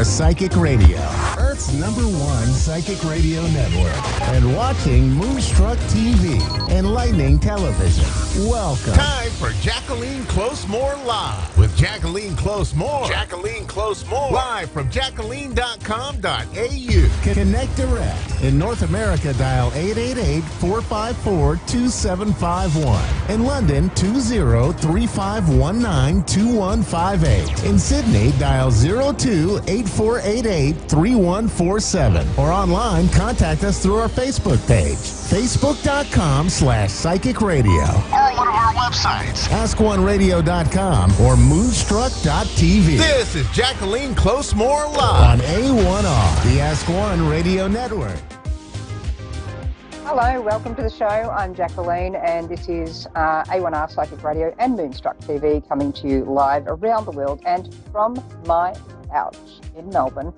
A1R Psychic Radio, Earth's #1 psychic radio network, and watching Moonstruck TV and Lightning Television. Welcome. Time for Jacqueline Close-More Live with Jacqueline Close-More. Jacqueline Close-More. Live from jacqueline.com.au. Connect direct. In North America, dial 888-454-2751. In London, 20-3519-2158. In Sydney, dial 02-8488-3147. Or online, contact us through our Facebook page, facebook.com/psychic radio. Or one of our websites, askoneradio.com or moonstruck.tv. This is Jacqueline Close-More On Live. A1R, the Ask One Radio Network. Hello, welcome to the show. I'm Jacqueline, and this is A1R Psychic Radio and Moonstruck TV coming to you live around the world and from my couch in Melbourne.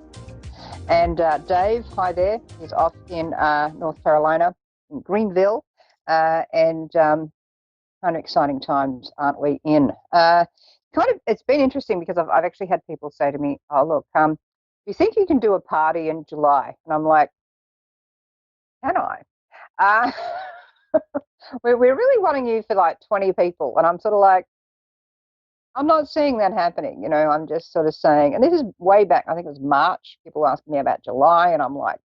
And Dave, hi there, is off in North Carolina, in Greenville, and kind of exciting times, aren't we, in? It's been interesting because I've actually had people say to me, oh, look, do you think you can do a party in July? And I'm like, can I? We're really wanting you for like 20 people. And I'm sort of like, I'm not seeing that happening. You know, I'm just sort of saying, and this is way back, I think it was March, people asking me about July. And I'm like,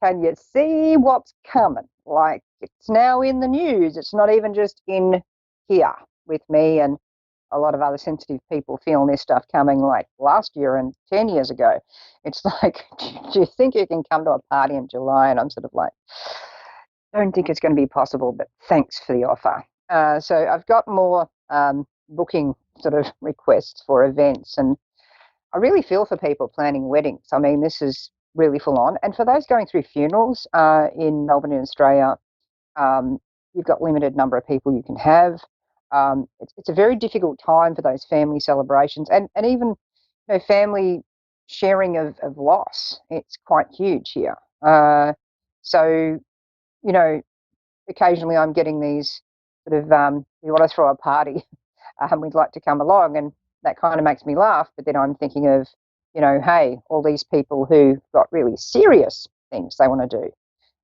can you see what's coming? Like, it's now in the news. It's not even just in here with me and a lot of other sensitive people feeling this stuff coming like last year and 10 years ago. It's like, do you think you can come to a party in July? And I'm sort of like, don't think it's going to be possible, but thanks for the offer. So I've got more booking sort of requests for events, and I really feel for people planning weddings. I mean, this is really full on. And for those going through funerals in Melbourne and Australia, you've got limited number of people you can have. It's a very difficult time for those family celebrations and even family sharing of loss. It's quite huge here. So, occasionally I'm getting these sort of, we want to throw a party, we'd like to come along, and that kind of makes me laugh. But then I'm thinking of, hey, all these people who've got really serious things they want to do,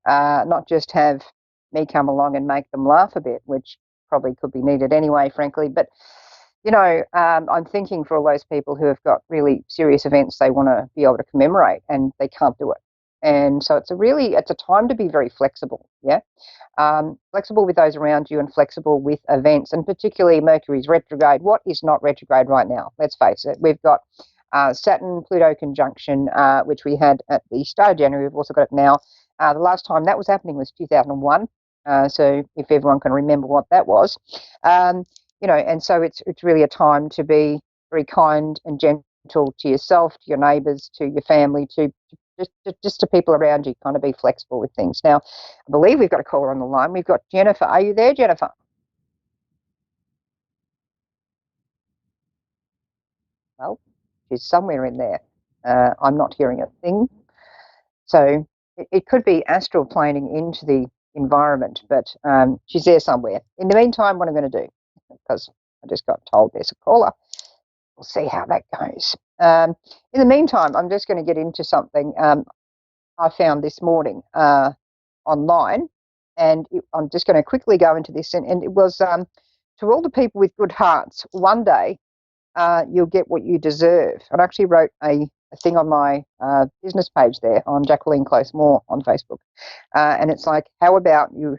not just have me come along and make them laugh a bit, which probably could be needed anyway, frankly. But, I'm thinking for all those people who have got really serious events they want to be able to commemorate and they can't do it. And so it's a time to be very flexible, yeah? Flexible with those around you and flexible with events, and particularly Mercury's retrograde. What is not retrograde right now? Let's face it. We've got Saturn-Pluto conjunction, which we had at the start of January. We've also got it now. The last time that was happening was 2001. So if everyone can remember what that was, and so it's really a time to be very kind and gentle to yourself, to your neighbours, to your family, to just to people around you. Kind of be flexible with things. Now, I believe we've got a caller on the line. We've got Jennifer. Are you there, Jennifer? Well, she's somewhere in there. I'm not hearing a thing. So it could be astral planing into the environment, but she's there somewhere. In the meantime, what I'm going to do, because I just got told there's a caller, we'll see how that goes. In the meantime, I'm just going to get into something I found this morning online, and I'm just going to quickly go into this, and it was to all the people with good hearts, one day you'll get what you deserve. I actually wrote a thing on my business page there on Jacqueline Close-More on Facebook, and it's like, how about you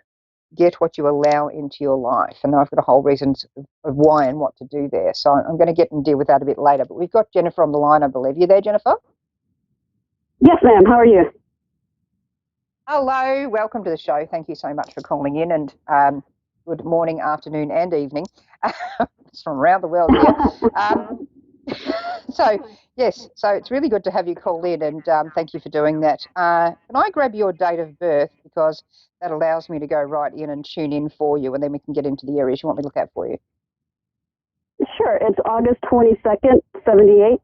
get what you allow into your life? And I've got a whole reasons of why and what to do there. So I'm going to get and deal with that a bit later. But we've got Jennifer on the line, I believe. You there, Jennifer? Yes, ma'am. How are you? Hello. Welcome to the show. Thank you so much for calling in, and good morning, afternoon, and evening. It's from around the world here. So it's really good to have you call in, and thank you for doing that. Can I grab your date of birth, because that allows me to go right in and tune in for you, and then we can get into the areas you want me to look at for you. Sure. It's August 22nd, 78.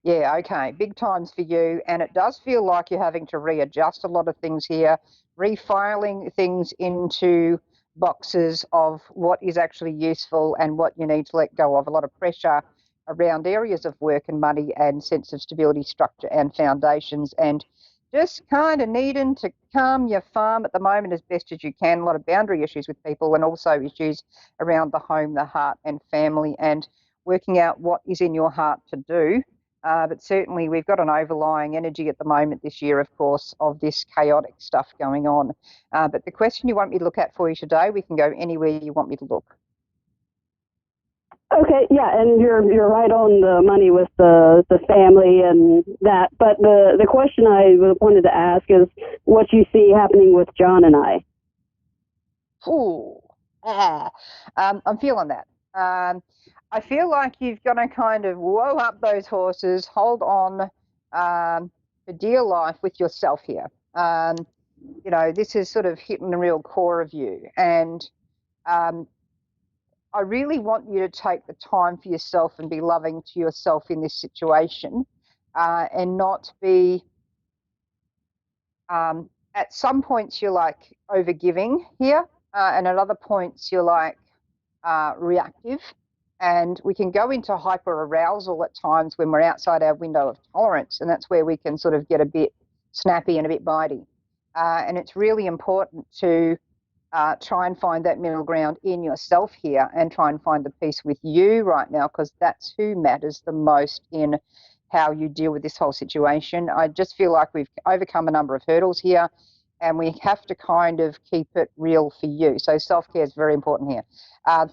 Yeah, okay. Big times for you, and it does feel like you're having to readjust a lot of things here, refiling things into boxes of what is actually useful and what you need to let go of. A lot of pressure around areas of work and money and sense of stability, structure and foundations, and just kind of needing to calm your farm at the moment as best as you can. A lot of boundary issues with people, and also issues around the home, the heart and family, and working out what is in your heart to do. But certainly we've got an overlying energy at the moment this year, of course, of this chaotic stuff going on. But the question you want me to look at for you today, we can go anywhere you want me to look. Okay, yeah, and you're right on the money with the family and that. But the question I wanted to ask is what you see happening with John and I. I'm feeling that. I feel like you've got to kind of whoa up those horses, hold on for dear life with yourself here. This is sort of hitting the real core of you. And I really want you to take the time for yourself and be loving to yourself in this situation, and not be, at some points you're like overgiving here, and at other points you're like reactive. And we can go into hyper arousal at times when we're outside our window of tolerance, and that's where we can sort of get a bit snappy and a bit bitey. And it's really important to try and find that middle ground in yourself here, and try and find the peace with you right now, because that's who matters the most in how you deal with this whole situation. I just feel like we've overcome a number of hurdles here, and we have to kind of keep it real for you. So self-care is very important here.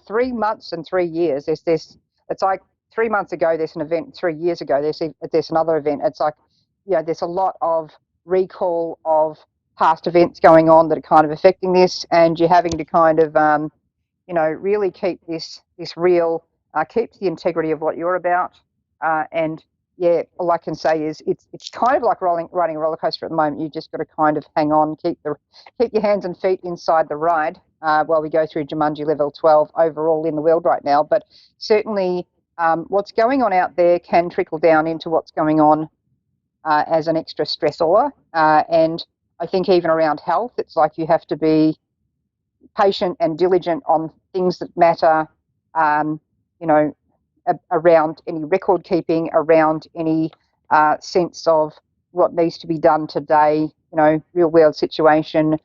3 months and 3 years, there's this, it's like 3 months ago there's an event, 3 years ago there's another event. It's like, there's a lot of recall of past events going on that are kind of affecting this, and you're having to kind of, really keep this real, keep the integrity of what you're about. And yeah, all I can say is it's kind of like riding a roller coaster at the moment. You just got to kind of hang on, keep your hands and feet inside the ride while we go through Jumanji level 12 overall in the world right now. But certainly what's going on out there can trickle down into what's going on as an extra stressor. And I think even around health, it's like you have to be patient and diligent on things that matter, around any record keeping, around any sense of what needs to be done today, real world situation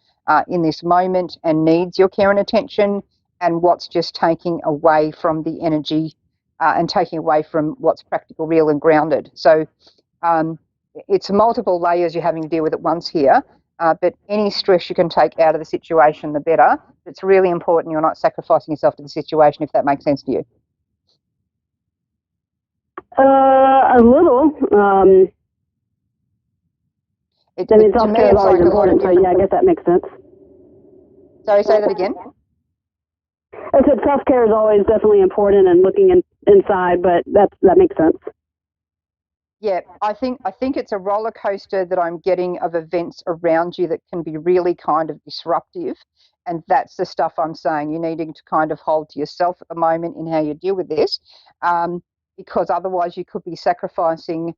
in this moment, and needs your care and attention, and what's just taking away from the energy and taking away from what's practical, real and grounded. So it's multiple layers you're having to deal with at once here. But any stress you can take out of the situation, the better. It's really important you're not sacrificing yourself to the situation, if that makes sense to you. A little. Self-care is always important, so yeah, I guess that makes sense. Sorry, say that again? I said self-care is always definitely important, and looking inside, but that makes sense. Yeah, I think it's a roller coaster that I'm getting of events around you that can be really kind of disruptive, and that's the stuff I'm saying. You're needing to kind of hold to yourself at the moment in how you deal with this, because otherwise you could be sacrificing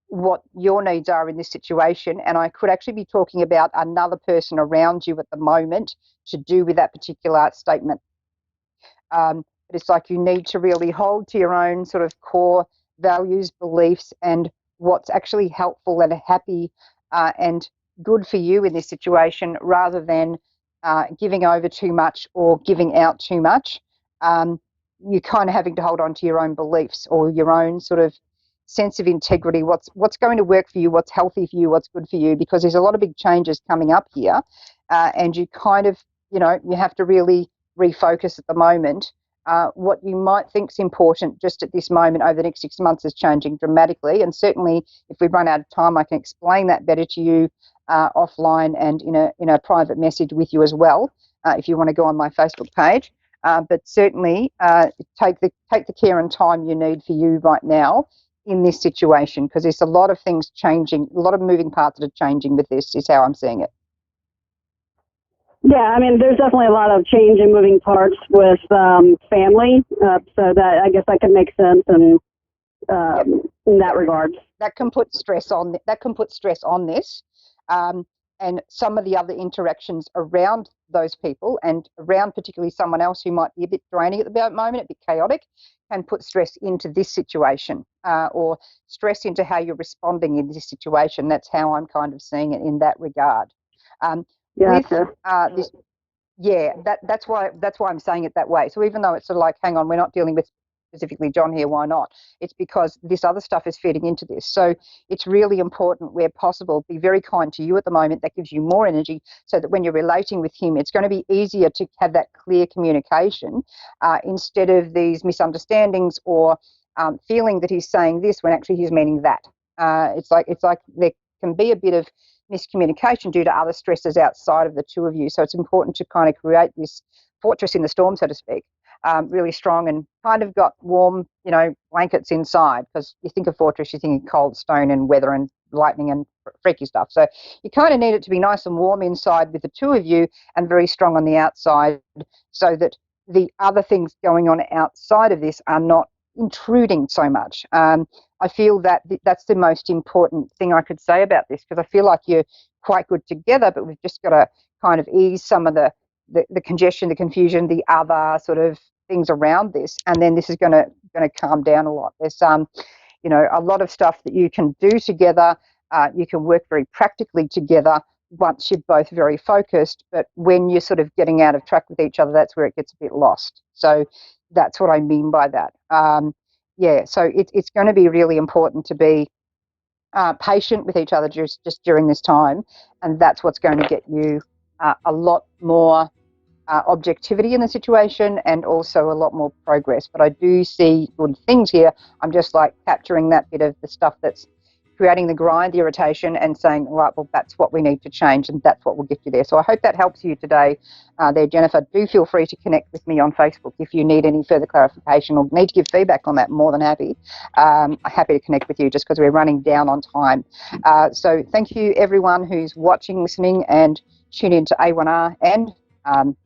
what your needs are in this situation. And I could actually be talking about another person around you at the moment to do with that particular statement. But it's like you need to really hold to your own sort of core values, beliefs, and what's actually helpful and happy and good for you in this situation, rather than giving over too much or giving out too much. You're kind of having to hold on to your own beliefs or your own sort of sense of integrity, what's going to work for you, what's healthy for you, what's good for you, because there's a lot of big changes coming up here, and you kind of, you have to really refocus at the moment. What you might think is important just at this moment over the next 6 months is changing dramatically, and certainly if we run out of time I can explain that better to you offline and in a private message with you as well, if you want to go on my Facebook page. But certainly take the care and time you need for you right now in this situation, because there's a lot of things changing, a lot of moving parts that are changing with this, is how I'm seeing it. Yeah, I mean, there's definitely a lot of change and moving parts with family, so that I guess that could make sense in that regard. That can put stress on this, and some of the other interactions around those people and around particularly someone else who might be a bit draining at the moment, a bit chaotic, can put stress into this situation or stress into how you're responding in this situation. That's how I'm kind of seeing it in that regard. Gotcha. That's why I'm saying it that way. So even though it's sort of like, hang on, we're not dealing with specifically John here, why not? It's because this other stuff is feeding into this. So it's really important, where possible, be very kind to you at the moment. That gives you more energy, so that when you're relating with him, it's going to be easier to have that clear communication instead of these misunderstandings or feeling that he's saying this when actually he's meaning that. It's like there can be a bit of miscommunication due to other stresses outside of the two of you. So it's important to kind of create this fortress in the storm, so to speak, really strong and kind of got warm, blankets inside, because you think of fortress, you think of cold stone and weather and lightning and freaky stuff. So you kind of need it to be nice and warm inside with the two of you and very strong on the outside, so that the other things going on outside of this are not intruding so much. I feel that that's the most important thing I could say about this, because I feel like you're quite good together, but we've just got to kind of ease some of the congestion, the confusion, the other sort of things around this, and then this is going to calm down a lot. There's a lot of stuff that you can do together. You can work very practically together once you're both very focused, but when you're sort of getting out of track with each other, that's where it gets a bit lost. So that's what I mean by that. So it's going to be really important to be patient with each other just during this time, and that's what's going to get you a lot more objectivity in the situation, and also a lot more progress. But I do see good things here. I'm just like capturing that bit of the stuff that's creating the grind, the irritation, and saying, right, well, that's what we need to change, and that's what will get you there. So I hope that helps you today there, Jennifer. Do feel free to connect with me on Facebook if you need any further clarification or need to give feedback on that. More than happy. I'm happy to connect with you, just because we're running down on time. So thank you, everyone who's watching, listening, and tune in to A1R and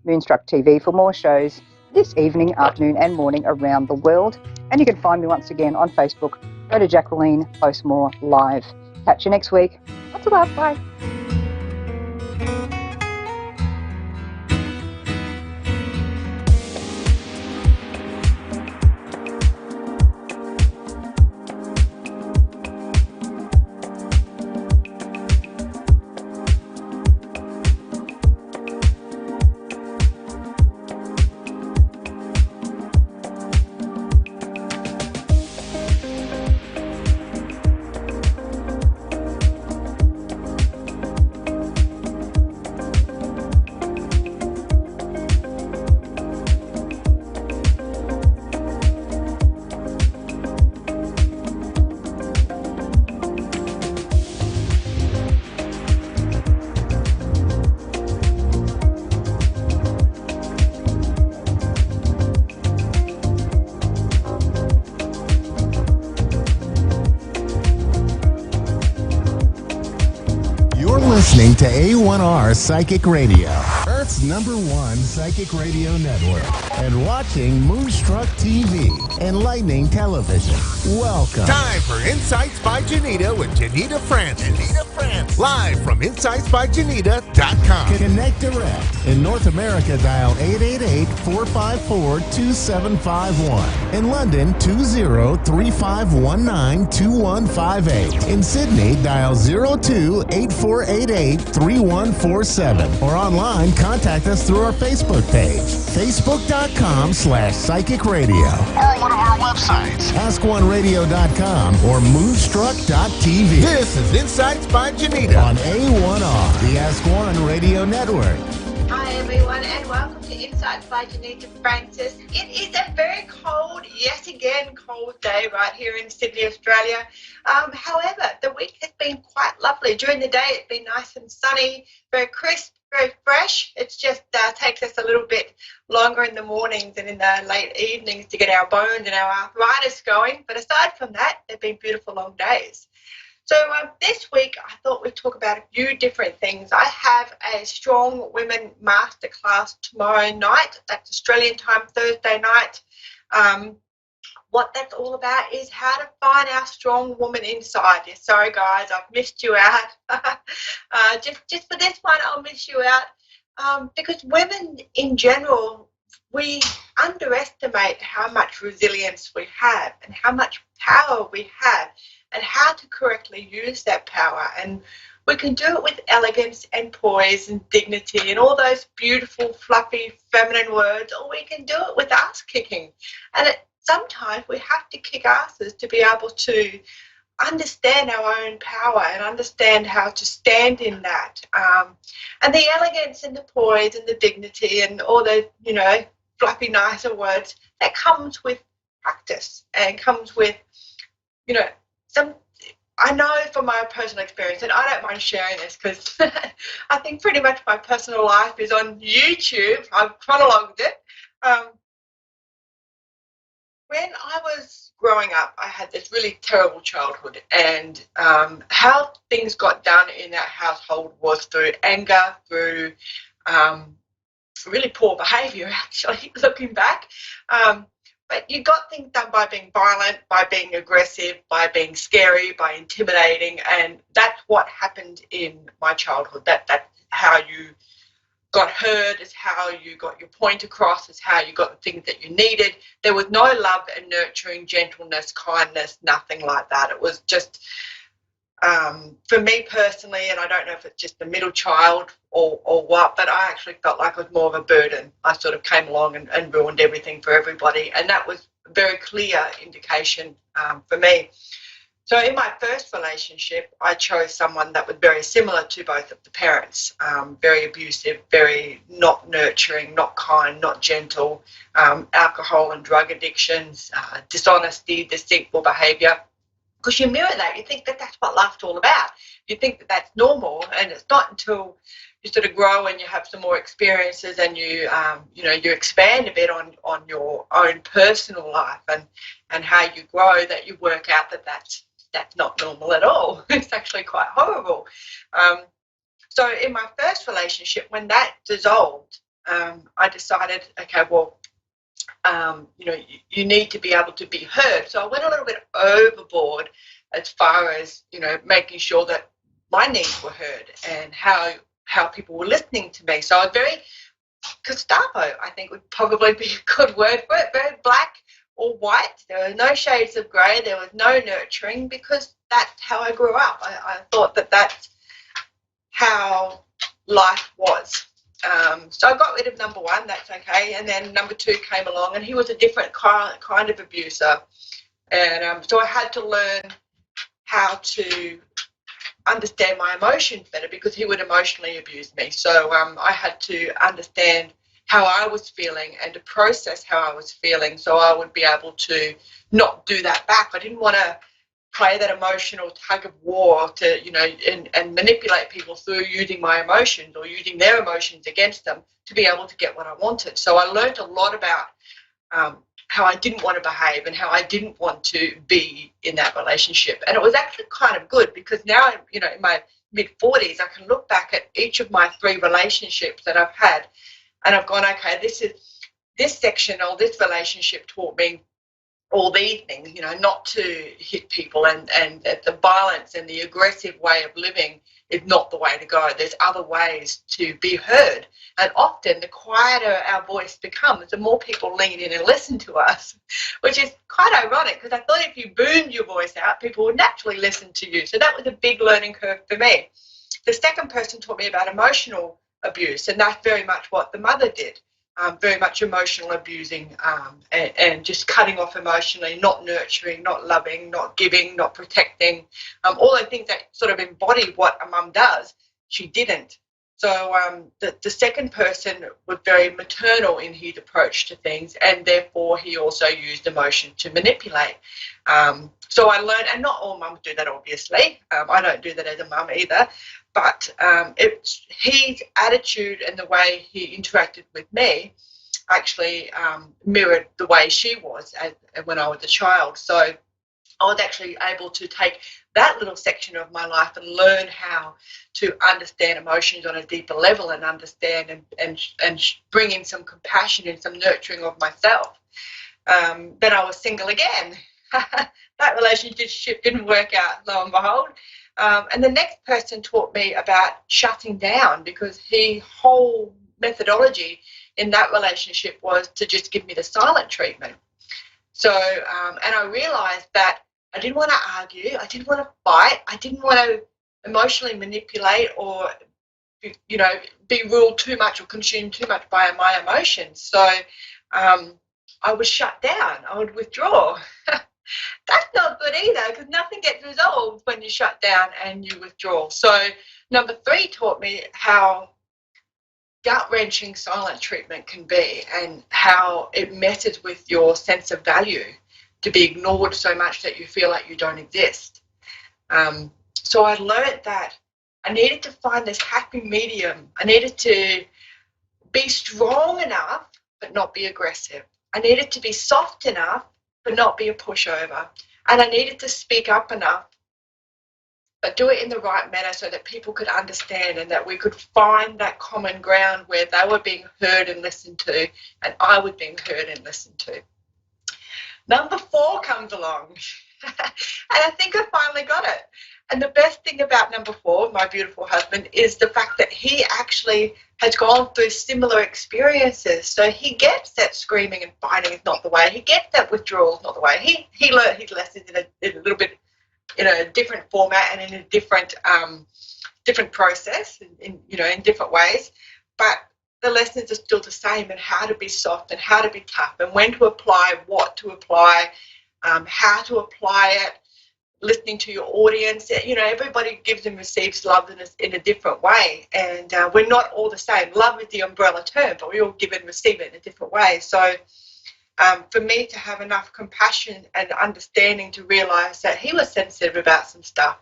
Moonstruck TV for more shows this evening, afternoon, and morning around the world. And you can find me once again on Facebook. Go to Jacqueline Closemore Live. Catch you next week. Lots of love. Bye. Listening to A1R Psychic Radio, Earth's #1 psychic radio network, and watching Moonstruck TV, enlightening television. Welcome. Time for Insights by Janita with Janita Francis. Live from InsightsByJanita.com. Connect direct. In North America, dial 888-454-2751. In London, 20-3519-2158. In Sydney, dial 02-8488-3147. Or online, contact us through our Facebook page, facebook.com/psychic radio. Or one of our websites, askoneradio.com or moonstruck.tv. This is Insights by Janita on A1R, the Ask One Radio Network. Hi everyone, and welcome to Insights by Janita Francis. It is a very cold, yet again cold day right here in Sydney, Australia. However, the week has been quite lovely. During the day it's been nice and sunny, very crisp, very fresh. It just takes us a little bit longer in the mornings and in the late evenings to get our bones and our arthritis going. But aside from that, they've been beautiful long days. So this week, I thought we'd talk about a few different things. I have a Strong Women Masterclass tomorrow night. That's Australian time, Thursday night. What that's all about is how to find our strong woman inside you. Sorry, guys, I've missed you out. Just for this one, I'll miss you out because women in general we underestimate how much resilience we have and how much power we have and how to correctly use that power. And we can do it with elegance and poise and dignity and all those beautiful, fluffy, feminine words, or we can do it with ass kicking. And sometimes we have to kick asses to be able to understand our own power and understand how to stand in that. And the elegance and the poise and the dignity and all those, fluffy, nicer words, that comes with practice and comes with, I know from my personal experience, and I don't mind sharing this because I think pretty much my personal life is on YouTube. I've chronologued it. When I was growing up, I had this really terrible childhood, and how things got done in that household was through anger, through really poor behaviour, actually, looking back. But you got things done by being violent, by being aggressive, by being scary, by intimidating, and that's what happened in my childhood. That's how you got heard, is how you got your point across, is how you got the things that you needed. There was no love and nurturing, gentleness, kindness, nothing like that. It was just, for me personally, and I don't know if it's just the middle child or what, but I actually felt like it was more of a burden. I sort of came along and ruined everything for everybody, and that was a very clear indication for me. So in my first relationship, I chose someone that was very similar to both of the parents, very abusive, very not nurturing, not kind, not gentle, alcohol and drug addictions, dishonesty, deceitful behaviour. Because you mirror that, you think that that's what life's all about. You think that that's normal, and it's not until you sort of grow and you have some more experiences and you expand a bit on your own personal life and how you grow that you work out that that's not normal at all. It's actually quite horrible. So in my first relationship, when that dissolved, I decided, okay, well, you need to be able to be heard. So I went a little bit overboard as far as, making sure that my needs were heard and how people were listening to me. So I was very Gestapo, I think would probably be a good word for it, very black or white. There were no shades of grey. There was no nurturing, because that's how I grew up. I thought that that's how life was. So I got rid of number one, that's okay, and then number two came along, and he was a different kind of abuser. And so I had to learn how to understand my emotions better, because he would emotionally abuse me. So I had to understand how I was feeling and to process how I was feeling, so I would be able to not do that back. I didn't want to play that emotional tug of war to, and manipulate people through using my emotions or using their emotions against them to be able to get what I wanted. So I learned a lot about how I didn't want to behave and how I didn't want to be in that relationship. And it was actually kind of good, because now, in my mid-40s, I can look back at each of my 3 relationships that I've had, and I've gone, okay, this section or this relationship taught me all these things, not to hit people, and the violence and the aggressive way of living is not the way to go. There's other ways to be heard. And often the quieter our voice becomes, the more people lean in and listen to us, which is quite ironic, because I thought if you boomed your voice out, people would naturally listen to you. So that was a big learning curve for me. The second person taught me about emotional abuse, and that's very much what the mother did. Very much emotional abusing, and just cutting off emotionally, not nurturing, not loving, not giving, not protecting, all those things that sort of embody what a mum does. She didn't. So the second person was very maternal in his approach to things, and therefore he also used emotion to manipulate. So I learned, and not all mums do that, obviously. I don't do that as a mum either. But it's his attitude and the way he interacted with me actually mirrored the way she was when I was a child. So I was actually able to take that little section of my life and learn how to understand emotions on a deeper level, and understand and bring in some compassion and some nurturing of myself. Then I was single again. That relationship didn't work out, lo and behold. And the next person taught me about shutting down, because his whole methodology in that relationship was to just give me the silent treatment. So, and I realized that I didn't want to argue, I didn't want to fight, I didn't want to emotionally manipulate or, you know, be ruled too much or consumed too much by my emotions. So I would shut down, I would withdraw. That's not good either, because nothing gets resolved when you shut down and you withdraw. So number 3 taught me how gut-wrenching silent treatment can be and how it messes with your sense of value to be ignored so much that you feel like you don't exist. So I learned that I needed to find this happy medium. I needed to be strong enough but not be aggressive. I needed to be soft enough but not be a pushover. And I needed to speak up enough but do it in the right manner so that people could understand and that we could find that common ground where they were being heard and listened to and I was being heard and listened to. Number 4 comes along and I think I finally got it. And the best thing about number 4, my beautiful husband, is the fact that he actually has gone through similar experiences. So he gets that screaming and fighting is not the way. He gets that withdrawal is not the way. He learned his lessons in a little bit in a different format and in a different process, in different ways. But the lessons are still the same, and how to be soft and how to be tough and when to apply, what to apply, how to apply it, listening to your audience. You know, everybody gives and receives love in a different way, and we're not all the same. Love is the umbrella term, but we all give and receive it in a different way. So for me to have enough compassion and understanding to realize that he was sensitive about some stuff,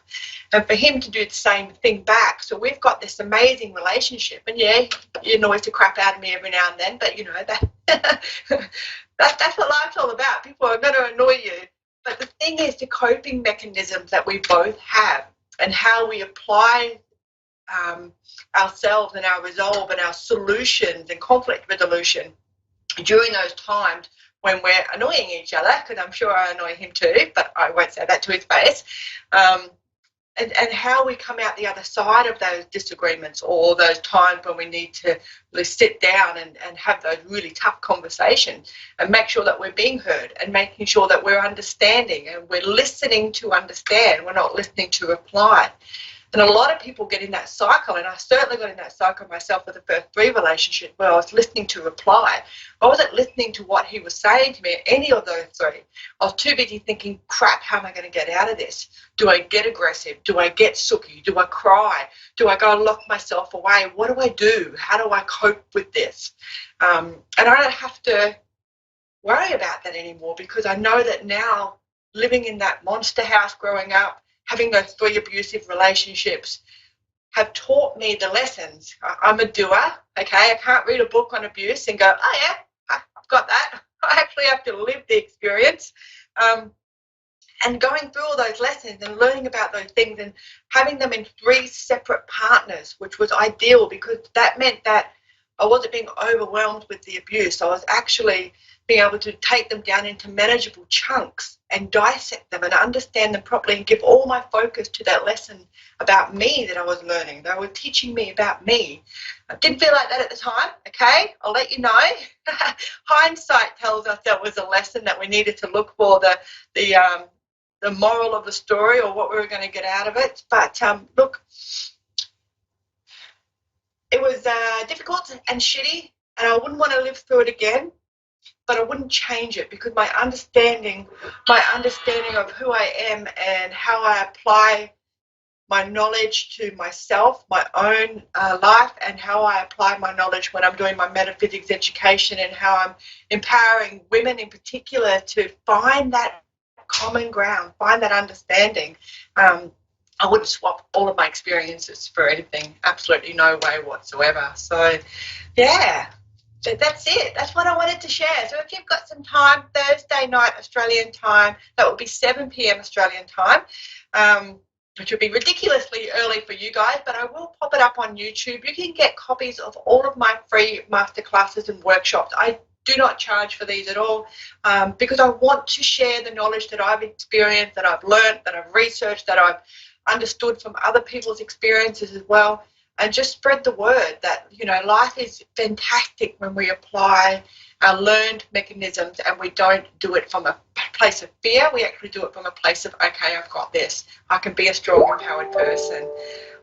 and for him to do the same thing back. So we've got this amazing relationship, and yeah, he annoys the crap out of me every now and then, but you know, that's what life's all about. People are going to annoy you. But the thing is, the coping mechanisms that we both have and how we apply ourselves and our resolve and our solutions and conflict resolution during those times when we're annoying each other, because I'm sure I annoy him too, but I won't say that to his face, and how we come out the other side of those disagreements or those times when we need to sit down and have those really tough conversations and make sure that we're being heard and making sure that we're understanding and we're listening to understand, we're not listening to reply. And a lot of people get in that cycle, and I certainly got in that cycle myself with the first 3 relationships where I was listening to reply. I wasn't listening to what he was saying to me, any of those 3. I was too busy thinking, crap, how am I going to get out of this? Do I get aggressive? Do I get sooky? Do I cry? Do I go and lock myself away? What do I do? How do I cope with this? And I don't have to worry about that anymore, because I know that now, living in that monster house growing up, having those 3 abusive relationships have taught me the lessons. I'm a doer, okay? I can't read a book on abuse and go, oh yeah, I've got that. I actually have to live the experience. And going through all those lessons and learning about those things and having them in 3 separate partners, which was ideal, because that meant that I wasn't being overwhelmed with the abuse. I was actually being able to take them down into manageable chunks and dissect them and understand them properly and give all my focus to that lesson about me that I was learning. They were teaching me about me. I didn't feel like that at the time, okay? I'll let you know. Hindsight tells us that was a lesson that we needed to look for the moral of the story or what we were going to get out of it. But look, it was difficult and shitty, and I wouldn't want to live through it again. But I wouldn't change it, because my understanding of who I am and how I apply my knowledge to myself, my own life, and how I apply my knowledge when I'm doing my metaphysics education, and how I'm empowering women in particular to find that common ground, find that understanding. I wouldn't swap all of my experiences for anything. Absolutely no way whatsoever. So, yeah. But that's it. That's what I wanted to share. So if you've got some time, Thursday night Australian time, that will be 7 p.m. Australian time, which would be ridiculously early for you guys, but I will pop it up on YouTube. You can get copies of all of my free masterclasses and workshops. I do not charge for these at all, because I want to share the knowledge that I've experienced, that I've learned, that I've researched, that I've understood from other people's experiences as well. and just spread the word that, life is fantastic when we apply our learned mechanisms and we don't do it from a place of fear. We actually do it from a place of, okay, I've got this. I can be a strong, empowered person.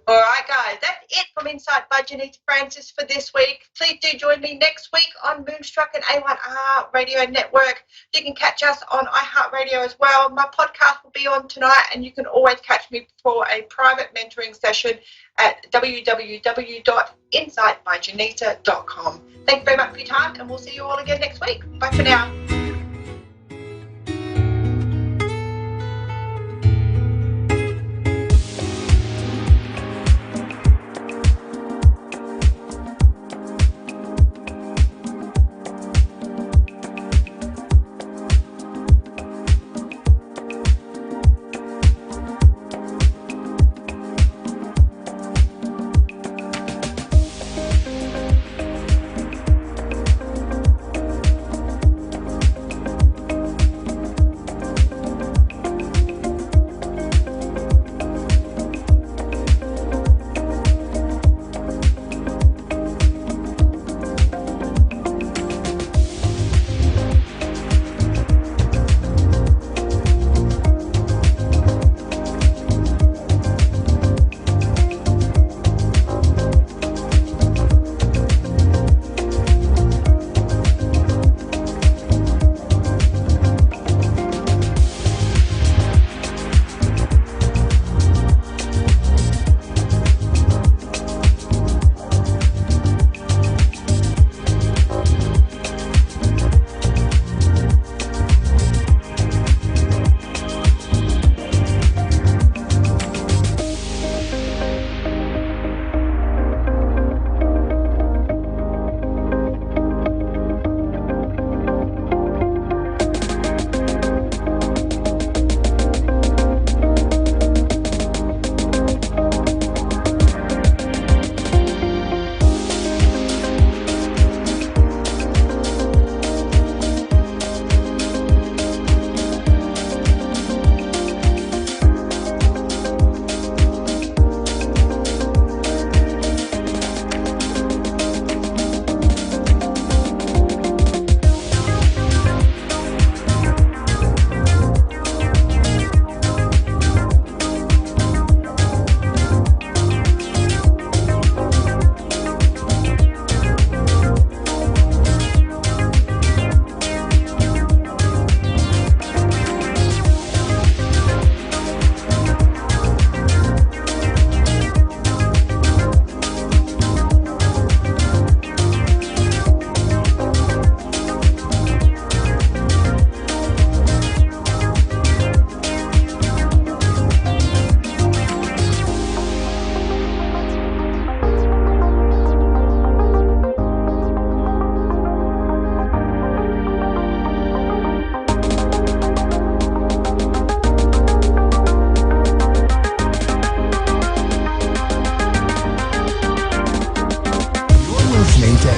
All right, guys, that's it from Insight by Janita Francis for this week. Please do join me next week on Moonstruck and A1R Radio Network. You can catch us on iHeartRadio as well. My podcast will be on tonight, and you can always catch me for a private mentoring session at www.insightbyjanita.com. Thank you very much for your time, and we'll see you all again next week. Bye for now.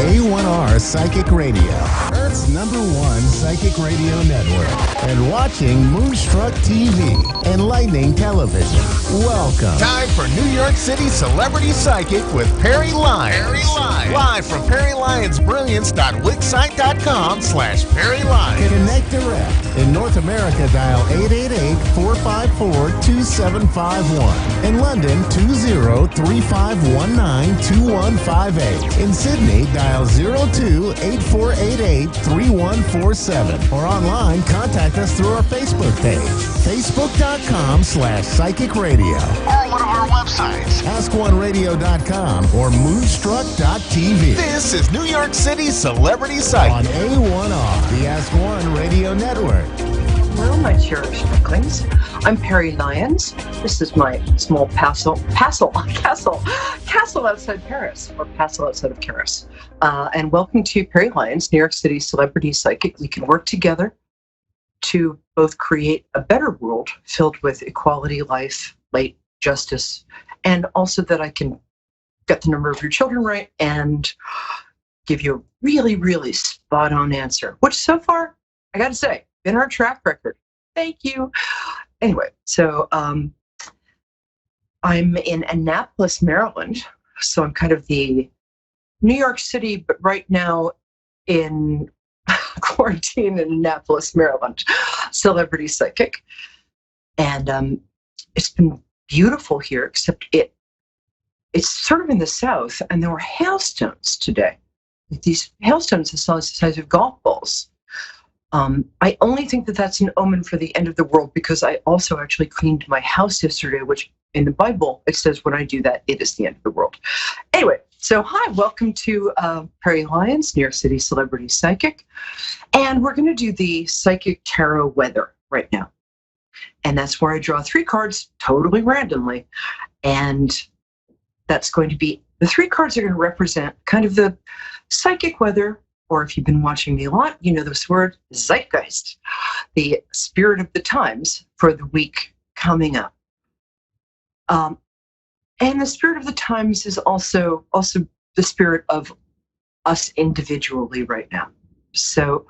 A1R Psychic Radio, Earth's #1 psychic radio network, and watching Moonstruck TV, enlightening television. Welcome. Time for New York City Celebrity Psychic with Perry Lyons. Live from PerryLyonsBrilliance.wixsite.com/Perry Lyons. Connect direct. In North America, dial 888-454-2751. In London, 20-3519-2158. In Sydney, dial 02-8488-3147. Or online, contact us through our Facebook page, facebook.com/psychic radio. Or one of our websites, askoneradio.com or moonstruck.tv. This is New York City Celebrity Psychic on A1R, the Ask One Radio Network. Hello, my cherished ducklings. I'm Perry Lyons. This is my small castle outside Paris, or castle outside of Paris. And welcome to Perry Lyons, New York City Celebrity Psychic. We can work together to both create a better world filled with equality, life, light, justice, and also that I can get the number of your children right and give you a really, really spot-on answer, which so far, I got to say, been our track record. Thank you. Anyway, so I'm in Annapolis, Maryland, So I'm kind of the New York City, but right now in quarantine in Annapolis, Maryland, celebrity psychic. And it's been beautiful here, except it's sort of in the south, and there were hailstones today. These hailstones the size of golf balls. I only think that that's an omen for the end of the world, because I also actually cleaned my house yesterday, which in the Bible, it says when I do that, it is the end of the world. Anyway, so hi, welcome to Prairie Lions, New York City celebrity psychic. And we're going to do the psychic tarot weather right now. And that's where I draw 3 cards totally randomly. And that's going to be, the 3 cards are going to represent kind of the psychic weather, or if you've been watching me a lot, you know this word, zeitgeist, the spirit of the times for the week coming up. And the spirit of the times is also the spirit of us individually right now. So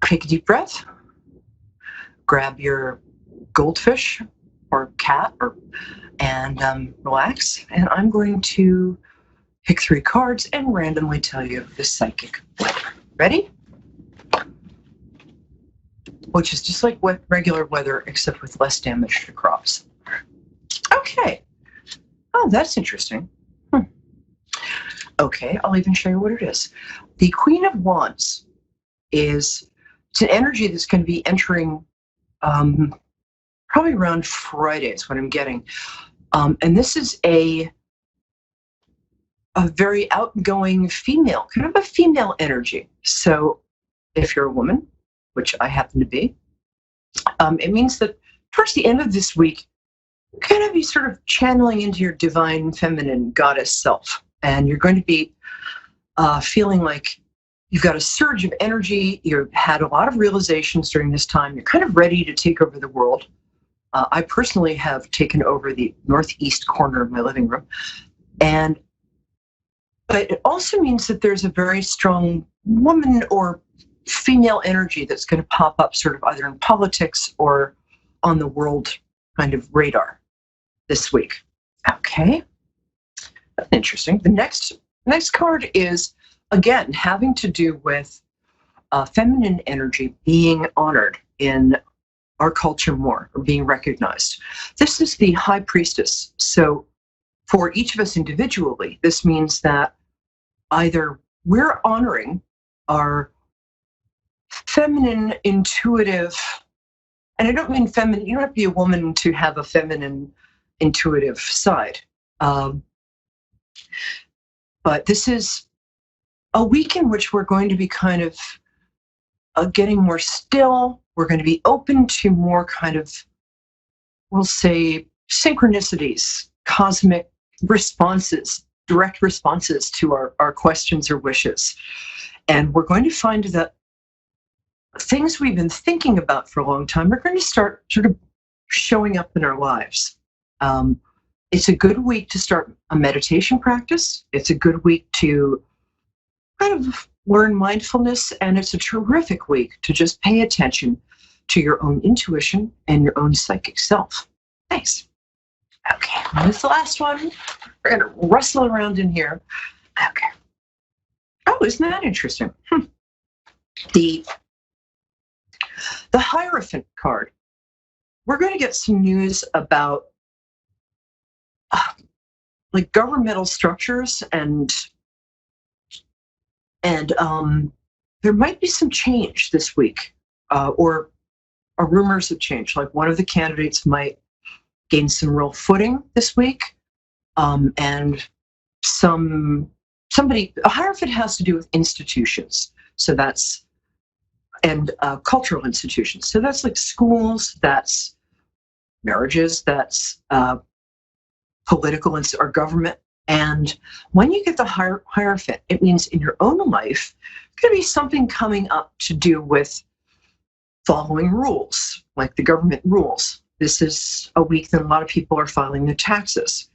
take a deep breath, grab your goldfish or cat, and relax. And I'm going to pick 3 cards and randomly tell you the psychic weather. Ready? Which is just like regular weather, except with less damage to crops. Okay. Oh, that's interesting. Okay, I'll even show you what it is. The Queen of Wands it's an energy that's going to be entering probably around Friday is what I'm getting. And this is a very outgoing female, kind of a female energy. So if you're a woman, which I happen to be, it means that towards the end of this week, you're going to be sort of channeling into your divine feminine goddess self. And you're going to be feeling like you've got a surge of energy. You've had a lot of realizations during this time. You're kind of ready to take over the world. I personally have taken over the northeast corner of my living room. But it also means that there's a very strong woman or female energy that's going to pop up sort of either in politics or on the world kind of radar this week. Okay. That's interesting. The next card is, again, having to do with feminine energy being honored in our culture more, or being recognized. This is the High Priestess. So for each of us individually, this means that either we're honoring our feminine, intuitive, and I don't mean feminine, you don't have to be a woman to have a feminine, intuitive side. But this is a week in which we're going to be kind of getting more still. We're going to be open to more kind of, we'll say, synchronicities, cosmic responses, direct responses to our questions or wishes. And we're going to find that things we've been thinking about for a long time are going to start sort of showing up in our lives. It's a good week to start a meditation practice. It's a good week to kind of learn mindfulness, and it's a terrific week to just pay attention to your own intuition and your own psychic self. Thanks. Okay, this is the last one. We're going to rustle around in here. Okay. Oh, isn't that interesting? The Hierophant card. We're going to get some news about like governmental structures, and there might be some change this week, or rumors of change. Like one of the candidates might gain some real footing this week, and somebody. A Hierophant has to do with institutions, so that's and cultural institutions. So that's like schools, that's marriages, that's political or government. And when you get the Hierophant, it means in your own life, there's going to be something coming up to do with following rules, like the government rules. This is a week that a lot of people are filing their taxes.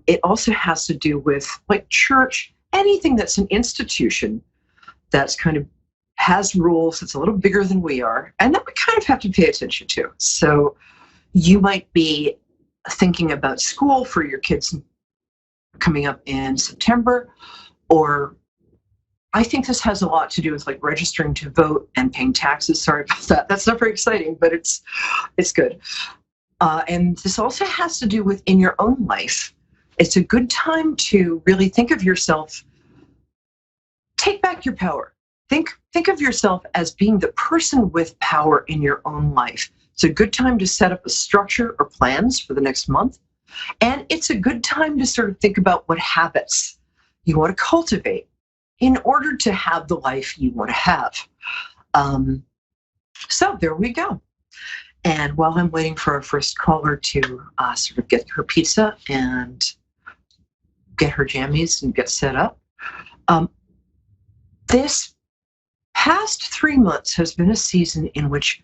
It also has to do with like church, anything that's an institution that's kind of has rules, that's a little bigger than we are, and that we kind of have to pay attention to. So you might be thinking about school for your kids coming up in September, or I think this has a lot to do with like registering to vote and paying taxes. Sorry about that. That's not very exciting, but it's good. And this also has to do with in your own life. It's a good time to really think of yourself. Take back your power. Think of yourself as being the person with power in your own life. It's a good time to set up a structure or plans for the next month. And it's a good time to sort of think about what habits you want to cultivate in order to have the life you want to have. So there we go. And while I'm waiting for our first caller to sort of get her pizza and get her jammies and get set up, this past 3 months has been a season in which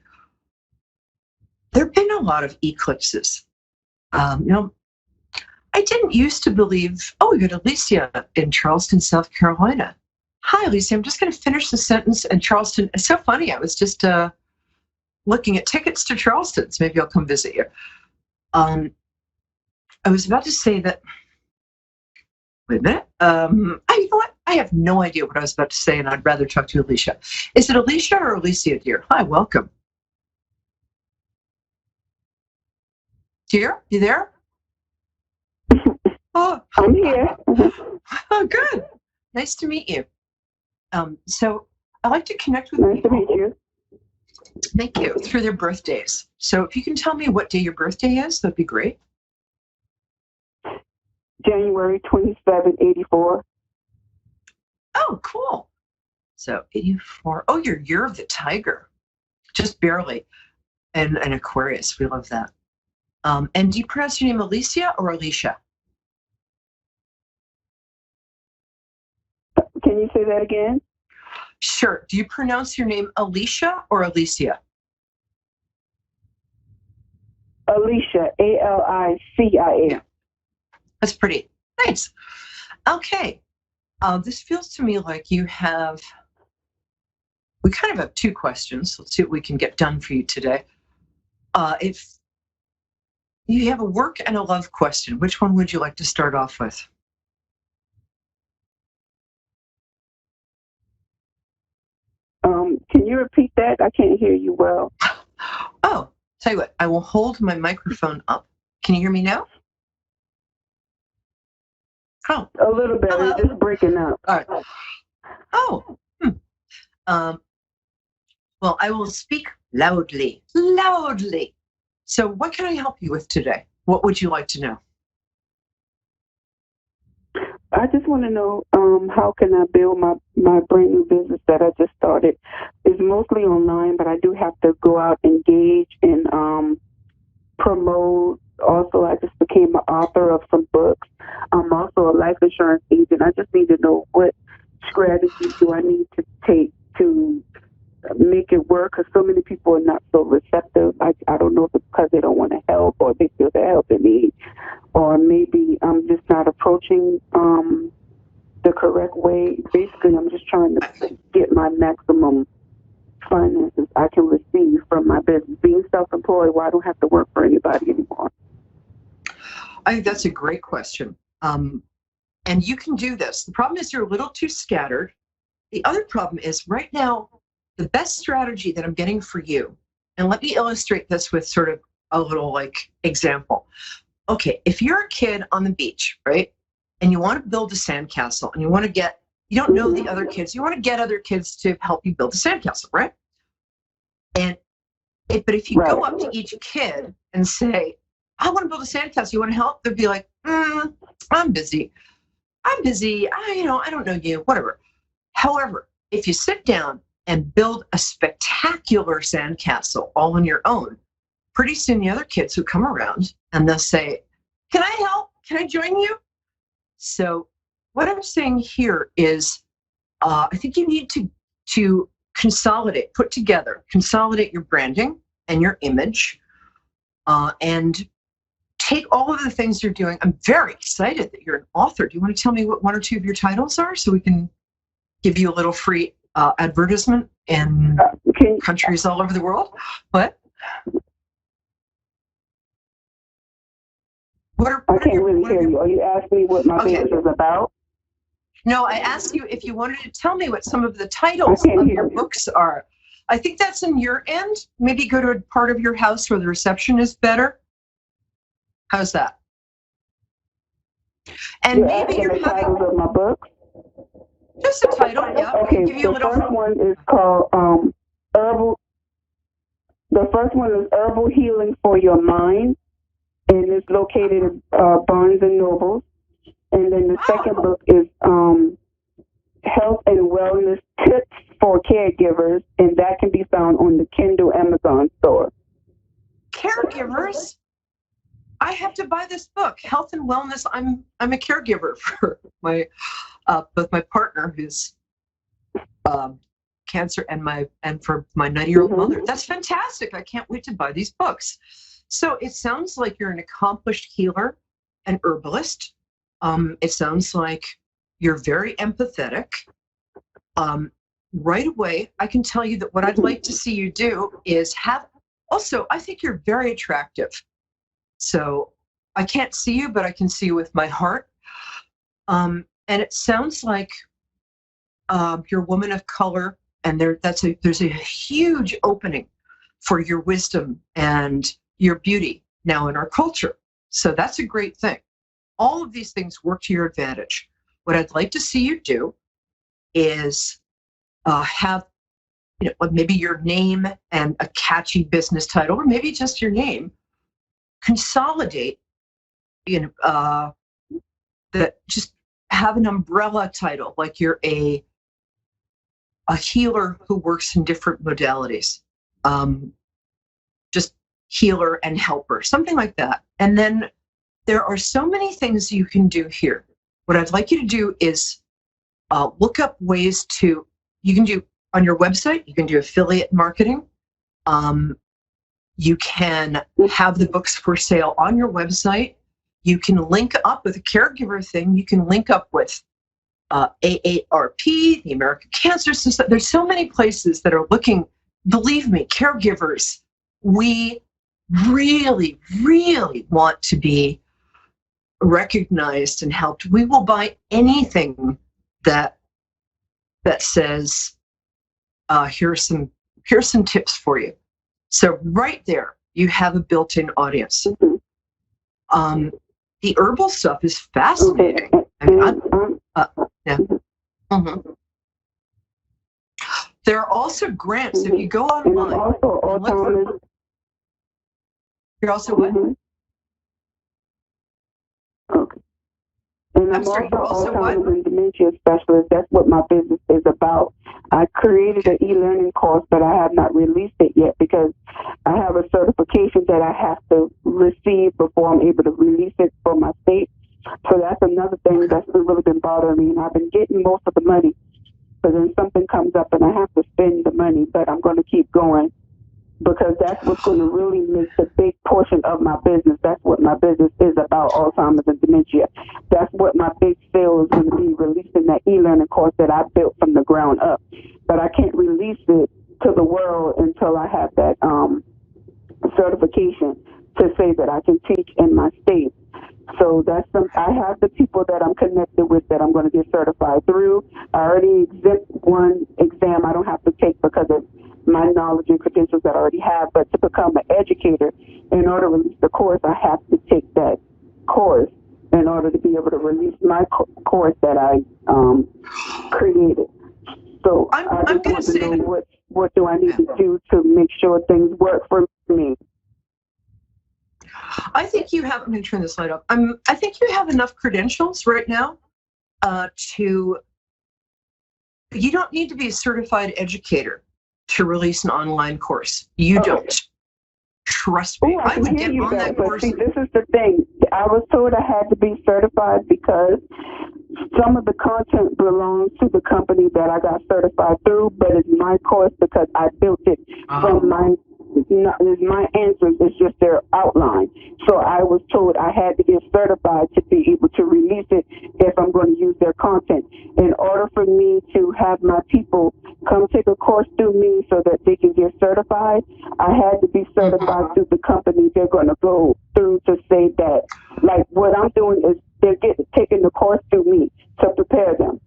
there have been a lot of eclipses. I didn't used to believe, we got Alicia in Charleston, South Carolina. Hi, Alicia. I'm just going to finish the sentence. And Charleston, it's so funny. I was just looking at tickets to Charleston, so maybe I'll come visit you. I was about to say that, wait a minute. You know what? I have no idea what I was about to say, and I'd rather talk to Alicia. Is it Alicia or Alicia, dear? Hi, welcome. Dear, you there? Oh, I'm here. Oh, good. Nice to meet you. So I like to connect with Nice people. to meet you. Thank you. Through their birthdays. So if you can tell me what day your birthday is, that'd be great. January 27, 84. Oh, cool. So 84. Oh, you're Year of the Tiger. Just barely. And an Aquarius. We love that. And do you pronounce your name Alicia or Alicia? Can you say that again? Sure. Do you pronounce your name Alicia or Alicia? Alicia, Alicia. Yeah. That's pretty. Nice. Okay. This feels to me like we kind of have two questions. Let's see what we can get done for you today. If you have a work and a love question, which one would you like to start off with? Can you repeat that? I can't hear you well. Oh, tell you what, I will hold my microphone up. Can you hear me now? Oh. A little bit. It's just breaking up. All right. Oh. Well, I will speak loudly. Loudly. So what can I help you with today? What would you like to know? I just want to know how can I build my brand new business that I just started. It's mostly online, but I do have to go out, engage, and promote. Also, I just became an author of some books. I'm also a life insurance agent. I just need to know what strategies do I need to take to make it work, because so many people are not so receptive. I don't know if it's because they don't want to help or they feel the help they need, or maybe I'm just not approaching the correct way. Basically, I'm just trying to get my maximum finances I can receive from my business. Being self-employed, where I don't have to work for anybody anymore. I think that's a great question. And you can do this. The problem is you're a little too scattered. The other problem is right now, the best strategy that I'm getting for you, and let me illustrate this with sort of a little example. Okay, if you're a kid on the beach, right, and you want to build a sandcastle, and you don't know the other kids, you want to get other kids to help you build a sandcastle, right? But if you go up to each kid and say, I want to build a sandcastle, you want to help? They'd be like, I'm busy. I don't know you, whatever. However, if you sit down and build a spectacular sandcastle all on your own, pretty soon the other kids will come around and they'll say, can I help? Can I join you? So what I'm saying here is I think you need to consolidate your branding and your image and take all of the things you're doing. I'm very excited that you're an author. Do you want to tell me what one or two of your titles are so we can give you a little free advertisement in countries all over the world? What? I can't really hear you. Are you asking me what my business is about? No, I asked you if you wanted to tell me what some of the titles of your books are. I think that's in your end. Maybe go to a part of your house where the reception is better. How's that? And you're maybe you're the titles of my books? Just a title, yeah. Okay, Give you a the little... first one is called Herbal. The first one is Herbal Healing for Your Mind, and it's located at Barnes and Noble. And then the second book is Health and Wellness Tips for Caregivers, and that can be found on the Kindle Amazon store. Caregivers? I have to buy this book, Health and Wellness. I'm a caregiver for my both my partner who's cancer and for my 90-year-old mother. That's fantastic. I can't wait to buy these books. So it sounds like you're an accomplished healer and herbalist. It sounds like you're very empathetic. Right away, I can tell you that what I'd like to see you do is have, also, I think you're very attractive. So I can't see you, but I can see you with my heart. And it sounds like you're a woman of color, and there's a huge opening for your wisdom and your beauty now in our culture. So that's a great thing. All of these things work to your advantage. What I'd like to see you do is have, maybe your name and a catchy business title, or maybe just your name, consolidate, that just have an umbrella title, like you're a healer who works in different modalities, just healer and helper, something like that. And then there are so many things you can do here. What I'd like you to do is look up ways you can do on your website, you can do affiliate marketing. You can have the books for sale on your website. You can link up with a caregiver thing. You can link up with A1R, the American Cancer Society. There's so many places that are looking. Believe me, caregivers, we really, really want to be recognized and helped. We will buy anything that says, here's some tips for you. So right there, you have a built-in audience. The herbal stuff is fascinating. I mean, yeah. There are also grants. If you go online, you're also what? Okay. And I'm also Alzheimer's and dementia specialist. That's what my business is about. I created an e-learning course, but I have not released it yet because I have a certification that I have to receive before I'm able to release it for my state. So that's another thing that's really been bothering me. And I've been getting most of the money, but then something comes up and I have to spend the money, but I'm going to keep going because that's what's going to really make the big portion of my business. That's what my business is about, Alzheimer's and dementia. That's what my big sale is going to be, releasing that e-learning course that I built from the ground up. But I can't release it to the world until I have that certification to say that I can teach in my state. So I have the people that I'm connected with that I'm going to get certified through. I already exempt one exam I don't have to take because of my knowledge and credentials that I already have. But to become an educator, in order to release the course, I have to take that course in order to be able to release my course that I created. So I just want to know what do I need to do to make sure things work for me. I think you have, I'm going to turn this light up. I think you have enough credentials right now you don't need to be a certified educator to release an online course. You don't. Trust me. I would get on that course. See, this is the thing. I was told I had to be certified because some of the content belongs to the company that I got certified through, but it's my course because I built it from my answers. It's just their outline. So I was told I had to get certified to be able to release it if I'm going to use their content. In order for me to have my people come take a course through me so that they can get certified, I had to be certified through the company they're going to go through to say that like what I'm doing is they're taking the course through me to prepare them.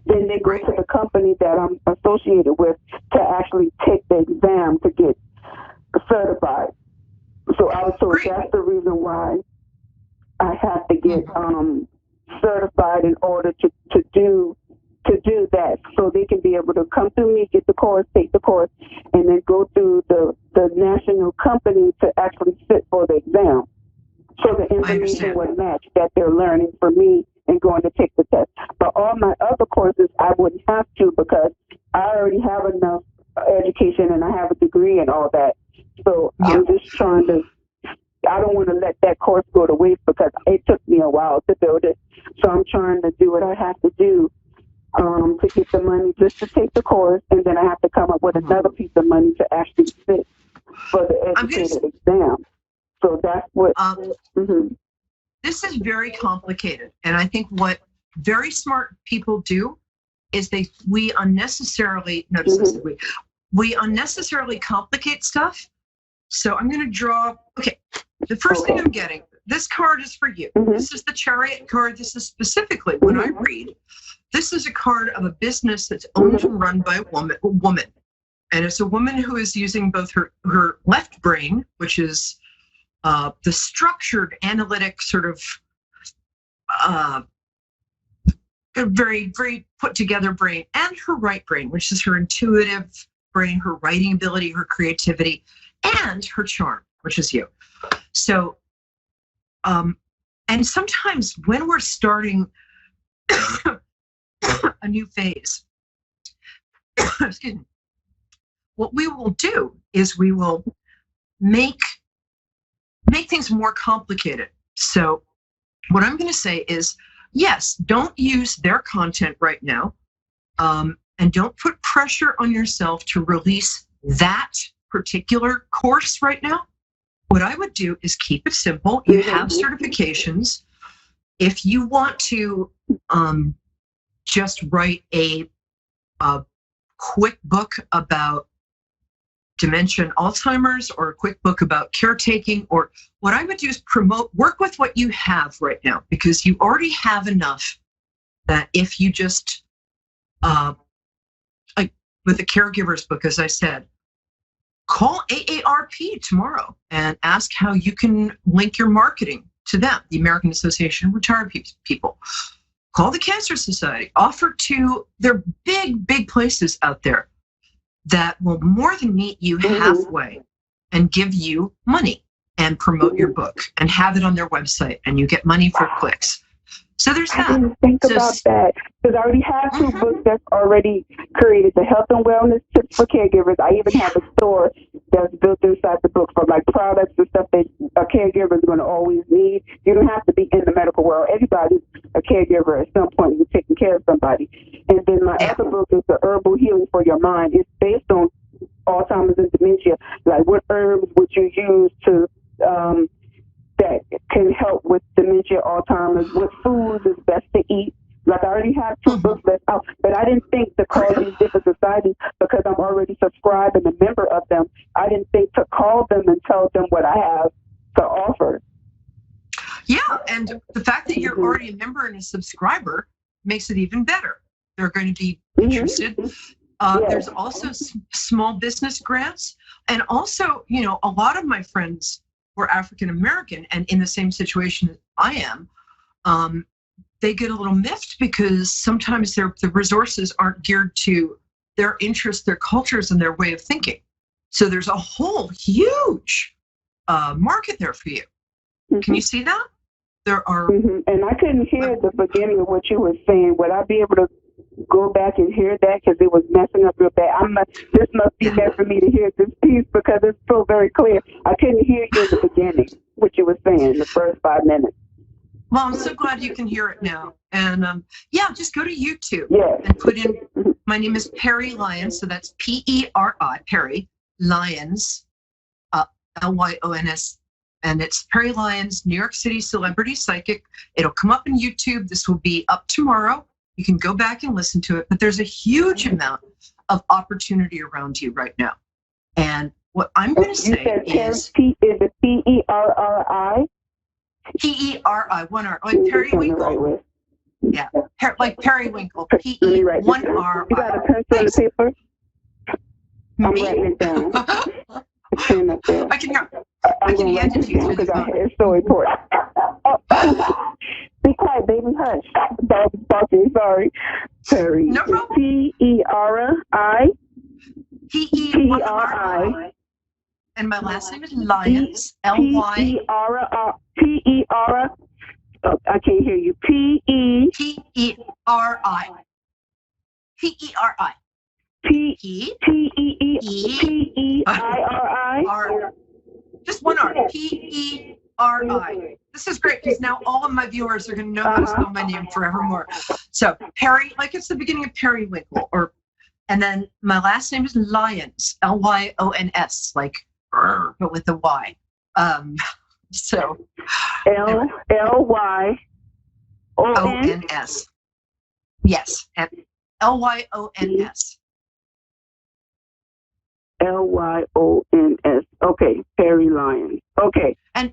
Then they go to the company that I'm associated with to actually take the exam to get certified. So I was told that's the reason why I have to get certified in order to do that, so they can be able to come through me, get the course, take the course, and then go through the national company to actually sit for the exam. So the information would match that they're learning for me and going to take the test. But all my other courses, I wouldn't have to because I already have enough education and I have a degree and all that. So I'm just trying to, I don't want to let that course go to waste because it took me a while to build it. So I'm trying to do what I have to do to get the money just to take the course, and then I have to come up with another piece of money to actually sit for the educated exam. So that's what. This is very complicated, and I think what very smart people do is we unnecessarily we unnecessarily complicate stuff. So I'm going to draw. Okay, the first thing I'm getting. This card is for you. This is the Chariot card. This is specifically when I read. This is a card of a business that's owned and run by a woman. And it's a woman who is using both her left brain, which is the structured, analytic sort of very, very put together brain, and her right brain, which is her intuitive brain, her writing ability, her creativity, and her charm, which is you. So, and sometimes when we're starting a new phase, excuse me, what we will do is we will make things more complicated. So what I'm going to say is, yes, don't use their content right now, and don't put pressure on yourself to release that particular course right now. What I would do is keep it simple. You have certifications. If you want to just write a quick book about dementia and Alzheimer's, or a quick book about caretaking, or what I would do is work with what you have right now, because you already have enough that if you just, like with the caregiver's book, as I said, call AARP tomorrow and ask how you can link your marketing to them, the American Association of Retired People. Call the Cancer Society. Offer to their big places out there that will more than meet you halfway and give you money and promote your book and have it on their website, and you get money for clicks. So there's that. I didn't think about that, because I already have two books that's already created, the health and wellness tips for caregivers. I even have a store that's built inside the book for like products and stuff that a caregiver is going to always need. You don't have to be in the medical world. Everybody's a caregiver at some point. You're taking care of somebody. And then my other book is the herbal healing for your mind. It's based on Alzheimer's and dementia. Like, what herbs would you use to that can help with dementia, Alzheimer's? What foods is best to eat? Like, I already have two books that's out, but I didn't think to call these different societies, because I'm already subscribed and a member of them. I didn't think to call them and tell them what I have to offer. Yeah, and the fact that you're already a member and a subscriber makes it even better. They're going to be interested. There's also small business grants, and also, you know, a lot of my friends were African American and in the same situation as I am. They get a little miffed because sometimes the resources aren't geared to their interests, their cultures, and their way of thinking. So there's a whole huge market there for you. Can you see that? There are. And I couldn't hear the beginning of what you were saying. Would I be able to go back and hear that, because it was messing up real bad? This must be meant for me to hear this piece, because it's so very clear. I couldn't hear you in the beginning, what you were saying, the first 5 minutes. Well, I'm so glad you can hear it now. And just go to YouTube and put in, my name is Perry Lyons, so that's P-E-R-I, Perry Lyons, L-Y-O-N-S, and it's Perry Lyons, New York City Celebrity Psychic. It'll come up on YouTube. This will be up tomorrow. You can go back and listen to it, but there's a huge amount of opportunity around you right now. And what I'm going to say is it P-E-R-R-I? P-E-R-I, 1R, like periwinkle. Yeah, like periwinkle, P-E-1-R-I. You got a pencil and paper? I'm writing it down. I can hand it to you through the phone. It's so important. Be quiet, baby. Hush. Barking, sorry. Perry. No problem. P-E-R-I. P-E-R-I. And my last name is Lyons. L-Y. P-E-R-I. Oh, I can't hear you. P-E. P-E-R-I. P-E-R-I. P-E-I-R-I. Just one R. P-E-R-I. This is great because now all of my viewers are going to know how to spell my name forevermore. So Perry, like it's the beginning of periwinkle, and then my last name is Lyons, L-Y-O-N-S, like but with a Y. So L-Y-O-N-S. Yes, and L-Y-O-N-S. L-Y-O-N-S. Okay, Perry Lyons. Okay. And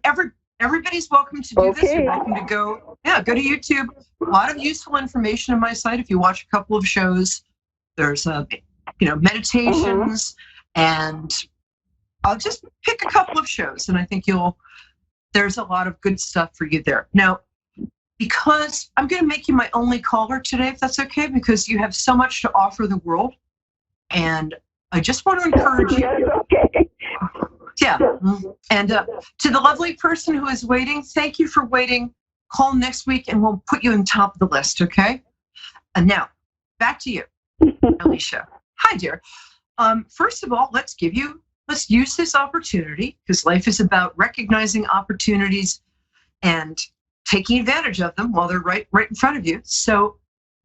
everybody's welcome to do this. You're welcome to go to YouTube. A lot of useful information on my site. If you watch a couple of shows, there's meditations, and I'll just pick a couple of shows, and I think there's a lot of good stuff for you there. Now, because I'm going to make you my only caller today, if that's okay, because you have so much to offer the world, and I just want to encourage you. Okay. Yeah. And to the lovely person who is waiting, thank you for waiting. Call next week and we'll put you on top of the list, okay? And now, back to you, Alicia. Hi, dear. First of all, let's use this opportunity, because life is about recognizing opportunities and taking advantage of them while they're right in front of you. So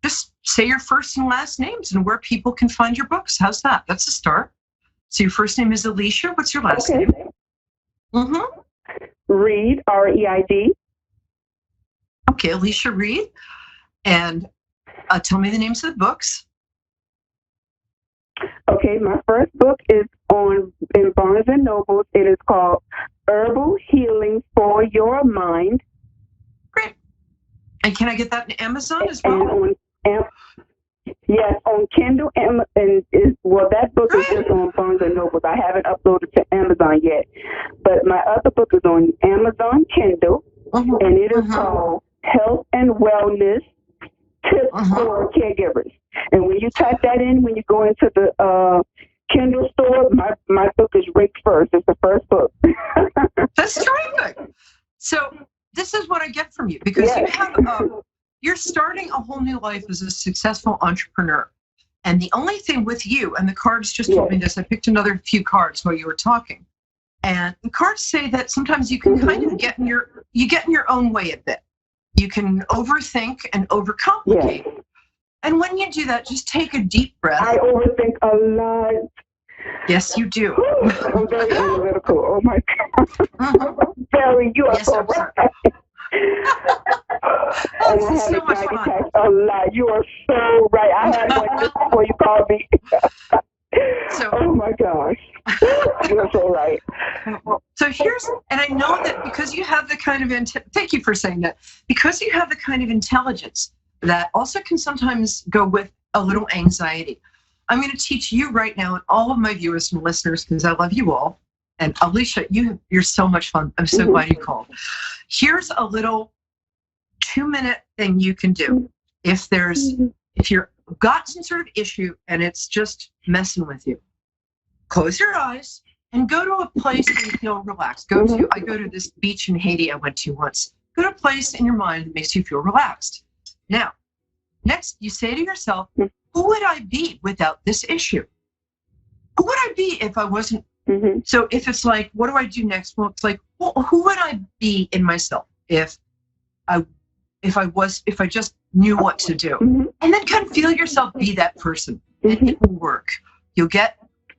just say your first and last names and where people can find your books. How's that? That's a start. So your first name is Alicia. What's your last name? Mm-hmm. Reed, R-E-I-D. Okay, Alicia Reed. And tell me the names of the books. Okay, my first book is in Barnes & Noble. It is called Herbal Healing for Your Mind. Great. And can I get that in Amazon as well? Yes, on Kindle, that book is just on Barnes & Noble. I haven't uploaded to Amazon yet, but my other book is on Amazon Kindle, and it is called Health and Wellness Tips for Caregivers. And when you type that in, when you go into the Kindle store, my book is ranked first. It's the first book. That's terrific. So this is what I get from you, because you're starting a whole new life as a successful entrepreneur. And the only thing with you, and the cards just told me this, I picked another few cards while you were talking. And the cards say that sometimes you can kind of get in your own way a bit. You can overthink and overcomplicate. Yes. And when you do that, just take a deep breath. I overthink a lot. Yes, you do. I'm very analytical. Oh my God. Barry, you are so right. Oh, this is so much fun. A lot. You are so right. I had one just before you called me. Oh my gosh. You're so right. So and I know that because you have the kind of, thank you for saying that, because you have the kind of intelligence that also can sometimes go with a little anxiety. I'm going to teach you right now and all of my viewers and listeners, because I love you all. And Alicia, you're so much fun. I'm so glad you called. Here's a little 2-minute thing you can do. If you're got some sort of issue and it's just messing with you, close your eyes and go to a place where you feel relaxed. I go to this beach in Haiti I went to once. Go to a place in your mind that makes you feel relaxed. Now, next you say to yourself, who would I be without this issue? Who would I be if I wasn't? So if it's like, what do I do next? Well, it's like, well, who would I be in myself if I just knew what to do? And then kind of feel yourself be that person, and it will work. You get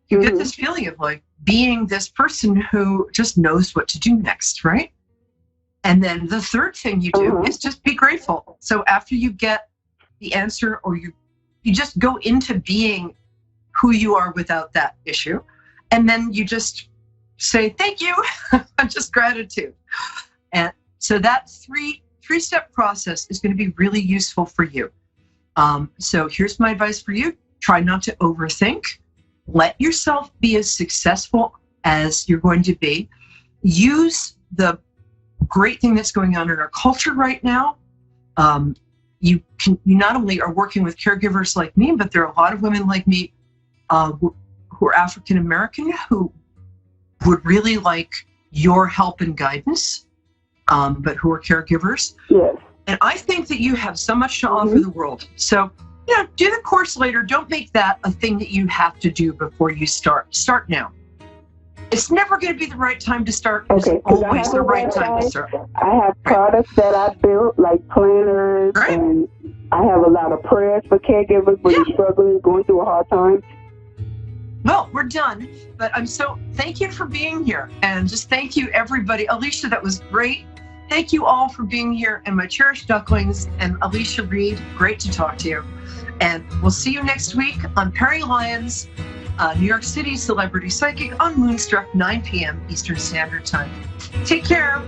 this feeling of like being this person who just knows what to do next, right? And then the third thing you do is just be grateful. So after you get the answer, or you just go into being who you are without that issue. And then you just say, thank you, just gratitude. And So that three-step process is going to be really useful for you. So here's my advice for you. Try not to overthink. Let yourself be as successful as you're going to be. Use the great thing that's going on in our culture right now. You not only are working with caregivers like me, but there are a lot of women like me who are African American who would really like your help and guidance, but who are caregivers. Yes. And I think that you have so much to offer the world. So, do the course later. Don't make that a thing that you have to do before you start. Start now. It's never going to be the right time to start. Okay, it's always the right time to start. I have products that I built, like planners, and I have a lot of prayers for caregivers when you're struggling, going through a hard time. Well, we're done, but thank you for being here, and just thank you, everybody. Alicia, that was great. Thank you all for being here, and my cherished ducklings, and Alicia Reed, great to talk to you. And we'll see you next week on Perry Lyons, New York City Celebrity Psychic on Moonstruck, 9 p.m. Eastern Standard Time. Take care.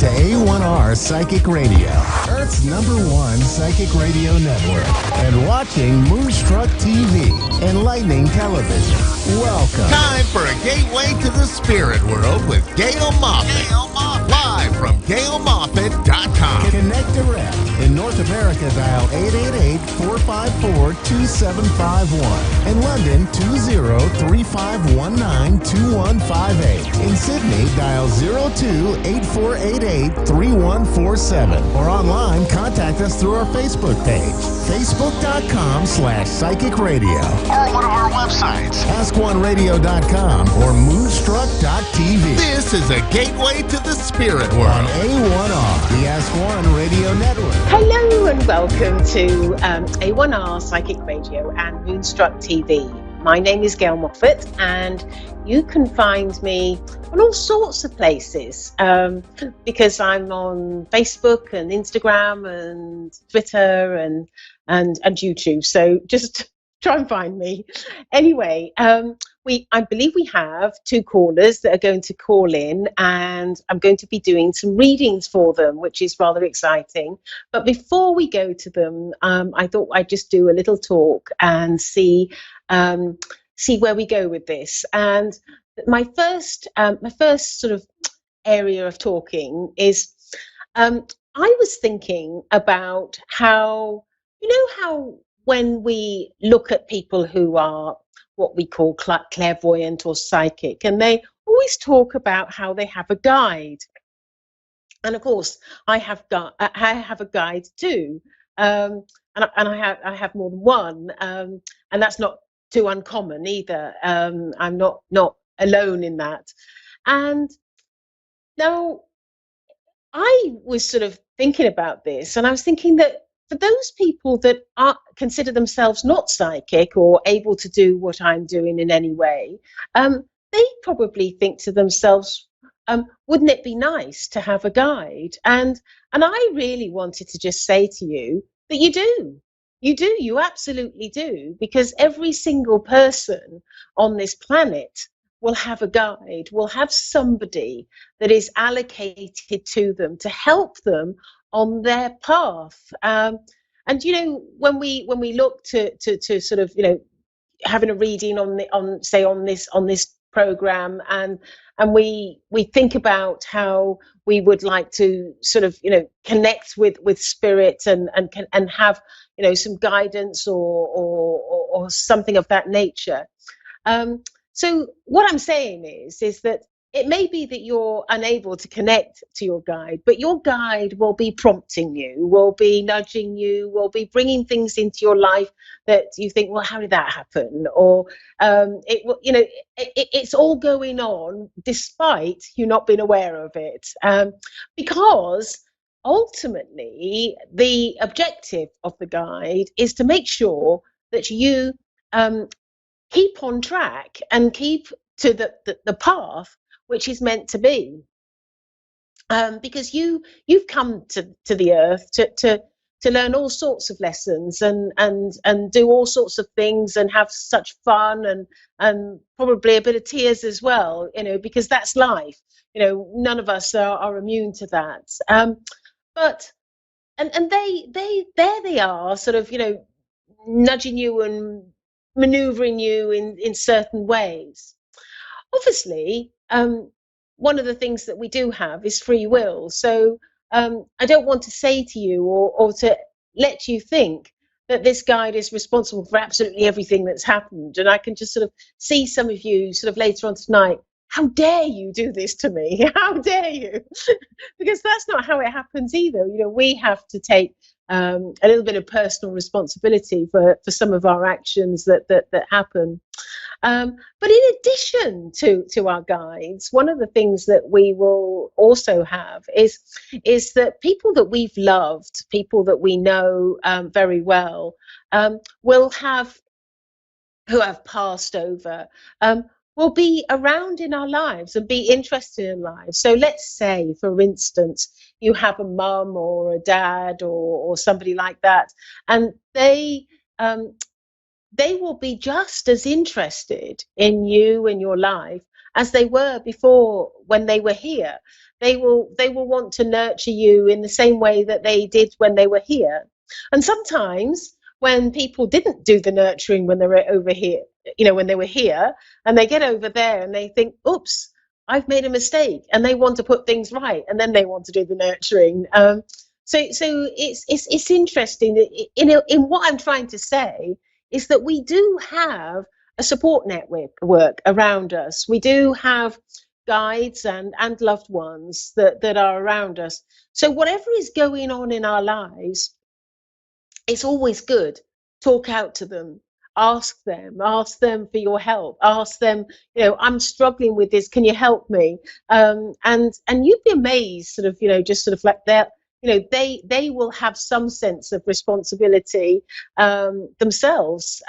A1R Psychic Radio, Earth's #1 psychic radio network, and watching Moonstruck TV, Enlightening Television. Welcome. Time for a gateway to the spirit world with Gail Moffat. Live from GailMoffat.com. Connect direct. In North America, dial 888-454-2751. In London, 20-3519-2158. In Sydney, dial 02-8488-3147. Or online, contact us through our Facebook page, facebook.com/psychic radio. Or one of our websites, AskOneRadio.com or Moonstruck.tv. This is a gateway to the spirit world on A1R, the Ask One Radio Network. Hello and welcome to A1R Psychic Radio and Moonstruck TV. My name is Gail Moffat, and you can find me on all sorts of places because I'm on Facebook and Instagram and Twitter and YouTube. So just try and find me. Anyway, I believe we have 2 callers that are going to call in, and I'm going to be doing some readings for them, which is rather exciting. But before we go to them, I thought I'd just do a little talk and see where we go with this. And my first sort of area of talking is I was thinking about how when we look at people who are what we call clairvoyant or psychic, and they always talk about how they have a guide. And of course, I have a guide too, and I have more than one, and that's not too uncommon either. I'm not alone in that. And now I was sort of thinking about this, and I was thinking that for those people that consider themselves not psychic or able to do what I'm doing in any way, they probably think to themselves, wouldn't it be nice to have a guide? And I really wanted to just say to you that you do. You absolutely do, because every single person on this planet will have a guide, will have somebody that is allocated to them to help them on their path. And when we look to sort of having a reading on this program, and we think about how we would like to sort of connect with spirit and have some guidance or something of that nature. So what I'm saying is that it may be that you're unable to connect to your guide, but your guide will be prompting you, will be nudging you, will be bringing things into your life that you think, well, how did that happen? Or it's all going on despite you not being aware of it, because ultimately the objective of the guide is to make sure that you keep on track and keep to the path which is meant to be, because you've come to the earth to learn all sorts of lessons and do all sorts of things and have such fun and probably a bit of tears as well, because that's life. None of us are immune to that, but and they are sort of nudging you and maneuvering you in certain ways. Obviously, one of the things that we do have is free will. So I don't want to say to you or to let you think that this guide is responsible for absolutely everything that's happened. And I can just sort of see some of you sort of later on tonight, how dare you do this to me? How dare you? Because that's not how it happens either. We have to take a little bit of personal responsibility for some of our actions that happen. But in addition to our guides, one of the things that we will also have is that people that we've loved, people that we know very well, who have passed over, will be around in our lives and be interested in lives. So let's say, for instance, you have a mum or a dad or somebody like that, and they will be just as interested in you and your life as they were before when they were here. They will want to nurture you in the same way that they did when they were here. And sometimes when people didn't do the nurturing when they were over here, when they were here, and they get over there and they think, oops, I've made a mistake, and they want to put things right, and then they want to do the nurturing. So it's interesting. In what I'm trying to say is that we do have a support network around us. We do have guides and loved ones that are around us. So whatever is going on in our lives, it's always good. Talk out to them. Ask them for your help. Ask them, I'm struggling with this. Can you help me? And you'd be amazed, sort of, just sort of like that. They will have some sense of responsibility themselves.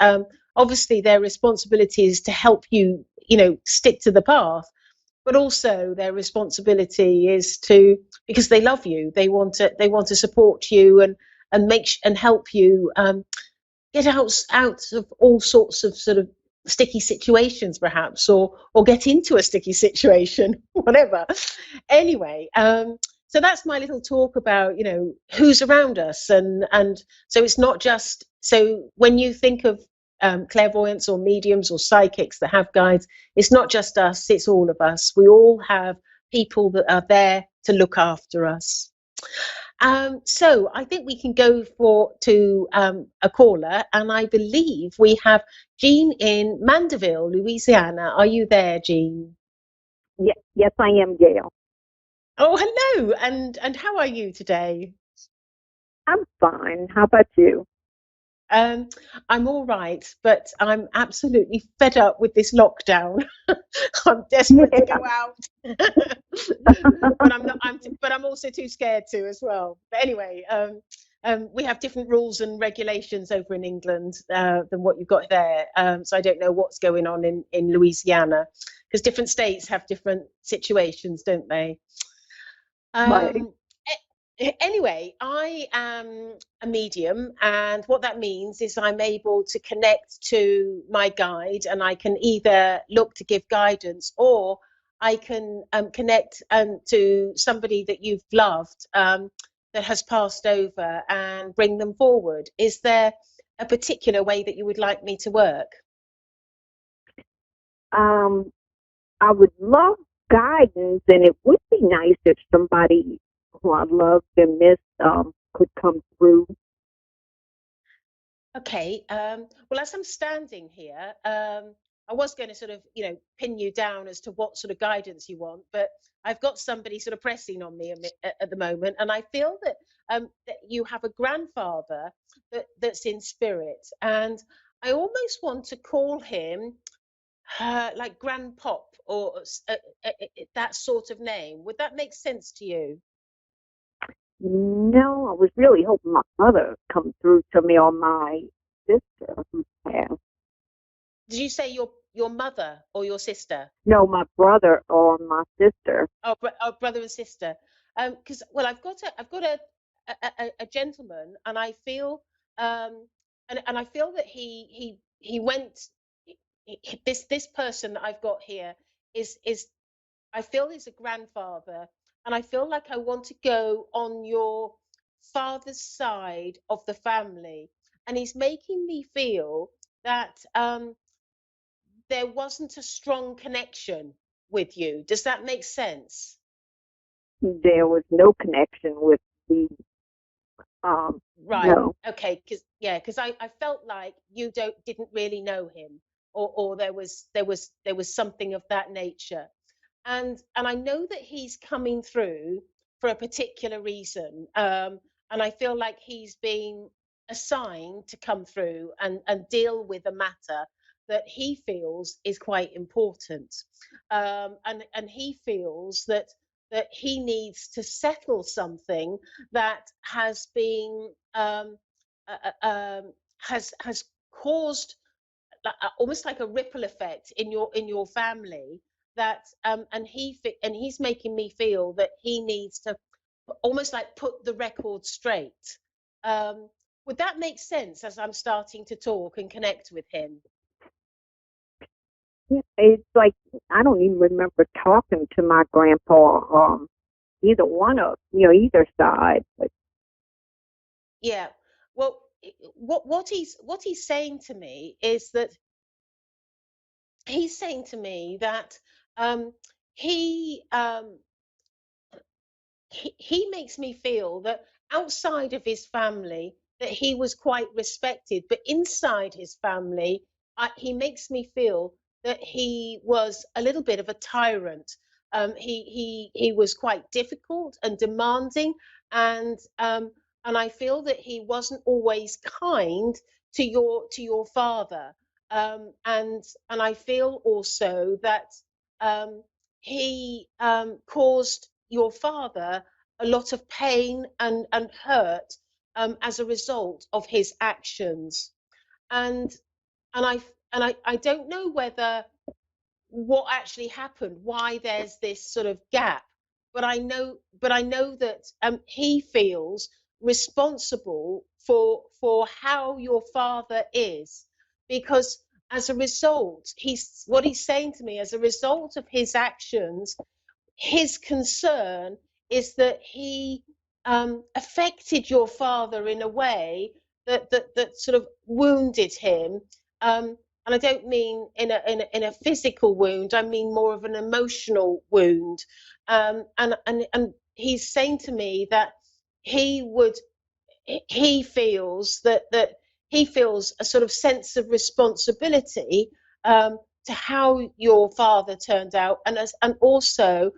Obviously, their responsibility is to help you, stick to the path. But also, their responsibility is because they love you. They want to support you and help you get out of all sorts of sort of sticky situations, perhaps, or get into a sticky situation, whatever. Anyway, so that's my little talk about who's around us, and so it's not just, so when you think of clairvoyants or mediums or psychics that have guides, it's not just us, it's all of us. We all have people that are there to look after us. So I think we can go to a caller, and I believe we have Jean in Mandeville, Louisiana. Are you there, Jean? Yes, I am, Gail. Oh, hello, and how are you today? I'm fine. How about you? I'm all right, but I'm absolutely fed up with this lockdown. I'm desperate to go out, but I'm not. But I'm also too scared to as well. But anyway, we have different rules and regulations over in England than what you've got there. So I don't know what's going on in Louisiana, because different states have different situations, don't they? Right. Anyway, I am a medium, and what that means is I'm able to connect to my guide, and I can either look to give guidance, or I can connect to somebody that you've loved that has passed over and bring them forward. Is there a particular way that you would like me to work? I would love guidance, and it would be nice if somebody who I loved and missed could come through. Okay. Well, as I'm standing here, I was going to sort of, pin you down as to what sort of guidance you want, but I've got somebody sort of pressing on me at the moment, and I feel that you have a grandfather that's in spirit, and I almost want to call him like Grandpop or that sort of name. Would that make sense to you? No, I was really hoping my mother come through to me, or my sister who passed. Did you say your mother or your sister? No, my brother or my sister. Oh, brother and sister. Because well, I've got a gentleman, and I feel and I feel that he went. This person that I've got here is I feel is a grandfather, and I feel like I want to go on your father's side of the family, and he's making me feel that there wasn't a strong connection with you. Does that make sense? There was no connection with the Right. no. Okay. Because I felt like you didn't really know him, or there was something of that nature, and I know that he's coming through for a particular reason, and I feel like he's been assigned to come through and deal with a matter that he feels is quite important, and he feels that he needs to settle something that has been has caused almost like a ripple effect in your family, that and he's making me feel that he needs to almost like put the record straight. um would that make sense as I'm starting to talk and connect with him? It's like I don't even remember talking to my grandpa, either one of either side. But Yeah. Well, what he's saying to me is that he's saying to me that um he um he makes me feel that outside of his family that he was quite respected, but inside his family he makes me feel that he was a little bit of a tyrant. He was quite difficult and demanding, and and I feel that he wasn't always kind to your father, and I feel also that um, he caused your father a lot of pain and hurt as a result of his actions. And and I I don't know whether what actually happened, why there's this sort of gap, but I know that he feels responsible for how your father is, because as a result, he's saying to me, as a result of his actions, his concern is that he affected your father in a way that sort of wounded him. And I don't mean in a physical wound. I mean more of an emotional wound. And he's saying to me that he feels that he feels a sort of sense of responsibility to how your father turned out, and also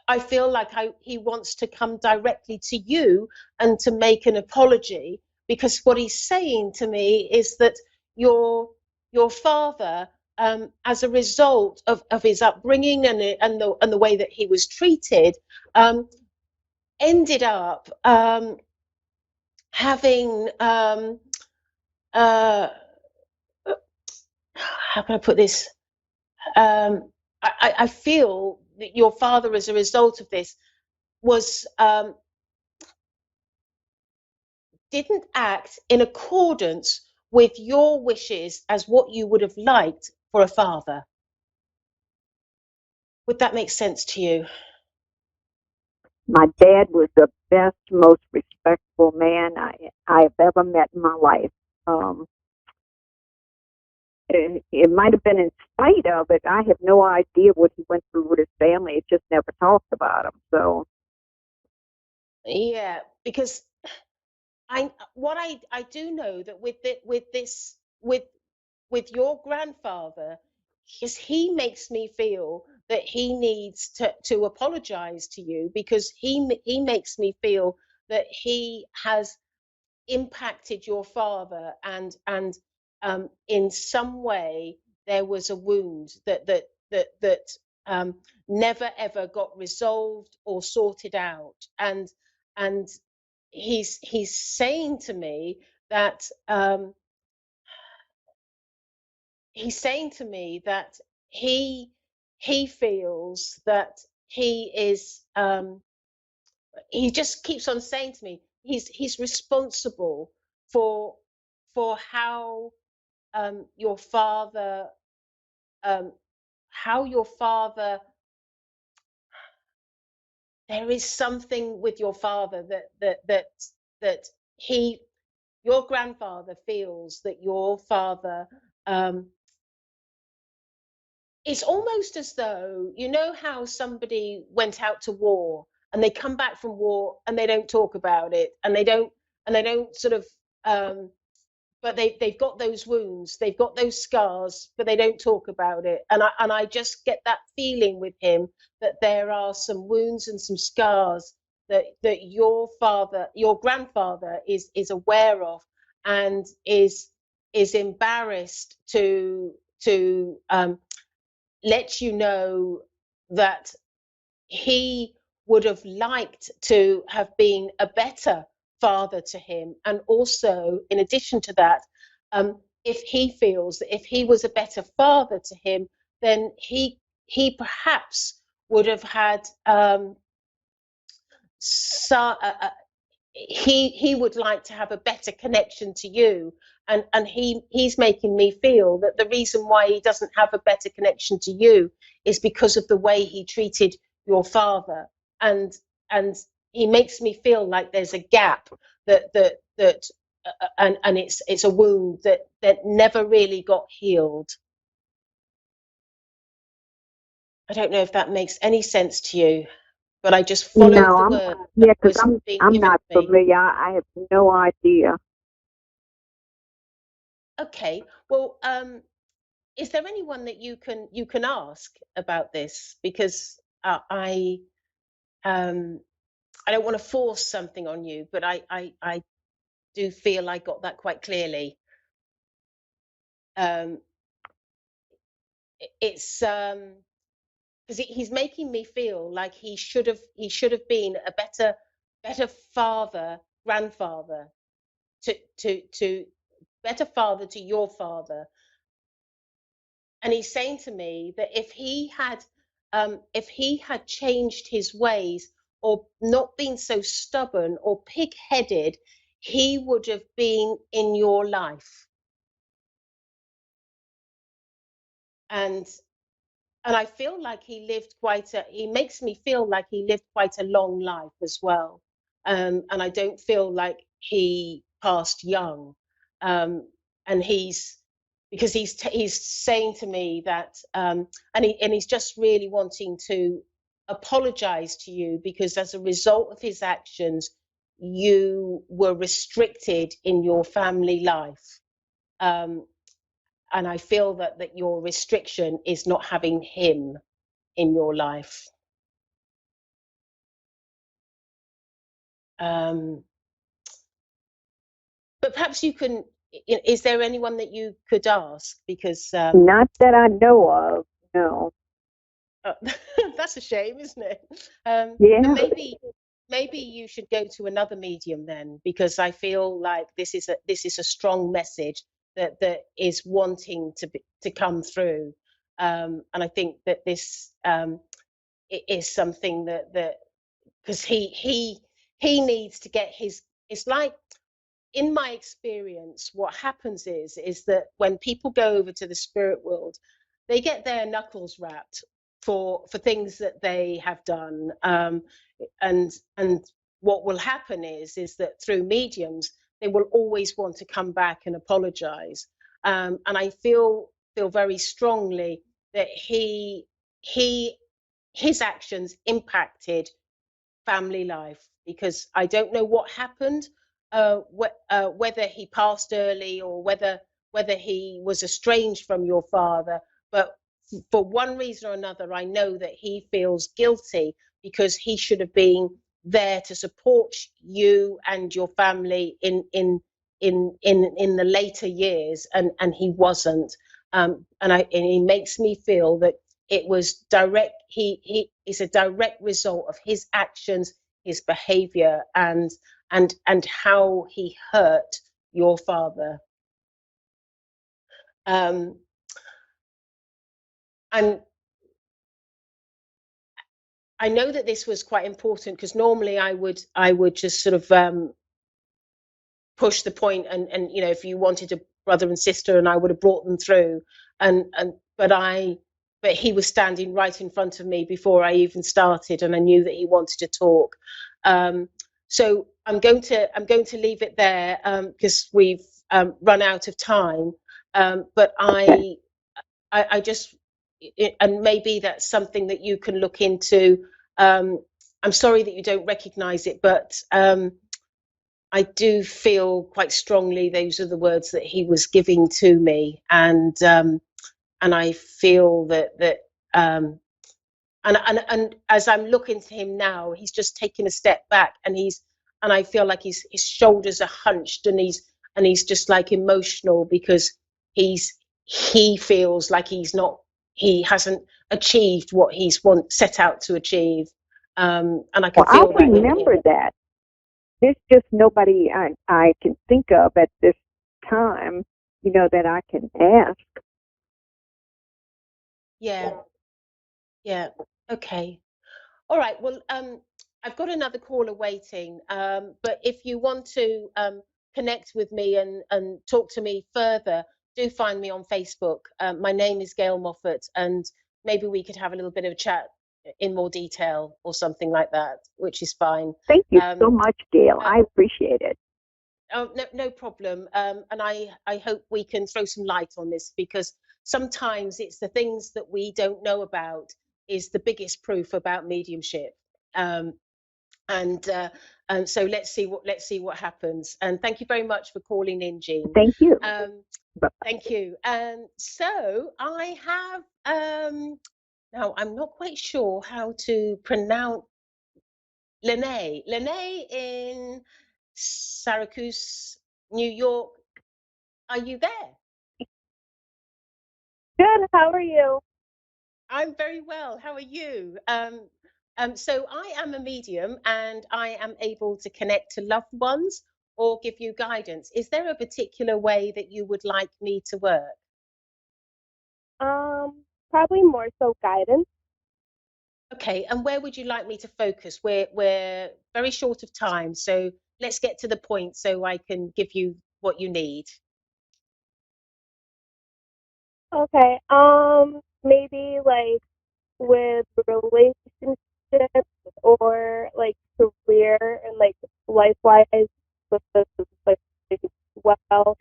I feel like he wants to come directly to you and to make an apology, because what he's saying to me is that your father, as a result of his upbringing and the way that he was treated, ended up having how can I put this? I feel that your father, as a result of this, was didn't act in accordance with your wishes as what you would have liked for a father. Would that make sense to you? My dad was the best, most respectful man I have ever met in my life. It might have been in spite of it. I have no idea what he went through with his family. It just never talked about him. So, yeah, because I do know that with your grandfather, is he makes me feel that he needs to apologize to you, because he makes me feel that he has impacted your father, and in some way there was a wound that never ever got resolved or sorted out, and he's saying to me that he feels that he is he just keeps on saying to me he's responsible for how your father how your father there is something with your father that he your grandfather feels that your father it's almost as though, you know how somebody went out to war and they come back from war and they don't talk about it, and they don't sort of but they've got those wounds, they've got those scars, but they don't talk about it. And I just get that feeling with him that there are some wounds and some scars that your grandfather is aware of, and is embarrassed to let you know that he would have liked to have been a better father to him. And also, in addition to that, if he feels that if he was a better father to him, then he perhaps would have had he would like to have a better connection to you, and he's making me feel that the reason why he doesn't have a better connection to you is because of the way he treated your father, and he makes me feel like there's a gap that and it's a wound that never really got healed. I don't know if that makes any sense to you, but I just followed the word. Yeah, because I'm not familiar. I have no idea. Okay, well, is there anyone that you can ask about this? Because I don't want to force something on you, but I do feel I got that quite clearly. It's because he's making me feel like he should have been a better father, grandfather to better father to your father. And he's saying to me that if he had changed his ways, or not been so stubborn or pig-headed, he would have been in your life. And I feel like he makes me feel like he lived quite a long life as well. And I don't feel like he passed young. And because he's saying to me that, and he's just really wanting to apologize to you because as a result of his actions, you were restricted in your family life. And I feel that your restriction is not having him in your life. But perhaps you can, is there anyone that you could ask? Because not that I know of, no. That's a shame, isn't it? Yeah. Maybe you should go to another medium then, because I feel like this is a strong message that is wanting to come through, and I think that this is something that because he needs to get his. It's like, in my experience, what happens is that when people go over to the spirit world, they get their knuckles rapped for things that they have done, and what will happen is that through mediums they will always want to come back and apologize, and I feel very strongly that his actions impacted family life, because I don't know what happened, whether he passed early or whether he was estranged from your father. But for one reason or another, I know that he feels guilty because he should have been there to support you and your family in the later years, and he wasn't. And he makes me feel that it was direct. He is a direct result of his actions, his behavior, and how he hurt your father. And I know that this was quite important, because normally I would just sort of push the point, and if you wanted a brother and sister, and I would have brought them through, but he was standing right in front of me before I even started, and I knew that he wanted to talk. So I'm going to leave it there, because we've run out of time. But I just, and maybe that's something that you can look into. I'm sorry that you don't recognise it, but I do feel quite strongly those are the words that he was giving to me, and I feel that and as I'm looking to him now, he's just taken a step back, and I feel like his shoulders are hunched, and he's just like emotional, because he feels like he hasn't achieved what he's set out to achieve, and I can feel that. I remember that. There's just nobody I can think of at this time, that I can ask. Yeah. Okay. All right. Well, I've got another caller waiting. But if you want to connect with me and talk to me further, do find me on Facebook. My name is Gail Moffat, and maybe we could have a little bit of a chat in more detail or something like that, which is fine. Thank you so much, Gail. I appreciate it. Oh, no problem. And I hope we can throw some light on this, because sometimes it's the things that we don't know about is the biggest proof about mediumship. And so let's see what happens. And thank you very much for calling in, Jean. Thank you. Thank you. So I have now I'm not quite sure how to pronounce Lene in Syracuse, New York. Are you there? Good. How are you? I'm very well. How are you? So I am a medium, and I am able to connect to loved ones or give you guidance. Is there a particular way that you would like me to work? Probably more so guidance. Okay, and where would you like me to focus? We're very short of time, so let's get to the point so I can give you what you need. Okay. Maybe like with relationships or like career and like life-wise with the like well.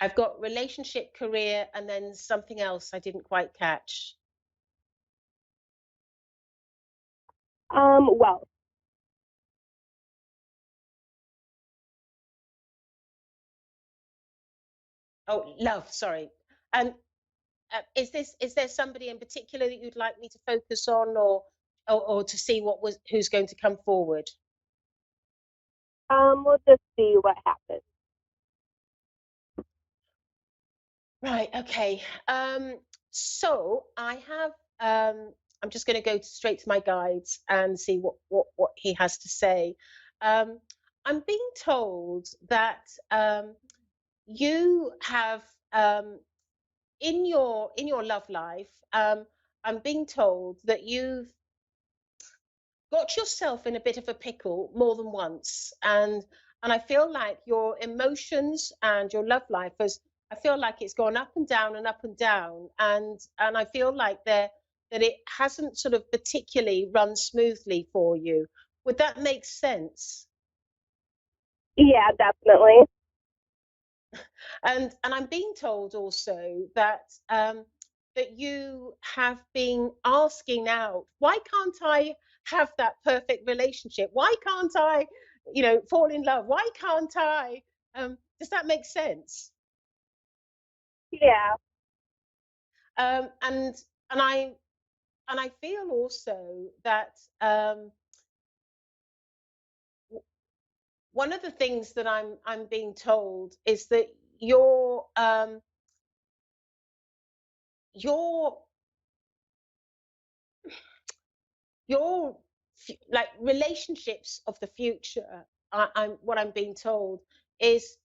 I've got relationship, career, and then something else I didn't quite catch. Wealth. Oh, love, sorry. And is there somebody in particular that you'd like me to focus on, or to see who's going to come forward? We'll just see what happens. Right, okay. So I have I'm just going to go straight to my guides and see what he has to say. I'm being told that you have in your love life, I'm being told that you've got yourself in a bit of a pickle more than once, and I feel like your emotions and your love life I feel like it's gone up and down and up and down, and I feel like that it hasn't sort of particularly run smoothly for you. Would that make sense? Yeah, definitely. And I'm being told also that that you have been asking out, why can't I have that perfect relationship? Why can't I, fall in love? Why can't I? Does that make sense? Yeah. And I feel also that one of the things that I'm being told is that your your your like relationships of the future, I'm what I'm being told is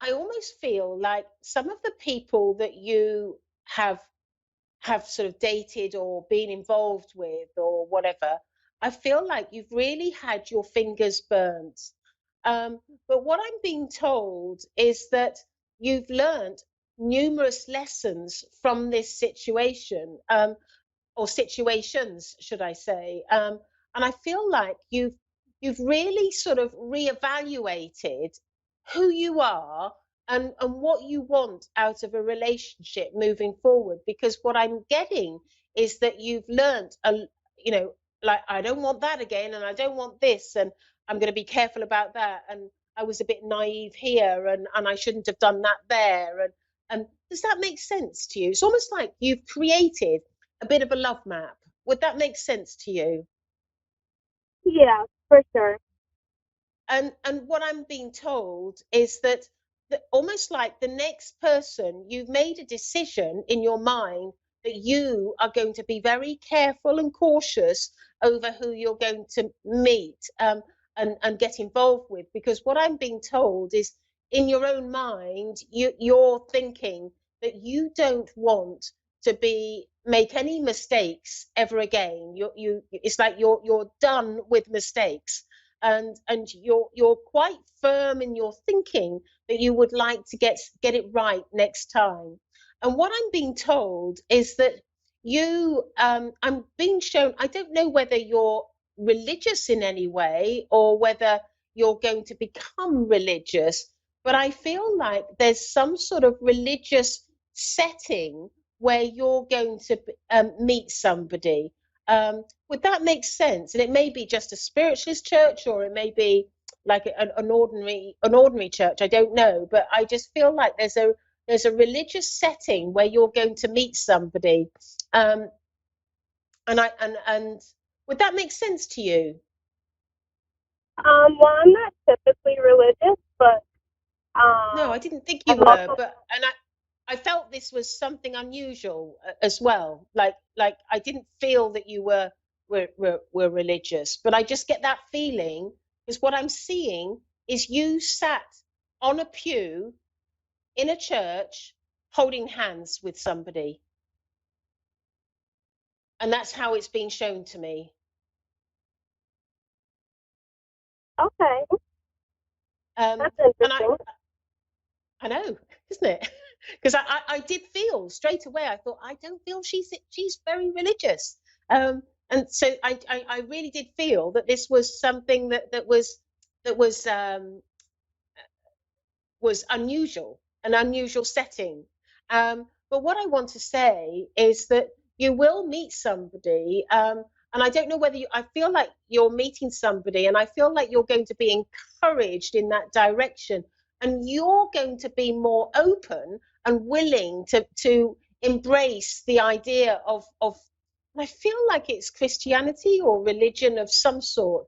I almost feel like some of the people that you have sort of dated or been involved with or whatever, I feel like you've really had your fingers burnt. But what I'm being told is that you've learned numerous lessons from this situation. Or situations, should I say? And I feel like you've really sort of reevaluated who you are and what you want out of a relationship moving forward. Because what I'm getting is that you've learned you know, like, I don't want that again, and I don't want this, and I'm going to be careful about that, and I was a bit naive here, and I shouldn't have done that there, and does that make sense to you? It's almost like you've created a bit of a love map. Would that make sense to you? Yeah, for sure. And what I'm being told is that almost like the next person, you've made a decision in your mind that you are going to be very careful and cautious over who you're going to meet, and get involved with, because what I'm being told is in your own mind you're thinking that you don't want to make any mistakes ever again. It's like you're done with mistakes, and you're quite firm in your thinking that you would like to get it right next time. And what I'm being told is that I'm being shown, I don't know whether you're religious in any way or whether you're going to become religious, but I feel like there's some sort of religious setting where you're going to meet somebody. Would that make sense? And it may be just a spiritualist church, or it may be like an ordinary church. I don't know, but I just feel like there's a religious setting where you're going to meet somebody. And would that make sense to you? Well, I'm not typically religious, but No, I didn't think you were, but I felt this was something unusual as well. Like I didn't feel that you were religious, but I just get that feeling, because what I'm seeing is you sat on a pew in a church holding hands with somebody, and that's how it's been shown to me. Okay. That's interesting. I know, isn't it? Because I did feel straight away. I thought, I don't feel she's very religious, and so I really did feel that this was something that was unusual, an unusual setting. But what I want to say is that you will meet somebody, and I don't know whether I feel like you're meeting somebody, and I feel like you're going to be encouraged in that direction, and you're going to be more open and willing to embrace the idea of I feel like it's Christianity or religion of some sort,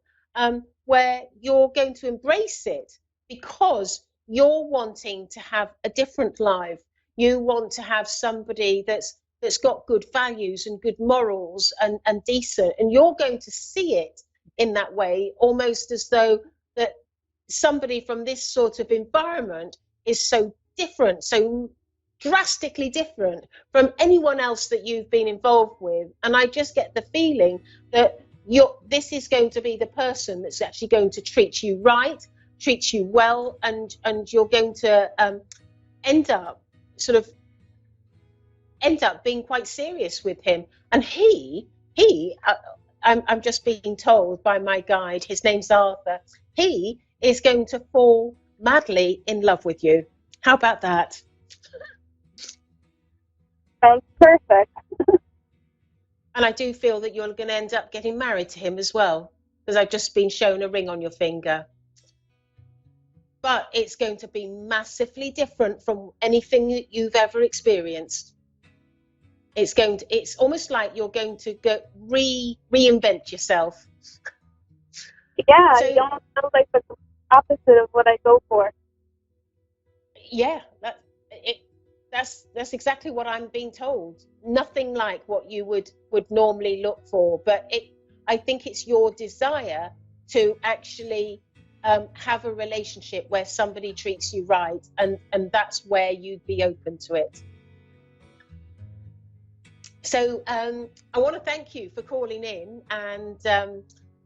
where you're going to embrace it because you're wanting to have a different life. You want to have somebody that's got good values and good morals and decent, and you're going to see it in that way, almost as though that somebody from this sort of environment is so different, so drastically different from anyone else that you've been involved with. And I just get the feeling that this is going to be the person that's actually going to treat you right, treat you well, and you're going to end up being quite serious with him. And I'm just being told by my guide, his name's Arthur, he is going to fall madly in love with you. How about that? Sounds perfect. And I do feel that you're going to end up getting married to him as well, because I've just been shown a ring on your finger. But it's going to be massively different from anything that you've ever experienced. It's almost like you're going to go reinvent yourself. Yeah, so, you almost sound like the opposite of what I go for. Yeah, that's exactly what I'm being told. Nothing like what you would normally look for, but I think it's your desire to actually have a relationship where somebody treats you right, and that's where you'd be open to it. So I want to thank you for calling in, and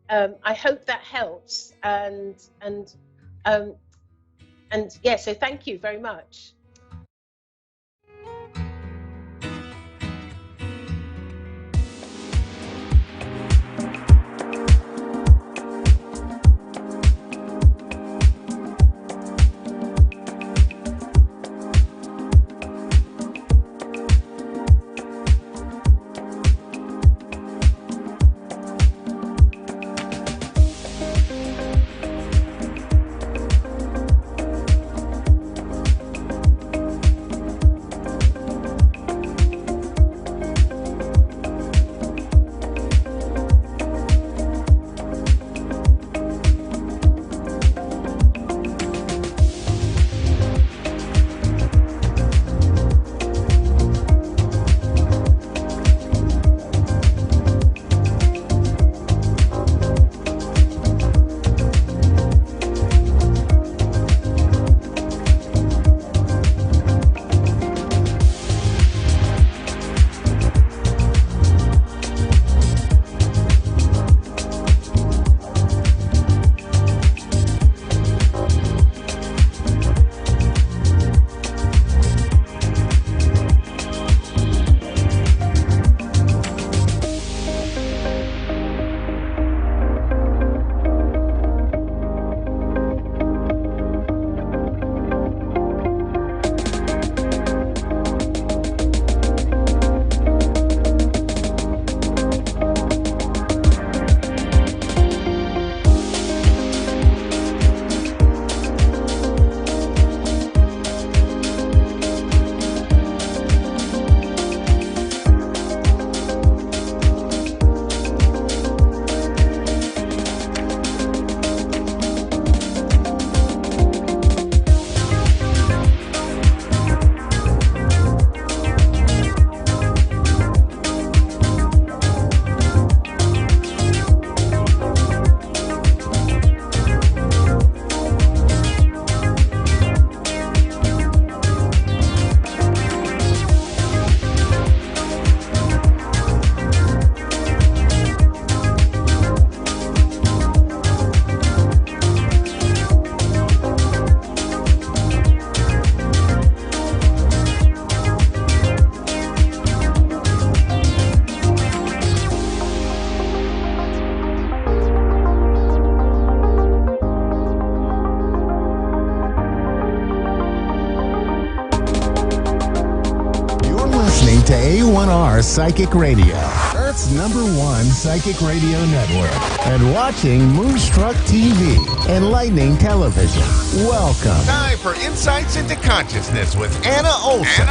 I hope that helps. And yeah, so thank you very much. A1R Psychic Radio, Earth's #1 psychic radio network, and watching Moonstruck TV, Enlightening Television. Welcome. Time for Insights into Consciousness with Anna Olson.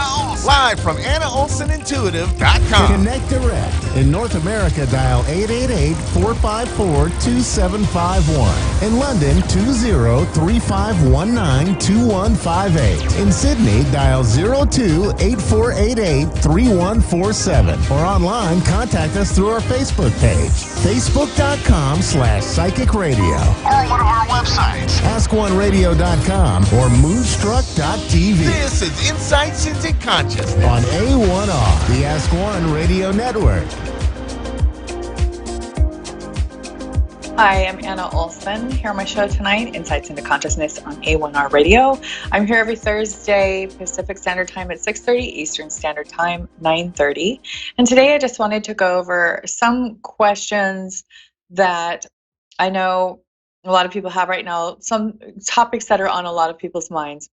Live from AnnaOlsonIntuitive.com. Connect direct. In North America, dial 888-454-2751. In London, 20-3519-2158. In Sydney, dial 02-8488-3147. Or online, contact us through our Facebook page, facebook.com/psychic radio. Or one of our websites, AskOneRadio.com or Moonstruck.tv. This is Insights into Consciousness On A1R, the Ask One Radio Network. Hi, I'm Anna Olson here on my show tonight, Insights into Consciousness on A1R Radio. I'm here every Thursday, Pacific Standard Time at 6:30, Eastern Standard Time, 9:30. And today I just wanted to go over some questions that I know a lot of people have right now, some topics that are on a lot of people's minds.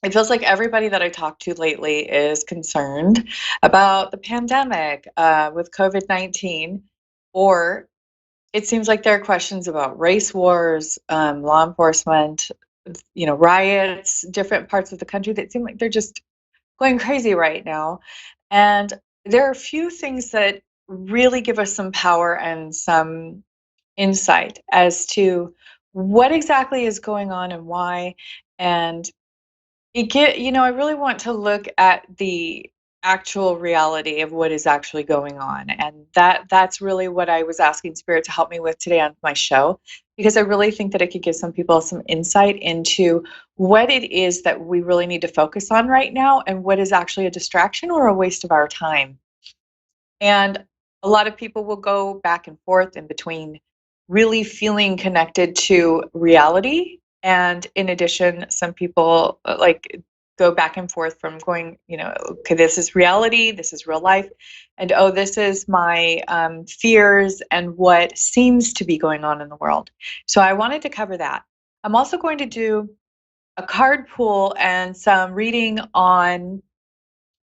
It feels like everybody that I talk to lately is concerned about the pandemic with COVID-19, or it seems like there are questions about race wars, law enforcement, riots, different parts of the country that seem like they're just going crazy right now. And there are a few things that really give us some power and some insight as to what exactly is going on and why. And I really want to look at the actual reality of what is actually going on. And that's really what I was asking Spirit to help me with today on my show, because I really think that it could give some people some insight into what it is that we really need to focus on right now and what is actually a distraction or a waste of our time. And a lot of people will go back and forth in between really feeling connected to reality. And in addition, some people go back and forth from going, okay, this is reality, this is real life, and oh, this is my fears and what seems to be going on in the world. So I wanted to cover that. I'm also going to do a card pull and some reading on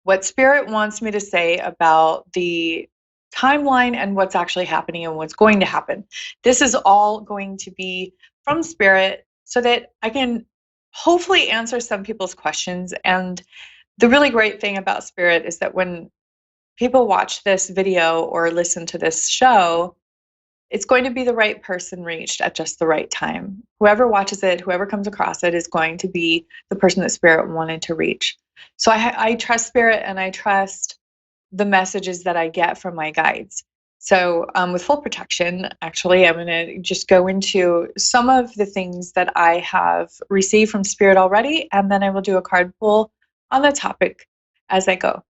what Spirit wants me to say about the timeline and what's actually happening and what's going to happen. This is all going to be from Spirit so that I can hopefully answer some people's questions. And the really great thing about Spirit is that when people watch this video or listen to this show, it's going to be the right person reached at just the right time. Whoever watches it, whoever comes across it, is going to be the person that Spirit wanted to reach. So I trust Spirit, and I trust the messages that I get from my guides. So with full protection, actually, I'm going to just go into some of the things that I have received from Spirit already, and then I will do a card pull on the topic as I go.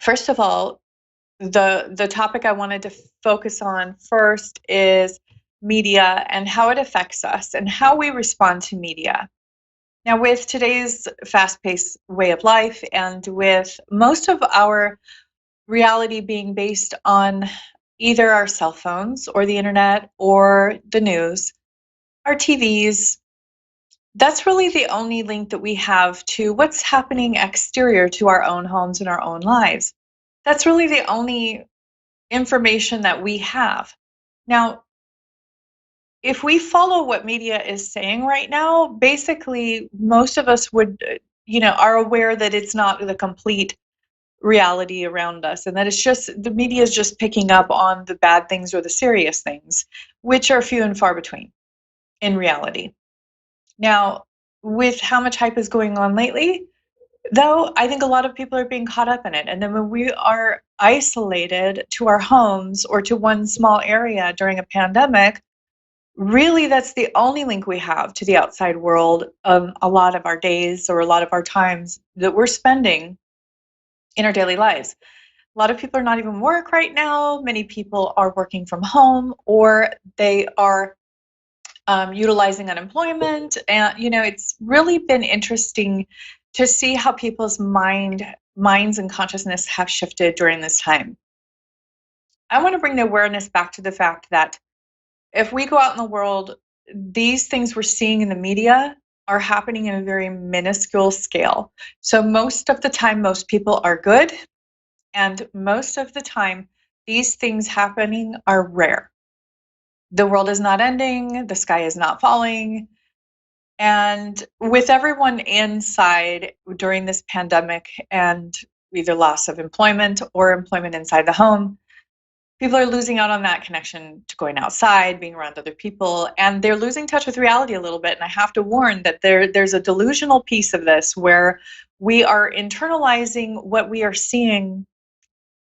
First of all, the topic I wanted to focus on first is media and how it affects us and how we respond to media. Now, with today's fast-paced way of life and with most of our reality being based on either our cell phones or the internet or the news, our TVs, that's really the only link that we have to what's happening exterior to our own homes and our own lives. That's really the only information that we have. Now, if we follow what media is saying right now, basically most of us are aware that it's not the complete reality around us, and that it's just the media is just picking up on the bad things or the serious things, which are few and far between in reality. Now, with how much hype is going on lately, though, I think a lot of people are being caught up in it. And then when we are isolated to our homes or to one small area during a pandemic, really that's the only link we have to the outside world. A lot of our days or a lot of our times that we're spending in our daily lives. A lot of people are not even work right now. Many people are working from home, or they are utilizing unemployment. And, it's really been interesting to see how people's minds and consciousness have shifted during this time. I want to bring the awareness back to the fact that if we go out in the world, these things we're seeing in the media are happening in a very minuscule scale. So most of the time, most people are good. And most of the time, these things happening are rare. The world is not ending, the sky is not falling. And with everyone inside during this pandemic and either loss of employment or employment inside the home, people are losing out on that connection to going outside, being around other people, and they're losing touch with reality a little bit. And I have to warn that there's a delusional piece of this where we are internalizing what we are seeing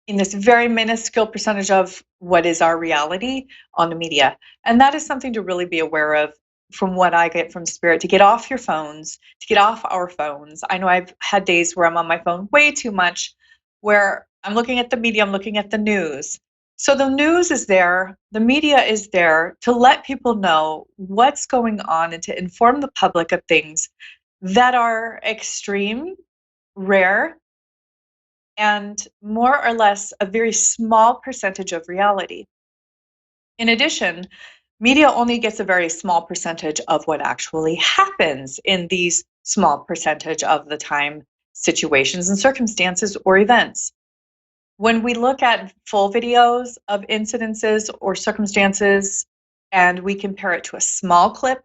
in this very minuscule percentage of what is our reality on the media. And that is something to really be aware of from what I get from Spirit, to get off your phones, to get off our phones. I know I've had days where I'm on my phone way too much, where I'm looking at the media, I'm looking at the news. So the news is there, the media is there to let people know what's going on and to inform the public of things that are extreme, rare, and more or less a very small percentage of reality. In addition, media only gets a very small percentage of what actually happens in these small percentage of the time situations and circumstances or events. When we look at full videos of incidences or circumstances and we compare it to a small clip,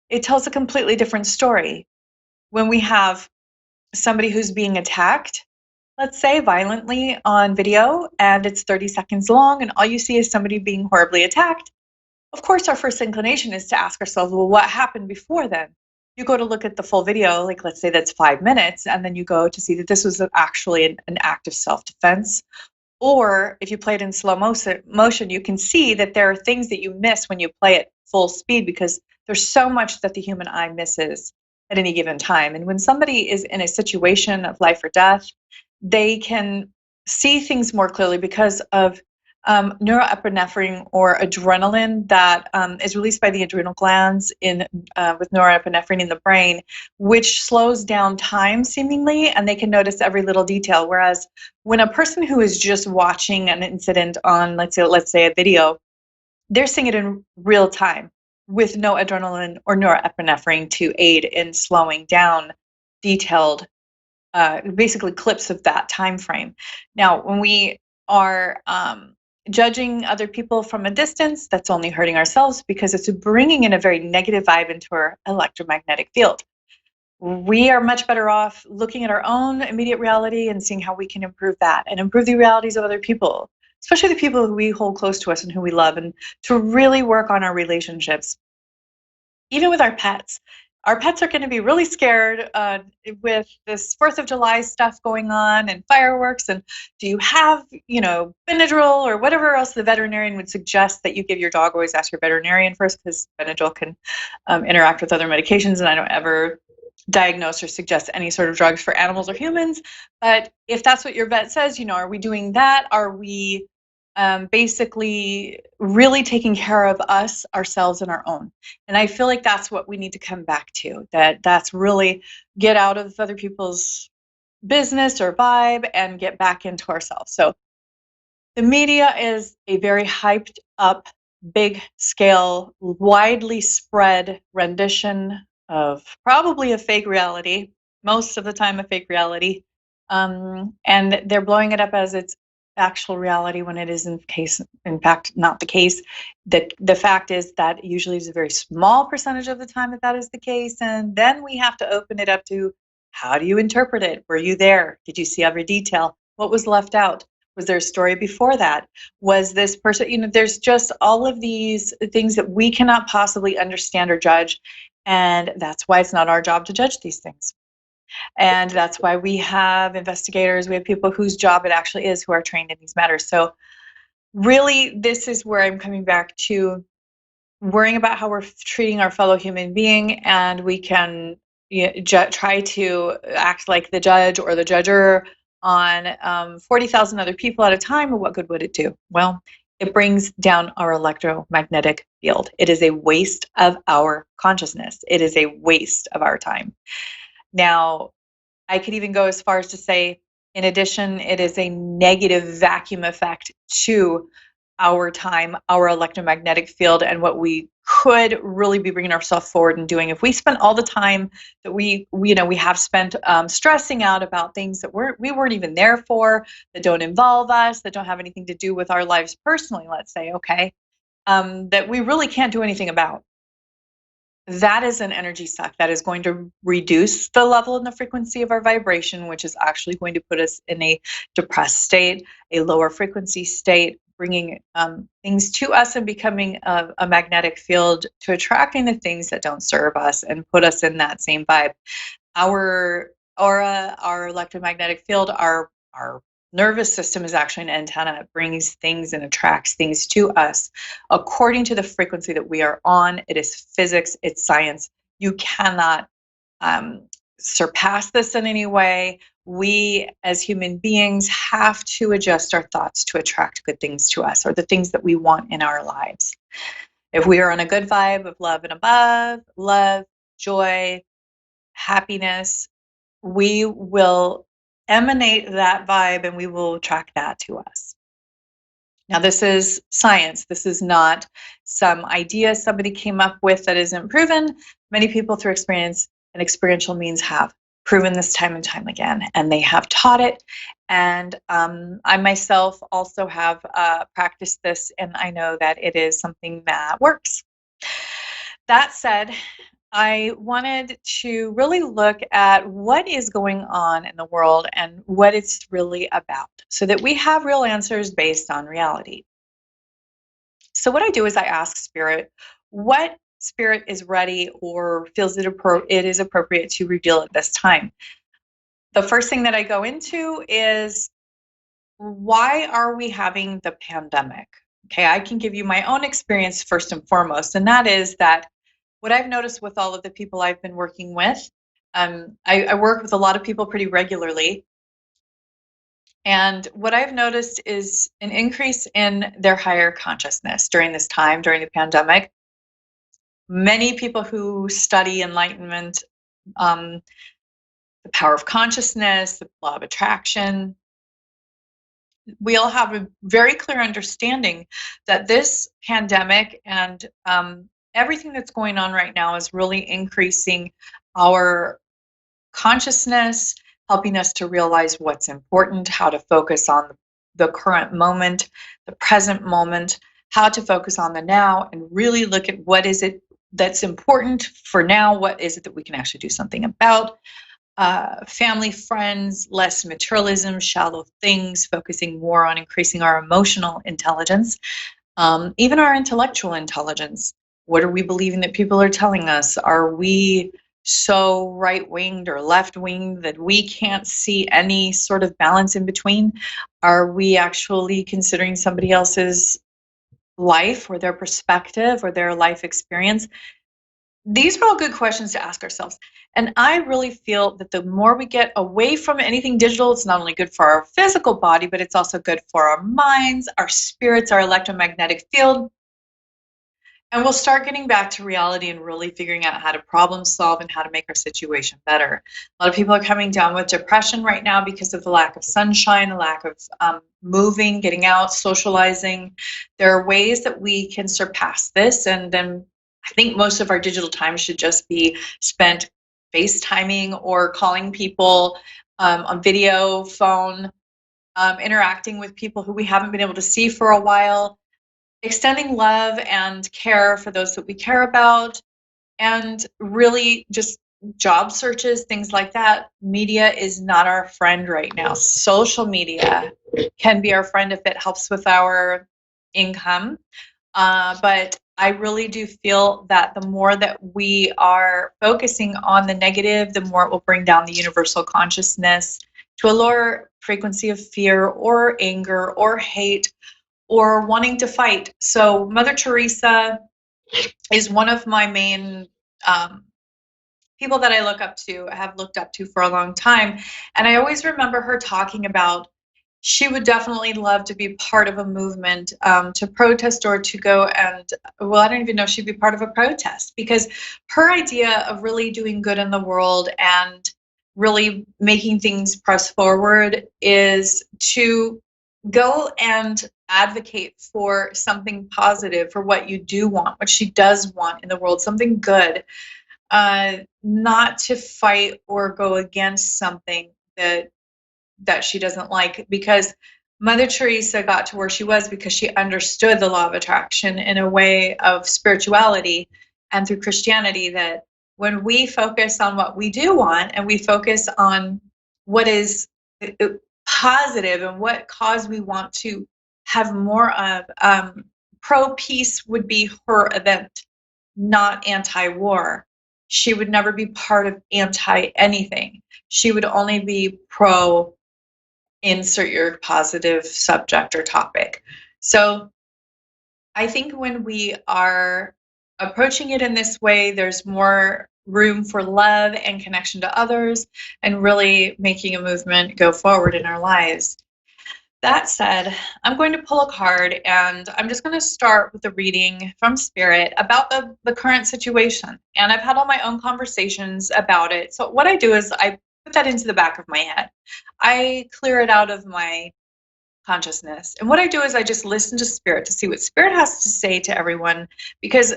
it tells a completely different story. When we have somebody who's being attacked, let's say violently on video, and it's 30 seconds long, and all you see is somebody being horribly attacked, of course, our first inclination is to ask ourselves, well, what happened before then? You go to look at the full video, like let's say that's 5 minutes, and then you go to see that this was actually an act of self-defense. Or if you play it in slow motion, you can see that there are things that you miss when you play it full speed because there's so much that the human eye misses at any given time. And when somebody is in a situation of life or death, they can see things more clearly because of neuroepinephrine or adrenaline that is released by the adrenal glands with norepinephrine in the brain, which slows down time seemingly, and they can notice every little detail. Whereas when a person who is just watching an incident on, let's say a video, they're seeing it in real time with no adrenaline or norepinephrine to aid in slowing down detailed basically clips of that time frame. Now, when we are judging other people from a distance, that's only hurting ourselves because it's bringing in a very negative vibe into our electromagnetic field. We are much better off looking at our own immediate reality and seeing how we can improve that and improve the realities of other people, especially the people who we hold close to us and who we love, and to really work on our relationships. Even with our pets. Our pets are going to be really scared with this 4th of July stuff going on and fireworks. And do you have, Benadryl or whatever else the veterinarian would suggest that you give your dog? Always ask your veterinarian first, because Benadryl can interact with other medications. And I don't ever diagnose or suggest any sort of drugs for animals or humans. But if that's what your vet says, are we doing that? Are we basically really taking care of us, ourselves, and our own? And I feel like that's what we need to come back to, that's really get out of other people's business or vibe and get back into ourselves. So the media is a very hyped up, big scale, widely spread rendition of probably a fake reality, most of the time a fake reality. And they're blowing it up as it's actual reality when it is in fact not the case. The fact is that usually is a very small percentage of the time that is the case, and then we have to open it up to, how do you interpret it? Were you there? Did you see every detail? What was left out? Was there a story before that? Was this person, there's just all of these things that we cannot possibly understand or judge, and that's why it's not our job to judge these things. And that's why we have investigators, we have people whose job it actually is who are trained in these matters. So really, this is where I'm coming back to worrying about how we're treating our fellow human being, and we can try to act like the judge or the judger on 40,000 other people at a time. Or what good would it do? Well, it brings down our electromagnetic field. It is a waste of our consciousness. It is a waste of our time. Now, I could even go as far as to say, in addition, it is a negative vacuum effect to our time, our electromagnetic field, and what we could really be bringing ourselves forward and doing. If we spent all the time that we have spent stressing out about things that we weren't even there for, that don't involve us, that don't have anything to do with our lives personally, let's say, okay, that we really can't do anything about. That is an energy suck that is going to reduce the level and the frequency of our vibration, which is actually going to put us in a depressed state, a lower frequency state, bringing things to us and becoming a magnetic field to attracting the things that don't serve us and put us in that same vibe. Our aura, our electromagnetic field, our nervous system is actually an antenna. It brings things and attracts things to us according to the frequency that we are on. It is physics, it's science. You cannot surpass this in any way. We as human beings have to adjust our thoughts to attract good things to us, or the things that we want in our lives. If we are on a good vibe of love and above, love, joy, happiness, we will emanate that vibe and we will attract that to us. Now, this is science. This is not some idea somebody came up with that isn't proven. Many people through experience and experiential means have proven this time and time again, and they have taught it. And I myself also have practiced this, and I know that it is something that works. That said, I wanted to really look at what is going on in the world and what it's really about, so that we have real answers based on reality. So what I do is I ask Spirit, what Spirit is ready or feels it is appropriate to reveal at this time. The first thing that I go into is, why are we having the pandemic? Okay, I can give you my own experience first and foremost, and that is that what I've noticed with all of the people I've been working with, I work with a lot of people pretty regularly. And what I've noticed is an increase in their higher consciousness during this time, during the pandemic. Many people who study enlightenment, the power of consciousness, the law of attraction, we all have a very clear understanding that this pandemic and everything that's going on right now is really increasing our consciousness, helping us to realize what's important, how to focus on the current moment, the present moment, how to focus on the now, and really look at what is it that's important for now, what is it that we can actually do something about. Family, friends, less materialism, shallow things, focusing more on increasing our emotional intelligence, even our intellectual intelligence. What are we believing that people are telling us? Are we so right-winged or left-winged that we can't see any sort of balance in between? Are we actually considering somebody else's life or their perspective or their life experience? These are all good questions to ask ourselves. And I really feel that the more we get away from anything digital, it's not only good for our physical body, but it's also good for our minds, our spirits, our electromagnetic field. And we'll start getting back to reality and really figuring out how to problem solve and how to make our situation better. A lot of people are coming down with depression right now because of the lack of sunshine, the lack of moving, getting out, socializing. There are ways that we can surpass this. And then I think most of our digital time should just be spent FaceTiming or calling people on video, phone, interacting with people who we haven't been able to see for a while, extending love and care for those that we care about, and really just job searches, things like that. Media is not our friend right now. Social media can be our friend if it helps with our income. But I really do feel that the more that we are focusing on the negative, the more it will bring down the universal consciousness to a lower frequency of fear or anger or hate or wanting to fight. So Mother Teresa is one of my main people that I have looked up to for a long time. And I always remember her talking about she would definitely love to be part of a movement to protest or to go and, well, I don't even know if she'd be part of a protest, because her idea of really doing good in the world and really making things press forward is to go and advocate for something positive, for what you do want, what she does want in the world, something good, not to fight or go against something that she doesn't like, because Mother Teresa got to where she was because she understood the law of attraction in a way of spirituality and through Christianity, that when we focus on what we do want and we focus on what is positive and what cause we want to have more of, pro-peace would be her event, not anti-war. She would never be part of anti-anything. She would only be pro insert your positive subject or topic. So I think when we are approaching it in this way, there's more room for love and connection to others and really making a movement go forward in our lives. That said, I'm going to pull a card, and I'm just going to start with a reading from Spirit about the current situation. And I've had all my own conversations about it. So what I do is I put that into the back of my head. I clear it out of my consciousness. And what I do is I just listen to Spirit to see what Spirit has to say to everyone, because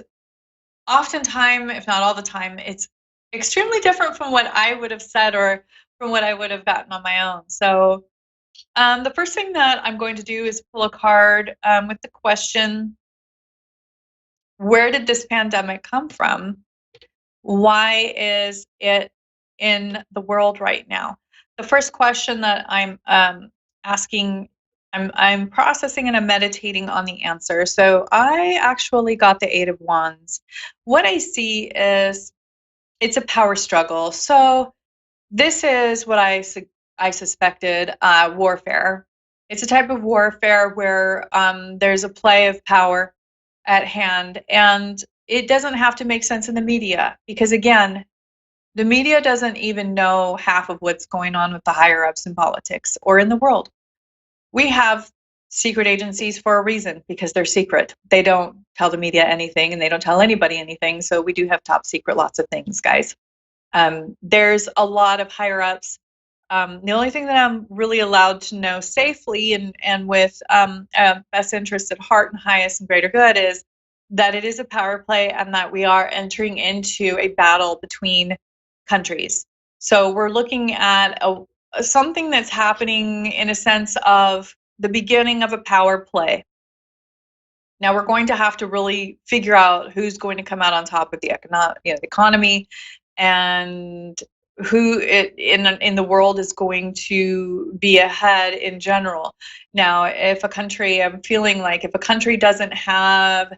oftentimes, if not all the time, it's extremely different from what I would have said or from what I would have gotten on my own. So the first thing that I'm going to do is pull a card with the question, where did this pandemic come from? Why is it in the world right now? The first question that I'm asking, I'm processing and I'm meditating on the answer. So I actually got the Eight of Wands. What I see is it's a power struggle. So this is what I suspected, warfare. It's a type of warfare where there's a play of power at hand, and it doesn't have to make sense in the media, because again, the media doesn't even know half of what's going on with the higher ups in politics or in the world. We have secret agencies for a reason, because they're secret. They don't tell the media anything, and they don't tell anybody anything. So we do have top secret lots of things, guys. There's a lot of higher ups. The only thing that I'm really allowed to know safely and with best interests at heart and highest and greater good is that it is a power play, and that we are entering into a battle between countries. So we're looking at something that's happening in a sense of the beginning of a power play. Now we're going to have to really figure out who's going to come out on top with the economy, and who in the world is going to be ahead in general. Now, if a country, I'm feeling like if a country doesn't have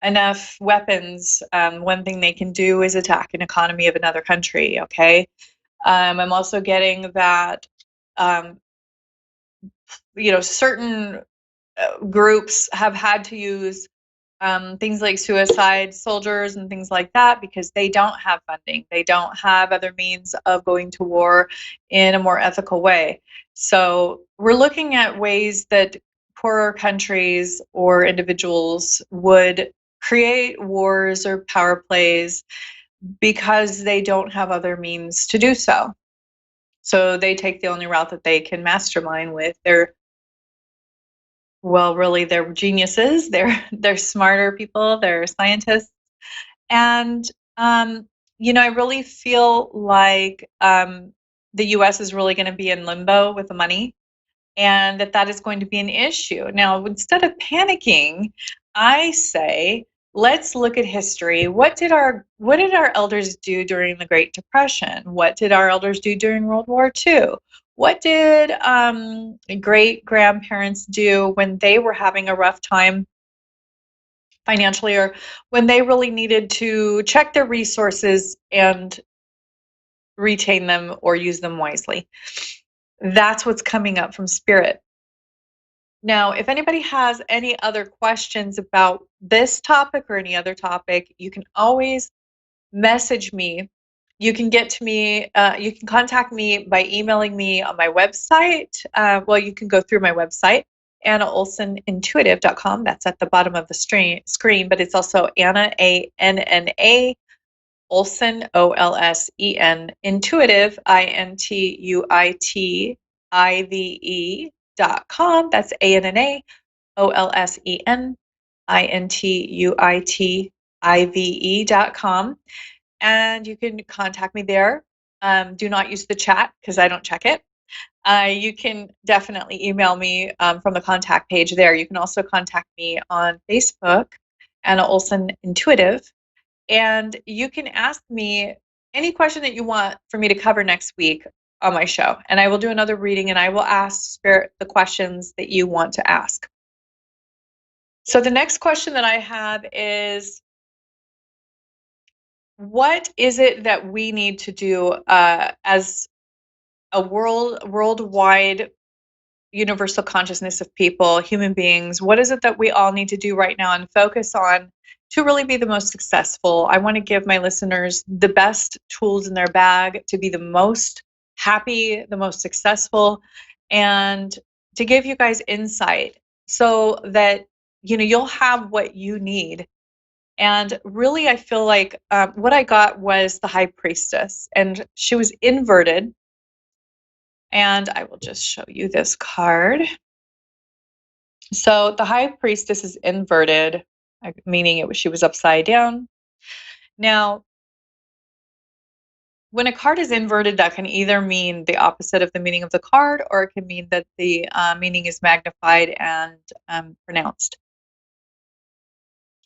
enough weapons, one thing they can do is attack an economy of another country. Okay, I'm also getting that certain groups have had to use things like suicide soldiers and things like that, because they don't have funding. They don't have other means of going to war in a more ethical way. So we're looking at ways that poorer countries or individuals would create wars or power plays because they don't have other means to do so. So they take the only route that they can mastermind with. Really, they're geniuses. They're smarter people. They're scientists, and I really feel like the U.S. is really going to be in limbo with the money, and that is going to be an issue. Now, instead of panicking, I say let's look at history. What did our elders do during the Great Depression? What did our elders do during World War II? What did great-grandparents do when they were having a rough time financially, or when they really needed to check their resources and retain them or use them wisely? That's what's coming up from Spirit. Now, if anybody has any other questions about this topic or any other topic, you can always message me. You can get to me, you can contact me by emailing me on my website. You can go through my website, AnnaOlsenIntuitive.com. That's at the bottom of the screen, but it's also Anna, A-N-N-A, Olsen, O-L-S-E-N, Intuitive, INTUITIVE.com. That's ANNA. OlsenIntuitive.com. And you can contact me there. Do not use the chat because I don't check it. You can definitely email me from the contact page there. You can also contact me on Facebook, Anna Olsen Intuitive, and you can ask me any question that you want for me to cover next week on my show. And I will do another reading and I will ask Spirit the questions that you want to ask. So the next question that I have is, what is it that we need to do as a worldwide universal consciousness of people, human beings? What is it that we all need to do right now and focus on to really be the most successful? I want to give my listeners the best tools in their bag to be the most happy, the most successful, and to give you guys insight so that you'll have what you need. And really, I feel like what I got was the High Priestess, and she was inverted. And I will just show you this card. So the High Priestess is inverted, meaning she was upside down. Now, when a card is inverted, that can either mean the opposite of the meaning of the card, or it can mean that the meaning is magnified and pronounced.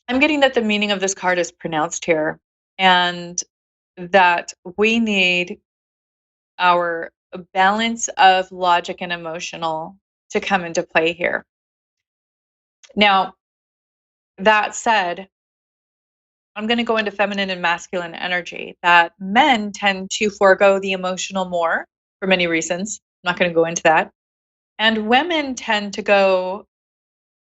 I'm getting that the meaning of this card is pronounced here, and that we need our balance of logic and emotional to come into play here. Now, that said, I'm going to go into feminine and masculine energy, that men tend to forego the emotional more for many reasons. I'm not going to go into that. And women tend to go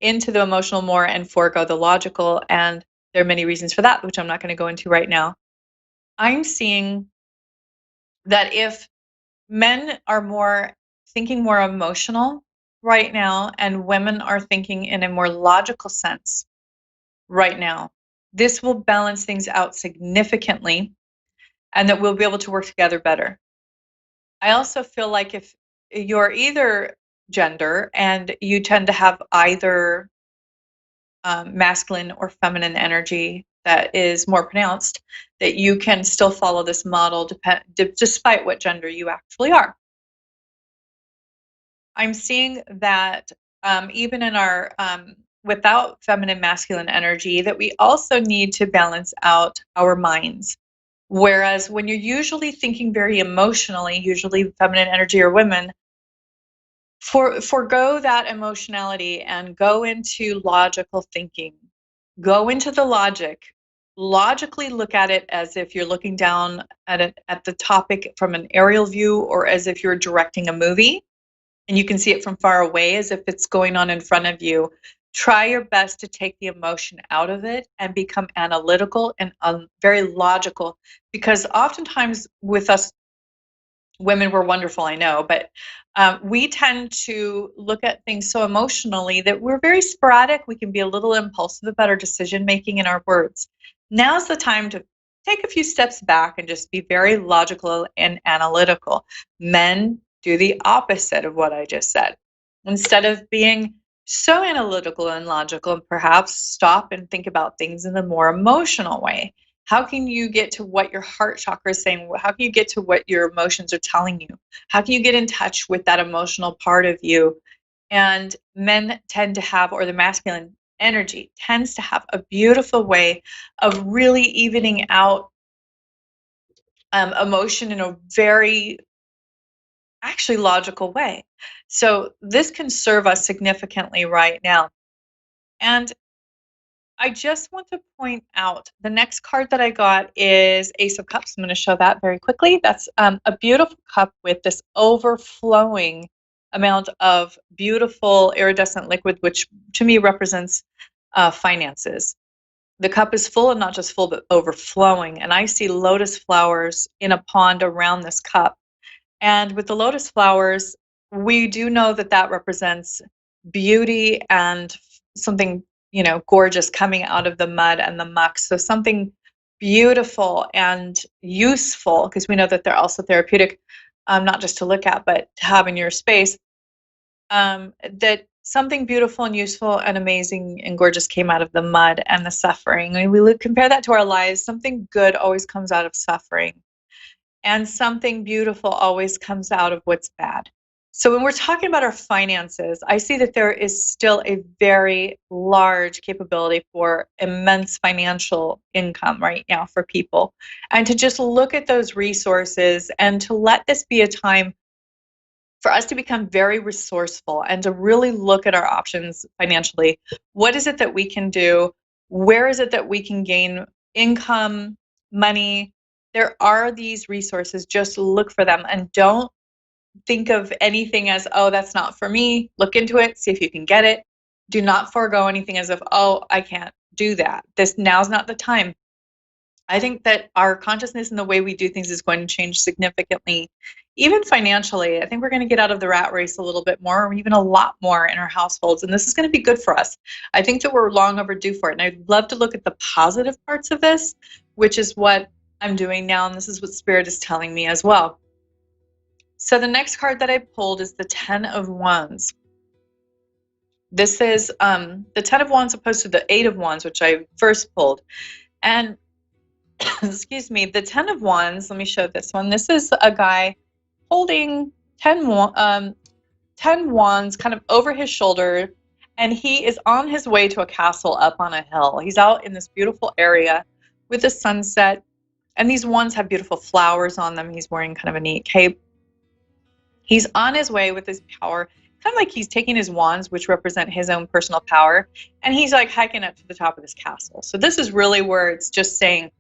into the emotional more and forego the logical. And there are many reasons for that, which I'm not going to go into right now. I'm seeing that if men are thinking more emotional right now, and women are thinking in a more logical sense right now, this will balance things out significantly, and that we'll be able to work together better. I also feel like if you're either gender and you tend to have either masculine or feminine energy that is more pronounced, that you can still follow this model despite what gender you actually are. I'm seeing that even in our without feminine masculine energy, that we also need to balance out our minds. Whereas when you're usually thinking very emotionally, usually feminine energy or women, forgo that emotionality and go into logical thinking. Go into the logic. Logically look at it as if you're looking down at the topic from an aerial view, or as if you're directing a movie and you can see it from far away as if it's going on in front of you. Try your best to take the emotion out of it and become analytical and very logical, because oftentimes with us women, we're wonderful, I know, but we tend to look at things so emotionally that we're very sporadic. We can be a little impulsive about our decision making in our words. Now's the time to take a few steps back and just be very logical and analytical. Men do the opposite of what I just said. Instead of being so analytical and logical, and perhaps stop and think about things in a more emotional way. How can you get to what your heart chakra is saying? How can you get to what your emotions are telling you? How can you get in touch with that emotional part of you? And men tend to have, or the masculine energy tends to have, a beautiful way of really evening out emotion in a very actually logical way. So this can serve us significantly right now. And I just want to point out the next card that I got is Ace of Cups. I'm going to show that very quickly. That's a beautiful cup with this overflowing amount of beautiful iridescent liquid, which to me represents finances. The cup is full, and not just full, but overflowing. And I see lotus flowers in a pond around this cup. And with the lotus flowers, we do know that that represents beauty and something, gorgeous coming out of the mud and the muck. So something beautiful and useful, because we know that they're also therapeutic, not just to look at, but to have in your space, that something beautiful and useful and amazing and gorgeous came out of the mud and the suffering. And we compare that to our lives. Something good always comes out of suffering, and something beautiful always comes out of what's bad. So when we're talking about our finances, I see that there is still a very large capability for immense financial income right now for people. And to just look at those resources and to let this be a time for us to become very resourceful and to really look at our options financially. What is it that we can do? Where is it that we can gain income, money? There are these resources. Just look for them and don't think of anything as, oh, that's not for me. Look into it, see if you can get it. Do not forego anything as if, oh, I can't do that. Now's not the time. I think that our consciousness and the way we do things is going to change significantly, even financially. I think we're going to get out of the rat race a little bit more, or even a lot more in our households. And this is going to be good for us. I think that we're long overdue for it. And I'd love to look at the positive parts of this, which is what I'm doing now. And this is what Spirit is telling me as well. So the next card that I pulled is the 10 of Wands. This is the 10 of Wands opposed to the 8 of Wands, which I first pulled. And excuse me, the 10 of Wands, let me show this one. This is a guy holding 10 wands kind of over his shoulder, and he is on his way to a castle up on a hill. He's out in this beautiful area with a sunset, and these wands have beautiful flowers on them. He's wearing kind of a neat cape. He's on his way with his power, kind of like he's taking his wands, which represent his own personal power, and he's like hiking up to the top of this castle. So this is really where it's just saying,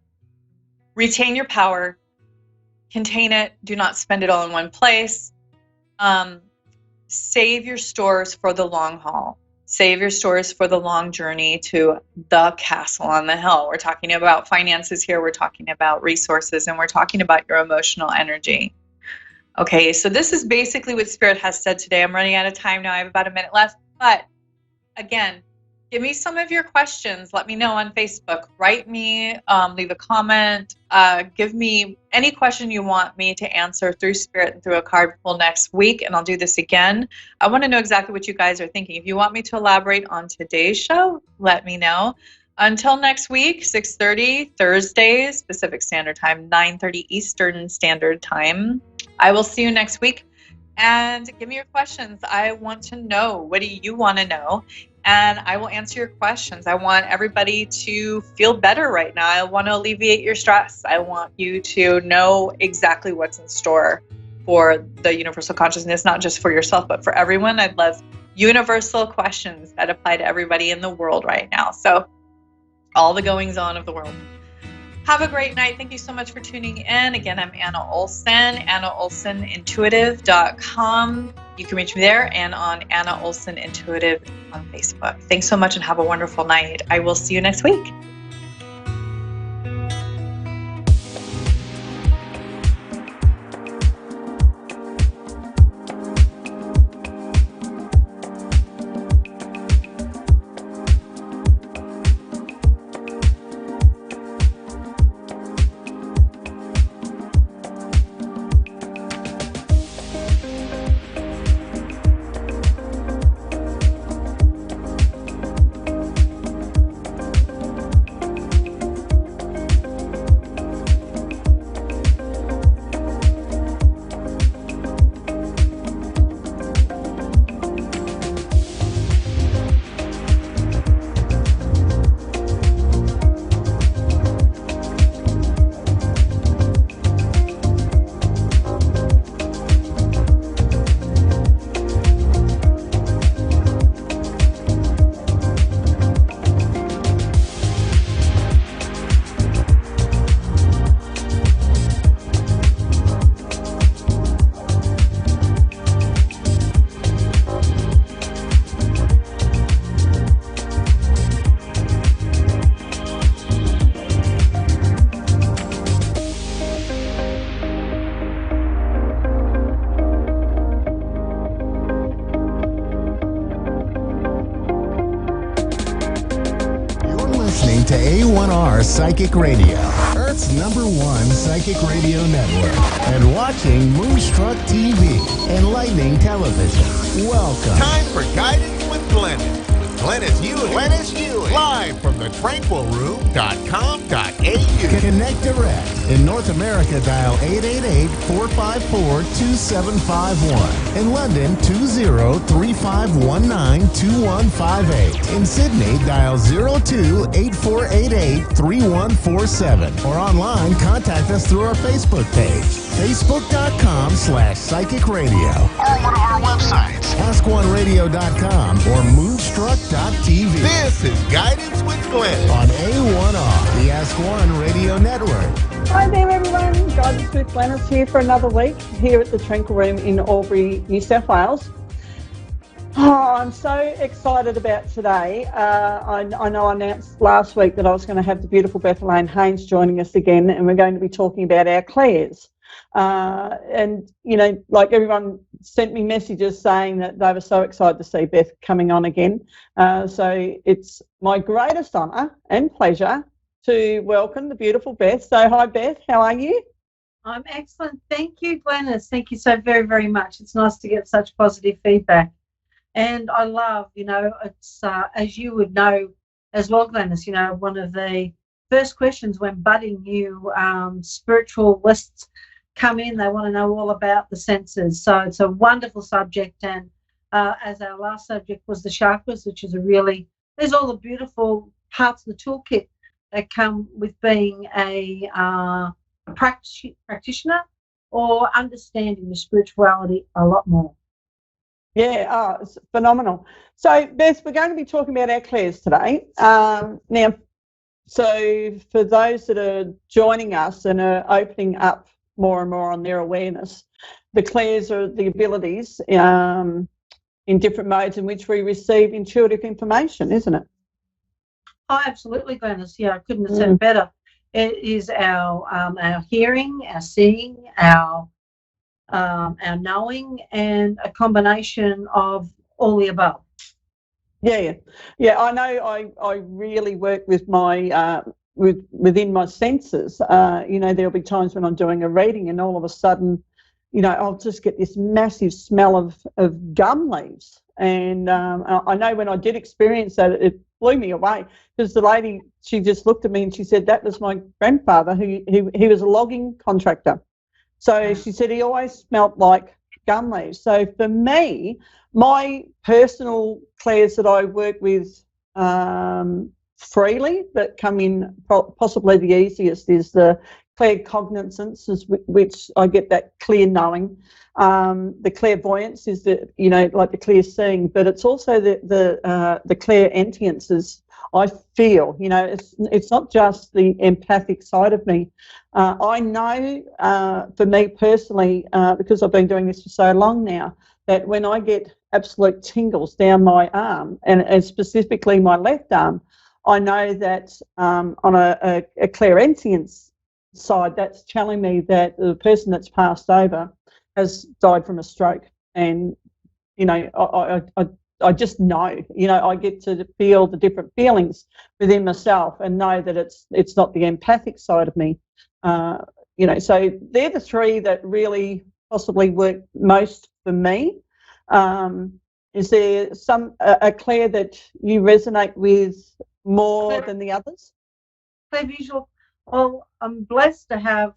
retain your power, contain it, do not spend it all in one place. Save your stores for the long haul. Save your stores for the long journey to the castle on the hill. We're talking about finances here, we're talking about resources, and we're talking about your emotional energy. Okay, so this is basically what Spirit has said today. I'm running out of time now. I have about a minute left. But again, give me some of your questions. Let me know on Facebook. Write me, leave a comment. Give me any question you want me to answer through Spirit and through a card pull next week, and I'll do this again. I want to know exactly what you guys are thinking. If you want me to elaborate on today's show, let me know. Until next week, 6:30 Thursdays, Pacific Standard Time, 9:30 Eastern Standard Time. I will see you next week. And give me your questions. I want to know, what do you want to know? And I will answer your questions. I want everybody to feel better right now. I want to alleviate your stress. I want you to know exactly what's in store for the universal consciousness, not just for yourself, but for everyone. I'd love universal questions that apply to everybody in the world right now. So all the goings on of the world. Have a great night. Thank you so much for tuning in. Again, I'm Anna Olson, AnnaOlsonIntuitive.com. You can reach me there and on Anna Olson Intuitive on Facebook. Thanks so much and have a wonderful night. I will see you next week. To A1R Psychic Radio, Earth's #1 psychic radio network, and watching Moonstruck TV, enlightening television. Welcome. Time for guidance with Glennis. With Glennis Ewing. Live from the tranquilroom.com.au. Connect direct. In North America, dial 888-454-2751. In London, 20-3519-2158. In Sydney, dial 02-8488-3147. Or online, contact us through our Facebook page, facebook.com/Psychic Radio. Or one of our websites, AskOneRadio.com or Moonstruck.tv. This is Guidance with Glennis on A1R, the Ask One Radio Network. Hi there, everyone. Guidance with Glennis here for another week here at the Tranquil Room in Albury, New South Wales. Oh, I'm so excited about today. I know I announced last week that I was going to have the beautiful Bethelaine Haynes joining us again, and we're going to be talking about our clairs. And, you know, like everyone sent me messages saying that they were so excited to see Beth coming on again. So it's my greatest honour and pleasure to welcome the beautiful Beth. So hi, Beth. How are you? I'm excellent. Thank you, Glennis. Thank you so very, very much. It's nice to get such positive feedback. And I love, you know, it's as you would know as well, Glennis, you know, one of the first questions when budding new spiritualists come in, they want to know all about the senses. So it's a wonderful subject. And as our last subject was the chakras, which is there's all the beautiful parts of the toolkit that come with being a practitioner or understanding your spirituality a lot more. Yeah, it's phenomenal. So, Beth, we're going to be talking about our clairs today. Now, so for those that are joining us and are opening up more and more on their awareness, the clairs are the abilities in different modes in which we receive intuitive information, isn't it? Oh, absolutely, Glennis. Yeah, I couldn't have said it better. It is our hearing, our seeing, our knowing, and a combination of all the above. Yeah. I know. I really work with my within my senses. You know, there'll be times when I'm doing a reading, and all of a sudden, you know, I'll just get this massive smell of gum leaves. And I know when I did experience that, it blew me away, because the lady, she just looked at me and she said that was my grandfather, who he was a logging contractor. So she said he always smelt like gum leaves. So for me, my personal clairs that I work with freely, that come in possibly the easiest, is the claircognizance, which I get that clear knowing. The clairvoyance is you know, like the clear seeing, but it's also the clairentience. I feel, you know, it's not just the empathic side of me. I know, for me personally, because I've been doing this for so long now, that when I get absolute tingles down my arm, and specifically my left arm, I know that on a clairentience side, that's telling me that the person that's passed over has died from a stroke. And, you know, I just know, you know, I get to feel the different feelings within myself and know that it's not the empathic side of me. You know, so they're the three that really possibly work most for me. Is there a clair that you resonate with more than the others? Clair visual. Well, I'm blessed to have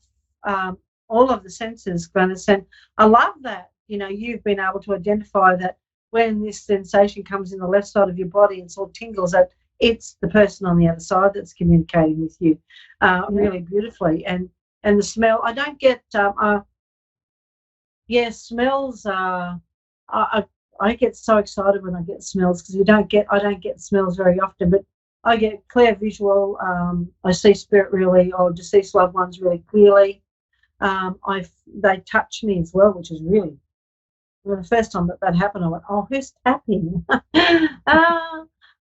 all of the senses, Glennis, and I love that, you know, you've been able to identify that when this sensation comes in the left side of your body and sort of tingles, that it's the person on the other side that's communicating with you really beautifully. And the smell, I don't get, smells are, I get so excited when I get smells, because I don't get smells very often, but I get clear visual. I see spirit really, or deceased loved ones really clearly. They touch me as well, which is really, the first time that happened, I went, oh, who's tapping?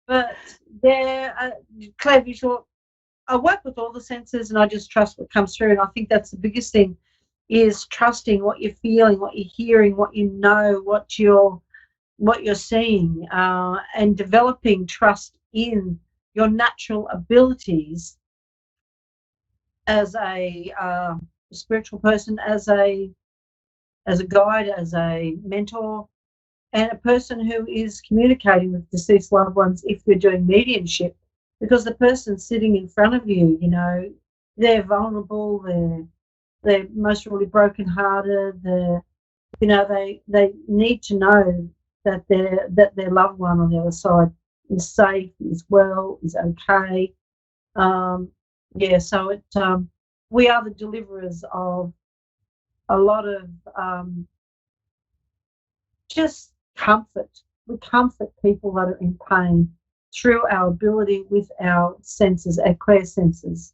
But they're clear visual. I work with all the senses, and I just trust what comes through. And I think that's the biggest thing, is trusting what you're feeling, what you're hearing, what you know, what you're seeing, and developing trust in your natural abilities as a spiritual person, as a guide, as a mentor, and a person who is communicating with deceased loved ones if you're doing mediumship, because the person sitting in front of you, you know, they're vulnerable, they're most really brokenhearted, you know, they need to know that their loved one on the other side is safe, is well, is okay. So we are the deliverers of a lot of just comfort. We comfort people that are in pain through our ability with our senses, our clear senses.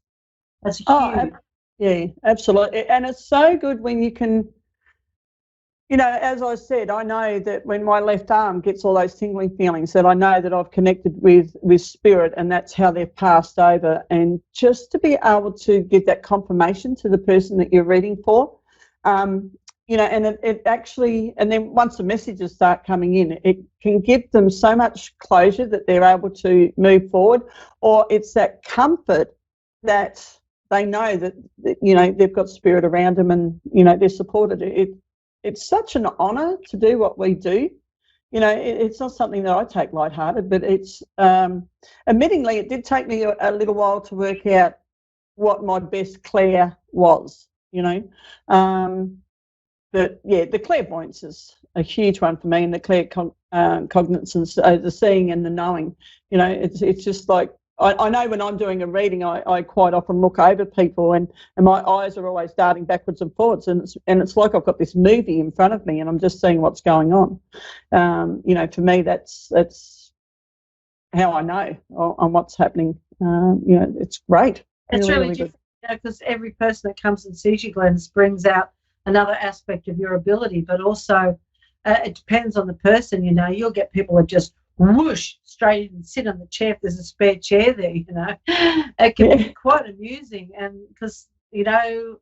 That's huge. Yeah, absolutely. And it's so good when you can, you know, as I said, I know that when my left arm gets all those tingling feelings, that I know that I've connected with spirit, and that's how they've passed over. And just to be able to give that confirmation to the person that you're reading for, you know, and it actually, and then once the messages start coming in, it can give them so much closure that they're able to move forward, or it's that comfort that they know that, you know, they've got spirit around them and, you know, they're supported. It's such an honour to do what we do. You know, it's not something that I take lighthearted, but it's, admittingly, it did take me a little while to work out what my best clair was, you know. But yeah, the clairvoyance is a huge one for me, and the claircognizance, the seeing and the knowing. You know, it's just like, I know when I'm doing a reading, I quite often look over people, and my eyes are always darting backwards and forwards, and it's like I've got this movie in front of me, and I'm just seeing what's going on. You know, for me, that's how I know on what's happening. You know, it's great. It's really different, because every person that comes and sees you, Glenys, brings out another aspect of your ability, but also it depends on the person. You know, you'll get people that just whoosh straight in and sit on the chair if there's a spare chair there, you know. It can be quite amusing, and because, you know,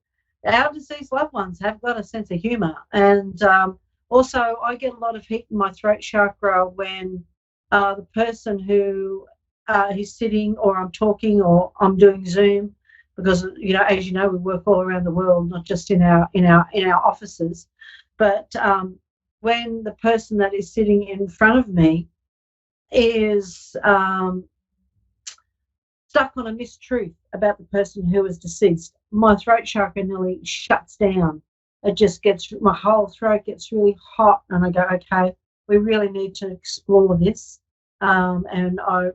our deceased loved ones have got a sense of humour. And also I get a lot of heat in my throat chakra when the person who is sitting, or I'm talking, or I'm doing Zoom, because, you know, as you know, we work all around the world, not just in our offices. But when the person that is sitting in front of me is stuck on a mistruth about the person who is deceased, my throat chakra nearly shuts down. It just gets, my whole throat gets really hot, and I go, okay, we really need to explore this. And I,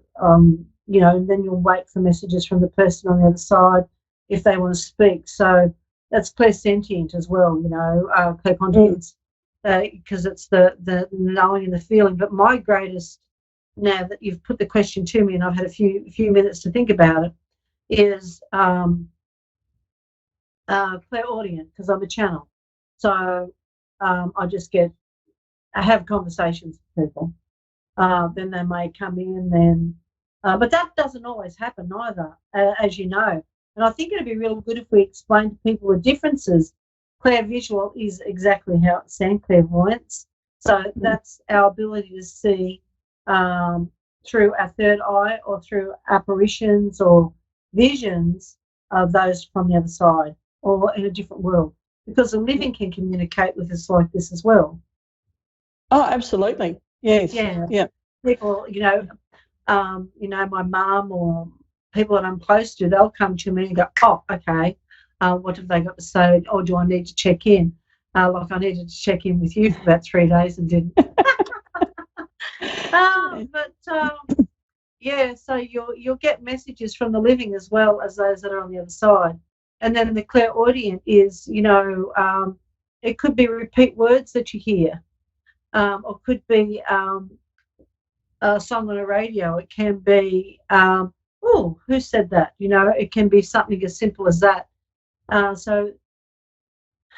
you know, and then you'll wait for messages from the person on the other side if they want to speak. So that's clairsentient as well, you know, claircognizance, because it's the knowing and the feeling. But my greatest, now that you've put the question to me and I've had a few minutes to think about it, is clairaudient, because I'm a channel. So I have conversations with people. Then they may come in, then, but that doesn't always happen either, as you know. And I think it'd be really good if we explain to people the differences. Clairvisual is exactly how it's saying, clairvoyance. So that's our ability to see through our third eye, or through apparitions or visions of those from the other side, or in a different world, because the living can communicate with us like this as well. Oh, absolutely. Yes. Yeah. People, you know, my mum or people that I'm close to, they'll come to me and go, oh, okay, what have they got to say? Or do I need to check in? Like I needed to check in with you for about 3 days and didn't. Yeah, so you'll get messages from the living as well as those that are on the other side. And then the clairaudient is, you know, it could be repeat words that you hear, or could be a song on a radio. It can be, oh, who said that? You know, it can be something as simple as that. So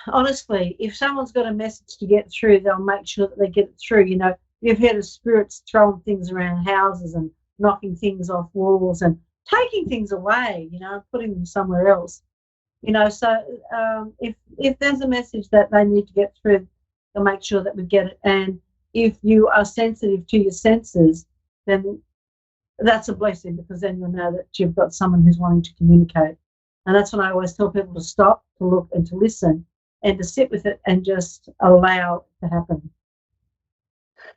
honestly, if someone's got a message to get through, they'll make sure that they get it through. You know, you've heard of spirits throwing things around houses and knocking things off walls and taking things away, you know, putting them somewhere else. You know, so if there's a message that they need to get through, they'll make sure that we get it. And if you are sensitive to your senses, then that's a blessing, because then you'll know that you've got someone who's wanting to communicate. And that's when I always tell people to stop, to look, and to listen, and to sit with it and just allow it to happen.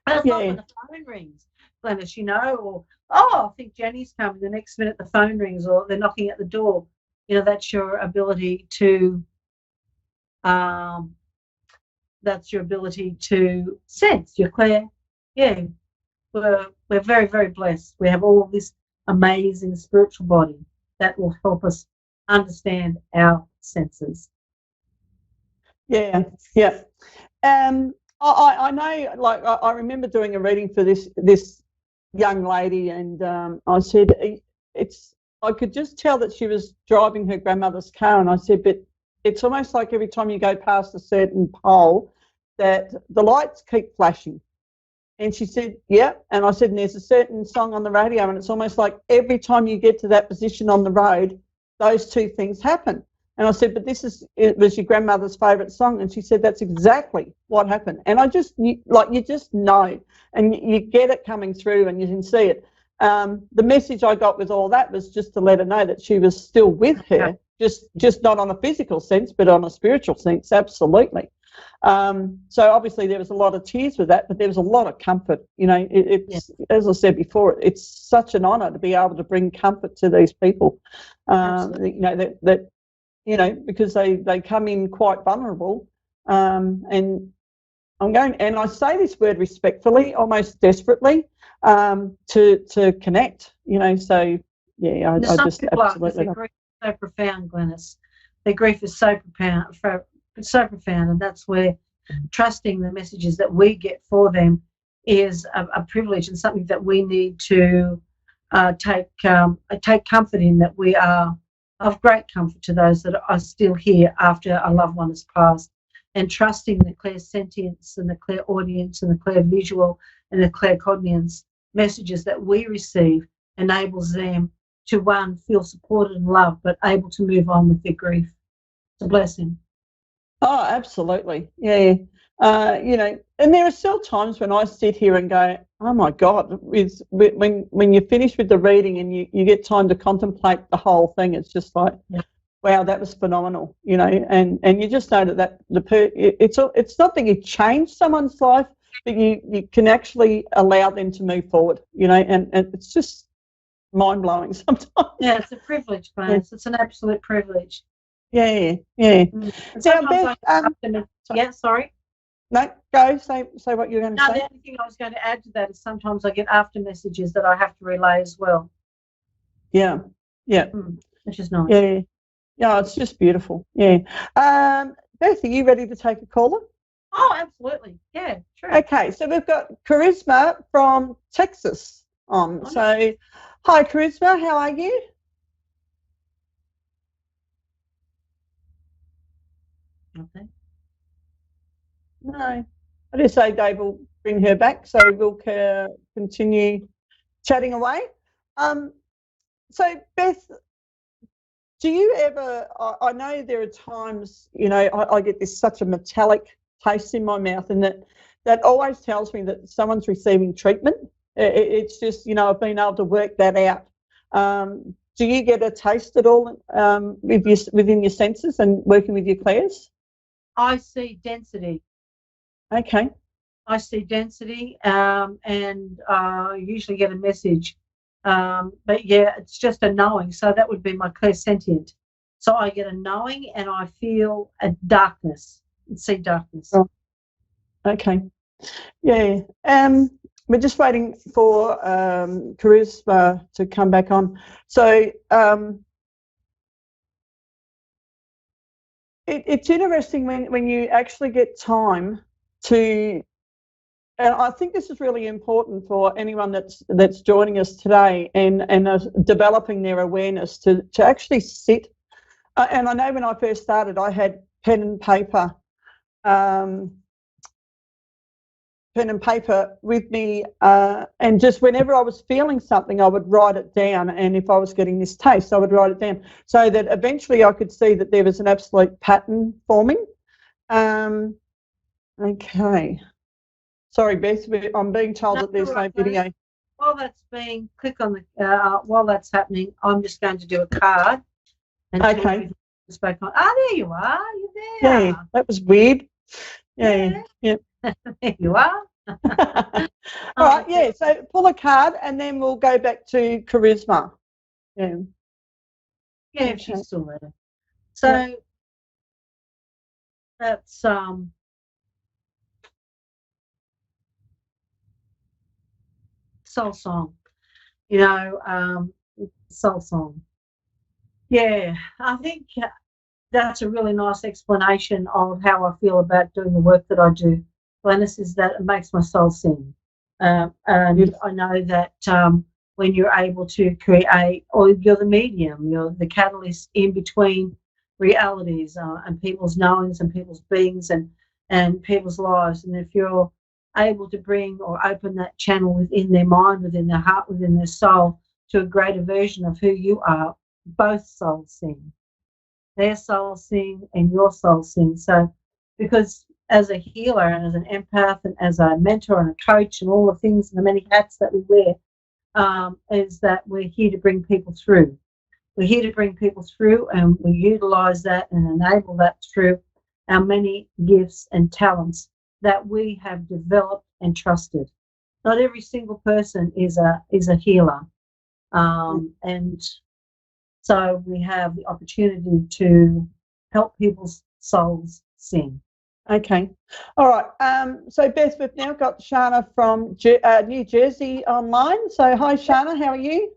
That's not when the phone rings, Glennis, or, I think Jenny's coming. The next minute the phone rings or they're knocking at the door. That's your ability to sense, your clear. Yeah, we're very, very blessed. We have all this amazing spiritual body that will help us understand our senses. Yeah. I know, like, I remember doing a reading for this young lady, and I said I could just tell that she was driving her grandmother's car, and I said, but it's almost like every time you go past a certain pole that the lights keep flashing. And she said, yeah. And I said, and there's a certain song on the radio, and it's almost like every time you get to that position on the road, those two things happen. And I said, but it was your grandmother's favourite song. And she said, that's exactly what happened. And you just know, and you get it coming through and you can see it. The message I got with all that was just to let her know that she was still with her, just not on a physical sense, but on a spiritual sense, absolutely. So obviously there was a lot of tears with that, but there was a lot of comfort. It's as I said before, it's such an honour to be able to bring comfort to these people. Because they come in quite vulnerable, and I say this word respectfully, almost desperately, to connect. So yeah, I just absolutely. Their grief is so profound, Glennis. Their grief is so profound, and that's where trusting the messages that we get for them is a privilege and something that we need to take comfort in, that we are of great comfort to those that are still here after a loved one has passed, and trusting the clairsentience and the clairaudience and the clairvisual and the claircognizance messages that we receive enables them to, one, feel supported and loved, but able to move on with their grief. It's a blessing. Oh, absolutely. Yeah. And there are still times when I sit here and go, oh my God, when you're finished with the reading and you get time to contemplate the whole thing, it's just like, wow, that was phenomenal, and you just know that it's not that you change someone's life, but you can actually allow them to move forward, and it's just mind-blowing sometimes. Yeah, it's a privilege, Clarence. It's an absolute privilege. Yeah. Sorry. No, go, say what you're going to say. The only thing I was going to add to that is sometimes I get after messages that I have to relay as well. Yeah. Which is nice. Yeah, it's just beautiful. Yeah. Beth, are you ready to take a caller? Oh, absolutely. Yeah, sure. Okay, so we've got Charisma from Texas on. Oh, so, hi, Charisma, how are you? Okay. No. I just say Dave will bring her back, so we'll continue chatting away. So, Beth, do you ever, I know there are times, I get such a metallic taste in my mouth, and that always tells me that someone's receiving treatment. It's just, I've been able to work that out. Do you get a taste at all within your senses and working with your clairs? I see density. Okay. I see density, and usually get a message. But yeah, it's just a knowing. So that would be my clairsentient. So I get a knowing, and I feel a darkness, and see darkness. Oh. Okay. Yeah. We're just waiting for Charisma to come back on. So it's interesting when you actually get time to, and I think this is really important for anyone that's joining us today and developing their awareness to actually sit. And I know when I first started, I had pen and paper with me, and just whenever I was feeling something, I would write it down. And if I was getting this taste, I would write it down so that eventually I could see that there was an absolute pattern forming. Okay. Sorry, Beth, I'm being told that there's no video. While that's click on the, while that's happening, I'm just going to do a card. And okay. Back on. There you are. You're there. Yeah, that was weird. Yeah. There you are. All right, yeah. So pull a card, and then we'll go back to charisma. Yeah. Yeah, if she's still there. So that's soul song. You know, soul song. Yeah, I think that's a really nice explanation of how I feel about doing the work that I do. Glennis, is that it makes my soul sing. And I know that when you're able to create, or you're the medium, you're the catalyst in between realities and people's knowings and people's beings and people's lives. And if you're able to bring or open that channel within their mind, within their heart, within their soul to a greater version of who you are, both souls sing. Their soul sing and your soul sing. So because as a healer and as an empath and as a mentor and a coach and all the things and the many hats that we wear, is that we're here to bring people through. We're here to bring people through, and we utilize that and enable that through our many gifts and talents that we have developed and trusted. Not every single person is a healer. And so we have the opportunity to help people's souls sing. Okay. All right. So, Beth, we've now got Shana from New Jersey online. So, hi, Shana. How are you?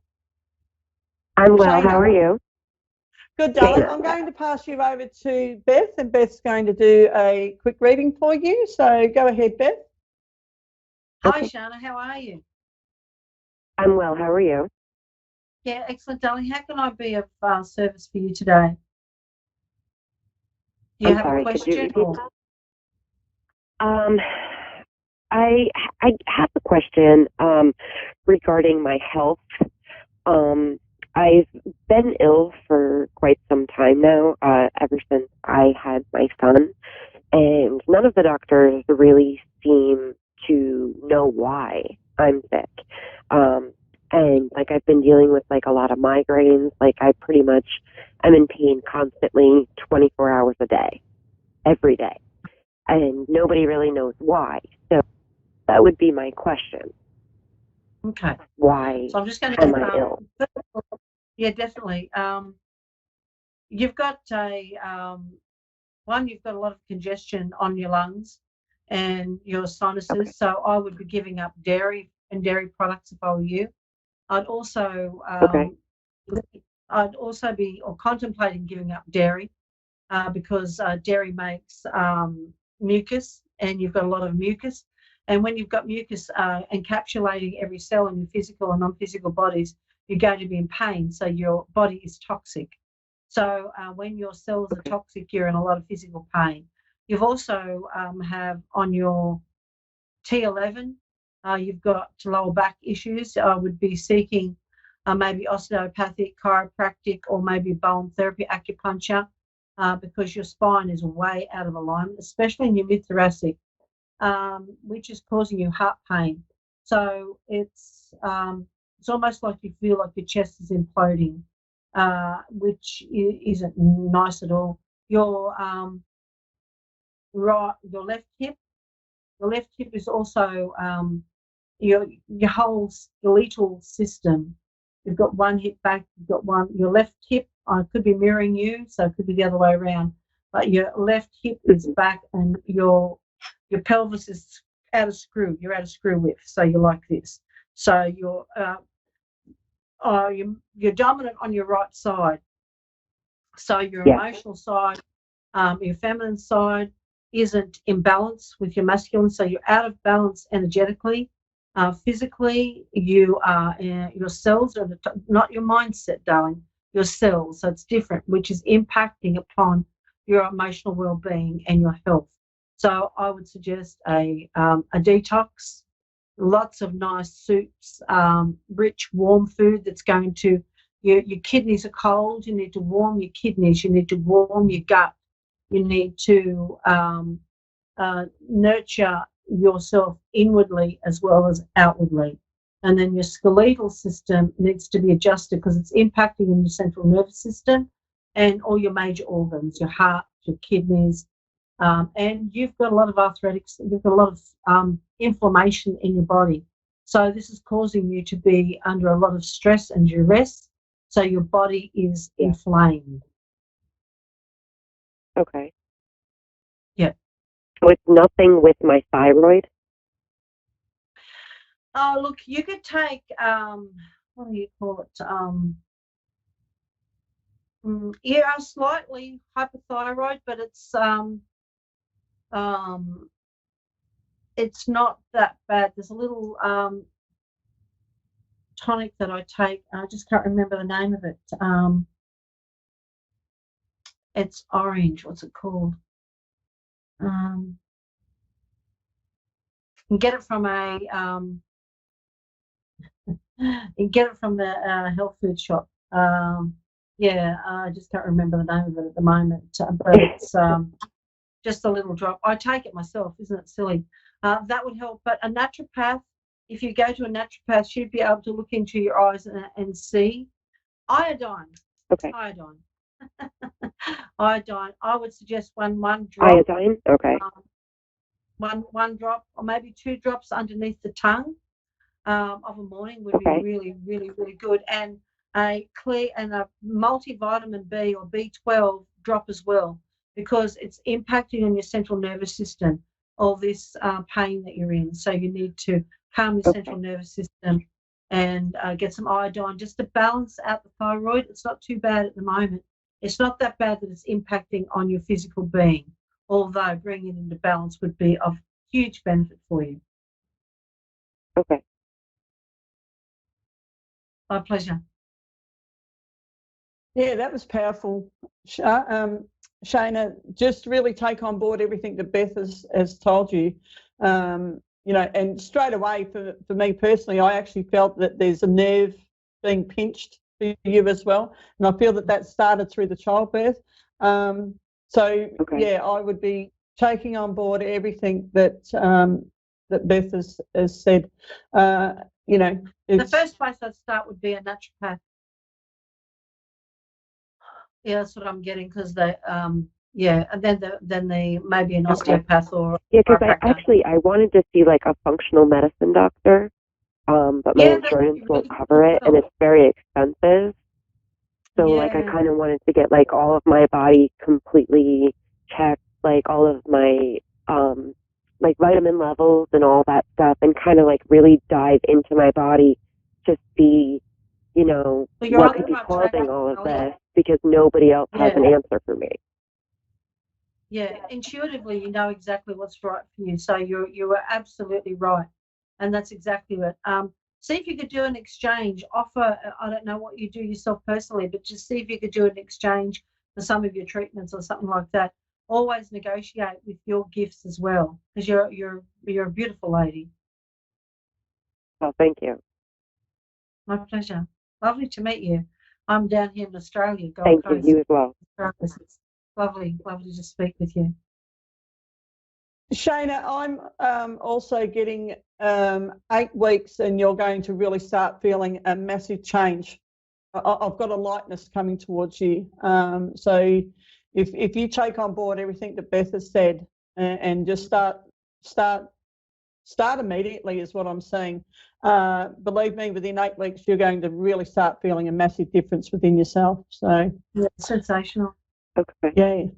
I'm well. Shana. How are you? Good, darling. I'm going to pass you over to Beth, and Beth's going to do a quick reading for you. So, go ahead, Beth. Hi, Shana. How are you? I'm well. How are you? Yeah, excellent, darling. How can I be of service for you today? Do you have a question? I have a question regarding my health. I've been ill for quite some time now, ever since I had my son, and none of the doctors really seem to know why I'm sick. And like I've been dealing with like a lot of migraines. Like I'm in pain constantly, 24 hours a day, every day, and nobody really knows why. So that would be my question. Okay. Why so I'm just going am I ill? Yeah, definitely. You've got you've got a lot of congestion on your lungs and your sinuses. Okay. So I would be giving up dairy and dairy products if I were you. I'd also be contemplating giving up dairy because dairy makes mucus, and you've got a lot of mucus. And when you've got mucus encapsulating every cell in your physical and non-physical bodies, you're going to be in pain. So your body is toxic. So when your cells are toxic, you're in a lot of physical pain. You've also have on your T11, you've got lower back issues. I would be seeking maybe osteopathic, chiropractic, or maybe bone therapy, acupuncture, because your spine is way out of alignment, especially in your mid-thoracic, which is causing you heart pain. So it's almost like you feel like your chest is imploding, which isn't nice at all. Your left hip. The left hip is also your whole skeletal system. You've got one hip back, you've got your left hip, could be mirroring you, so it could be the other way around. But your left hip is back and your pelvis is out of screw. You're out of screw width, so you're like this. So you're dominant on your right side. So your emotional side, your feminine side, isn't in balance with your masculine, so you're out of balance energetically. Physically, you are your cells are not your mindset, darling. Your cells, so it's different, which is impacting upon your emotional well-being and your health. So I would suggest a detox, lots of nice soups, rich, warm food that's going to your kidneys are cold. You need to warm your kidneys. You need to warm your gut. You need to nurture yourself inwardly as well as outwardly. And then your skeletal system needs to be adjusted because it's impacting on your central nervous system and all your major organs, your heart, your kidneys. And you've got a lot of arthritics. You've got a lot of inflammation in your body. So this is causing you to be under a lot of stress and duress. So your body is inflamed. Okay. Yeah. So it's nothing with my thyroid? Oh, look, you could take, what do you call it? Yeah, slightly hypothyroid, but it's not that bad. There's a little tonic that I take. I just can't remember the name of it. It's orange. What's it called? You can get it from the health food shop. I just can't remember the name of it at the moment. But it's just a little drop. I take it myself. Isn't it silly? That would help. But a naturopath, if you go to a naturopath, she'd be able to look into your eyes and see iodine. Okay. Iodine. Iodine. I would suggest one drop. Iodine. Okay. One drop, or maybe 2 drops underneath the tongue of a morning would be really, really, really good. And a multivitamin B or B12 drop as well, because it's impacting on your central nervous system, all this pain that you're in. So you need to calm your central nervous system and get some iodine just to balance out the thyroid. It's not too bad at the moment. It's not that bad that it's impacting on your physical being, although bringing it into balance would be of huge benefit for you. Okay. My pleasure. Yeah, that was powerful. Shana, just really take on board everything that Beth has told you. And straight away for me personally, I actually felt that there's a nerve being pinched for you as well. And I feel that started through the childbirth. I would be taking on board everything that Beth has said. The first place I'd start would be a naturopath. Yeah, that's what I'm getting, because they, and then maybe an osteopath or because I wanted to see like a functional medicine doctor, but my insurance won't cover it, and it's very expensive. So I kind of wanted to get like all of my body completely checked, like all of my like vitamin levels and all that stuff, and kind of like really dive into my body to see, what could be causing all of this, because nobody else has an answer for me. Yeah, intuitively you know exactly what's right for you. So you are absolutely right, and that's exactly it. See if you could do an exchange offer. I don't know what you do yourself personally, but just see if you could do an exchange for some of your treatments or something like that. Always negotiate with your gifts as well, because you're a beautiful lady. Oh, thank you. My pleasure. Lovely to meet you. I'm down here in Australia, Gold Thank Coast. you as well. It's lovely to speak with you. Shana, I'm also getting 8 weeks, and you're going to really start feeling a massive change. I've got a lightness coming towards you. So if you take on board everything that Beth has said and just start immediately is what I'm saying. Believe me, within 8 weeks, you're going to really start feeling a massive difference within yourself. So sensational. Okay.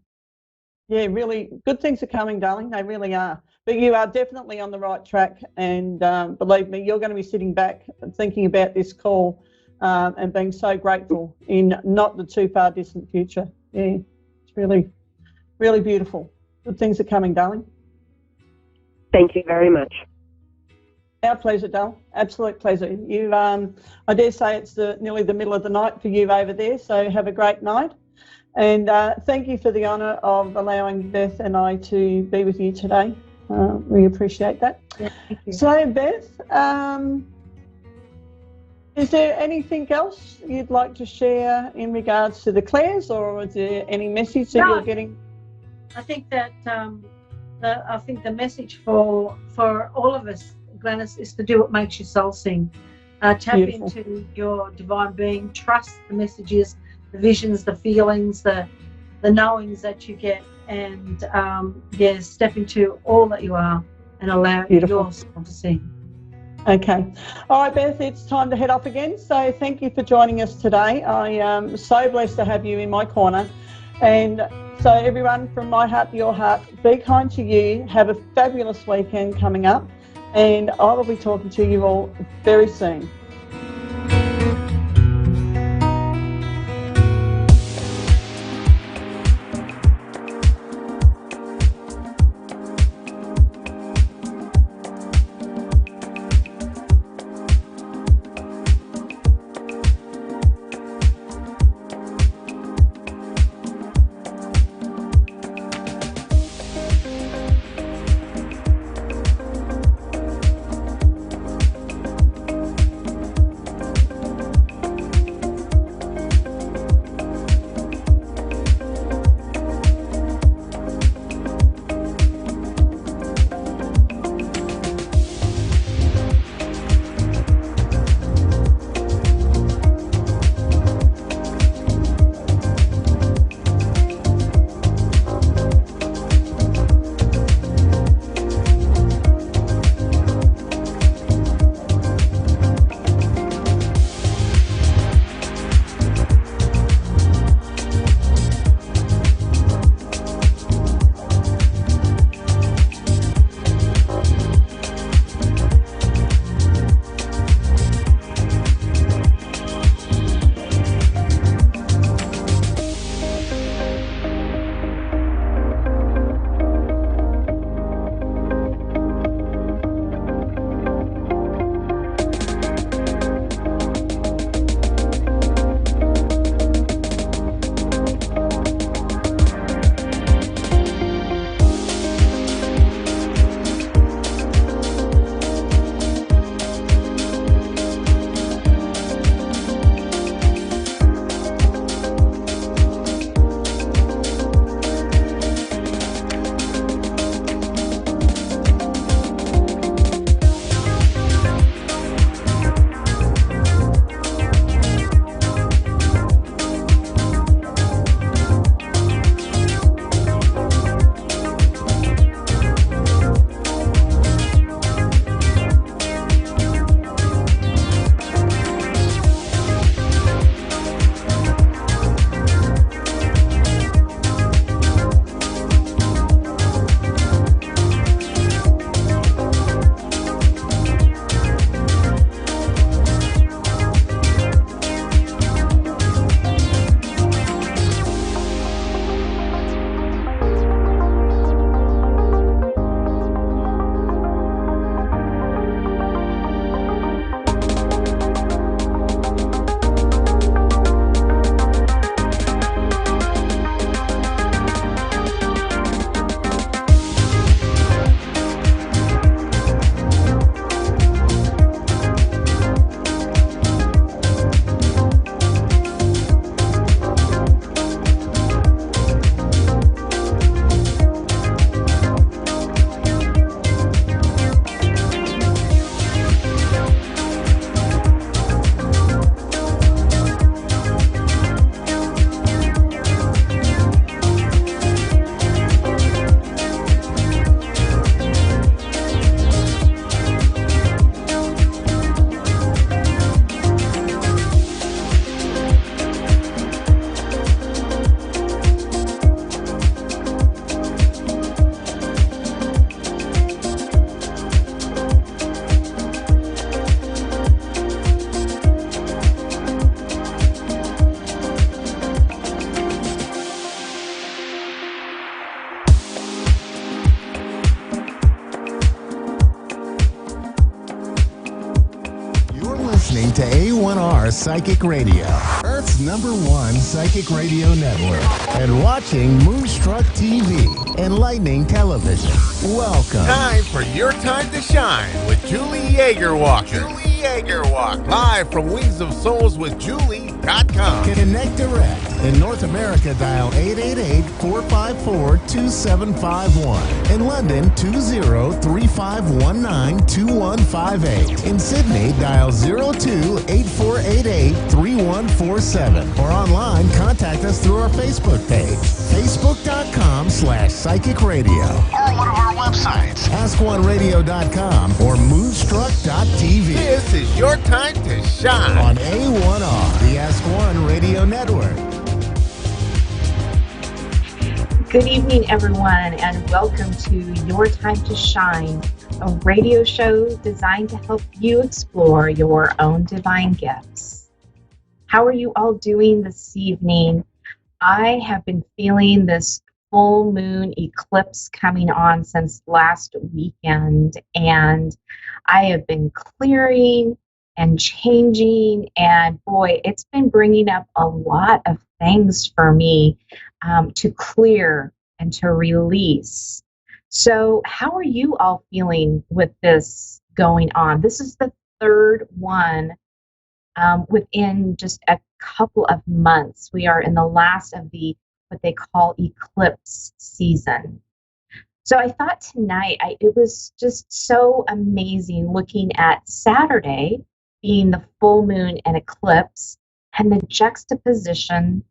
Yeah, really good things are coming, darling. They really are. But you are definitely on the right track. And believe me, you're going to be sitting back and thinking about this call and being so grateful in not the too far distant future. Yeah, it's really, really beautiful. Good things are coming, darling. Thank you very much. Our pleasure, darling. Absolute pleasure. You, I dare say it's nearly the middle of the night for you over there, so have a great night. And thank you for the honour of allowing Beth and I to be with you today. We appreciate that. Yeah, thank you. So, Beth, is there anything else you'd like to share in regards to the Clares, or is there any message that you're getting? I think that I think the message for all of us, Glenys, is to do what makes your soul sing. Tap into your divine being. Trust the messages, the visions, the feelings, the knowings that you get, and step into all that you are. and allow your soul to sing. Okay. All right, Beth, it's time to head off again. So thank you for joining us today. I am so blessed to have you in my corner. And so everyone, from my heart to your heart, be kind to you. Have a fabulous weekend coming up. And I will be talking to you all very soon. listening to A1R Psychic Radio, Earth's #1 psychic radio network, and watching Moonstruck TV, enlightening television. Welcome. Time for your time to shine with Julie Yeager-Walker. Live from Wings of Souls with Julie.com. Connect direct. In North America, dial 888-454-2751. In London, 20-3519-2158. In Sydney, dial 02-8488-3147. Or online, contact us through our Facebook page, facebook.com/psychicradio. Psychic Radio. Or one of our websites, askoneradio.com or moonstruck.tv. This is your time to shine on A1R, the Ask One Radio Network. Good evening, everyone, and welcome to Your Time to Shine, a radio show designed to help you explore your own divine gifts. How are you all doing this evening? I have been feeling this full moon eclipse coming on since last weekend, and I have been clearing and changing, and boy, it's been bringing up a lot of things for me to clear and to release. So how are you all feeling with this going on? This is the third one within just a couple of months. We are in the last of the what they call eclipse season. So I thought tonight it was just so amazing looking at Saturday being the full moon and eclipse and the juxtaposition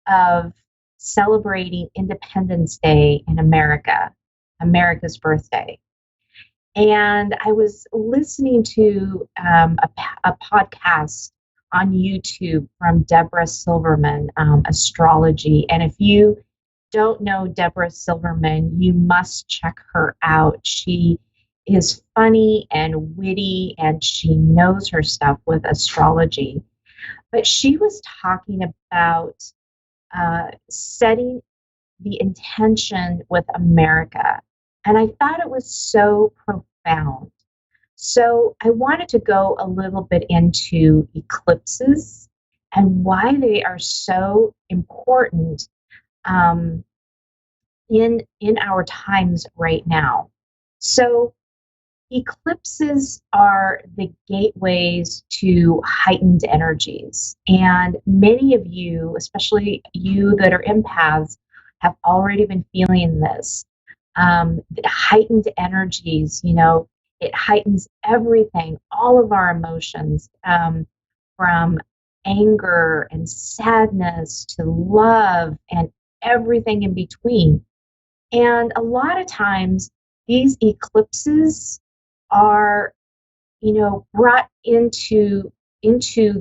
of celebrating Independence Day in America, America's birthday. And I was listening to a podcast on YouTube from Deborah Silverman, Astrology. And if you don't know Deborah Silverman, you must check her out. She is funny and witty, and she knows her stuff with astrology. But she was talking about setting the intention with America. And I thought it was so profound. So I wanted to go a little bit into eclipses and why they are so important in our times right now. So eclipses are the gateways to heightened energies. And many of you, especially you that are empaths, have already been feeling this. The heightened energies, it heightens everything, all of our emotions, from anger and sadness to love and everything in between. And a lot of times these eclipses are, brought into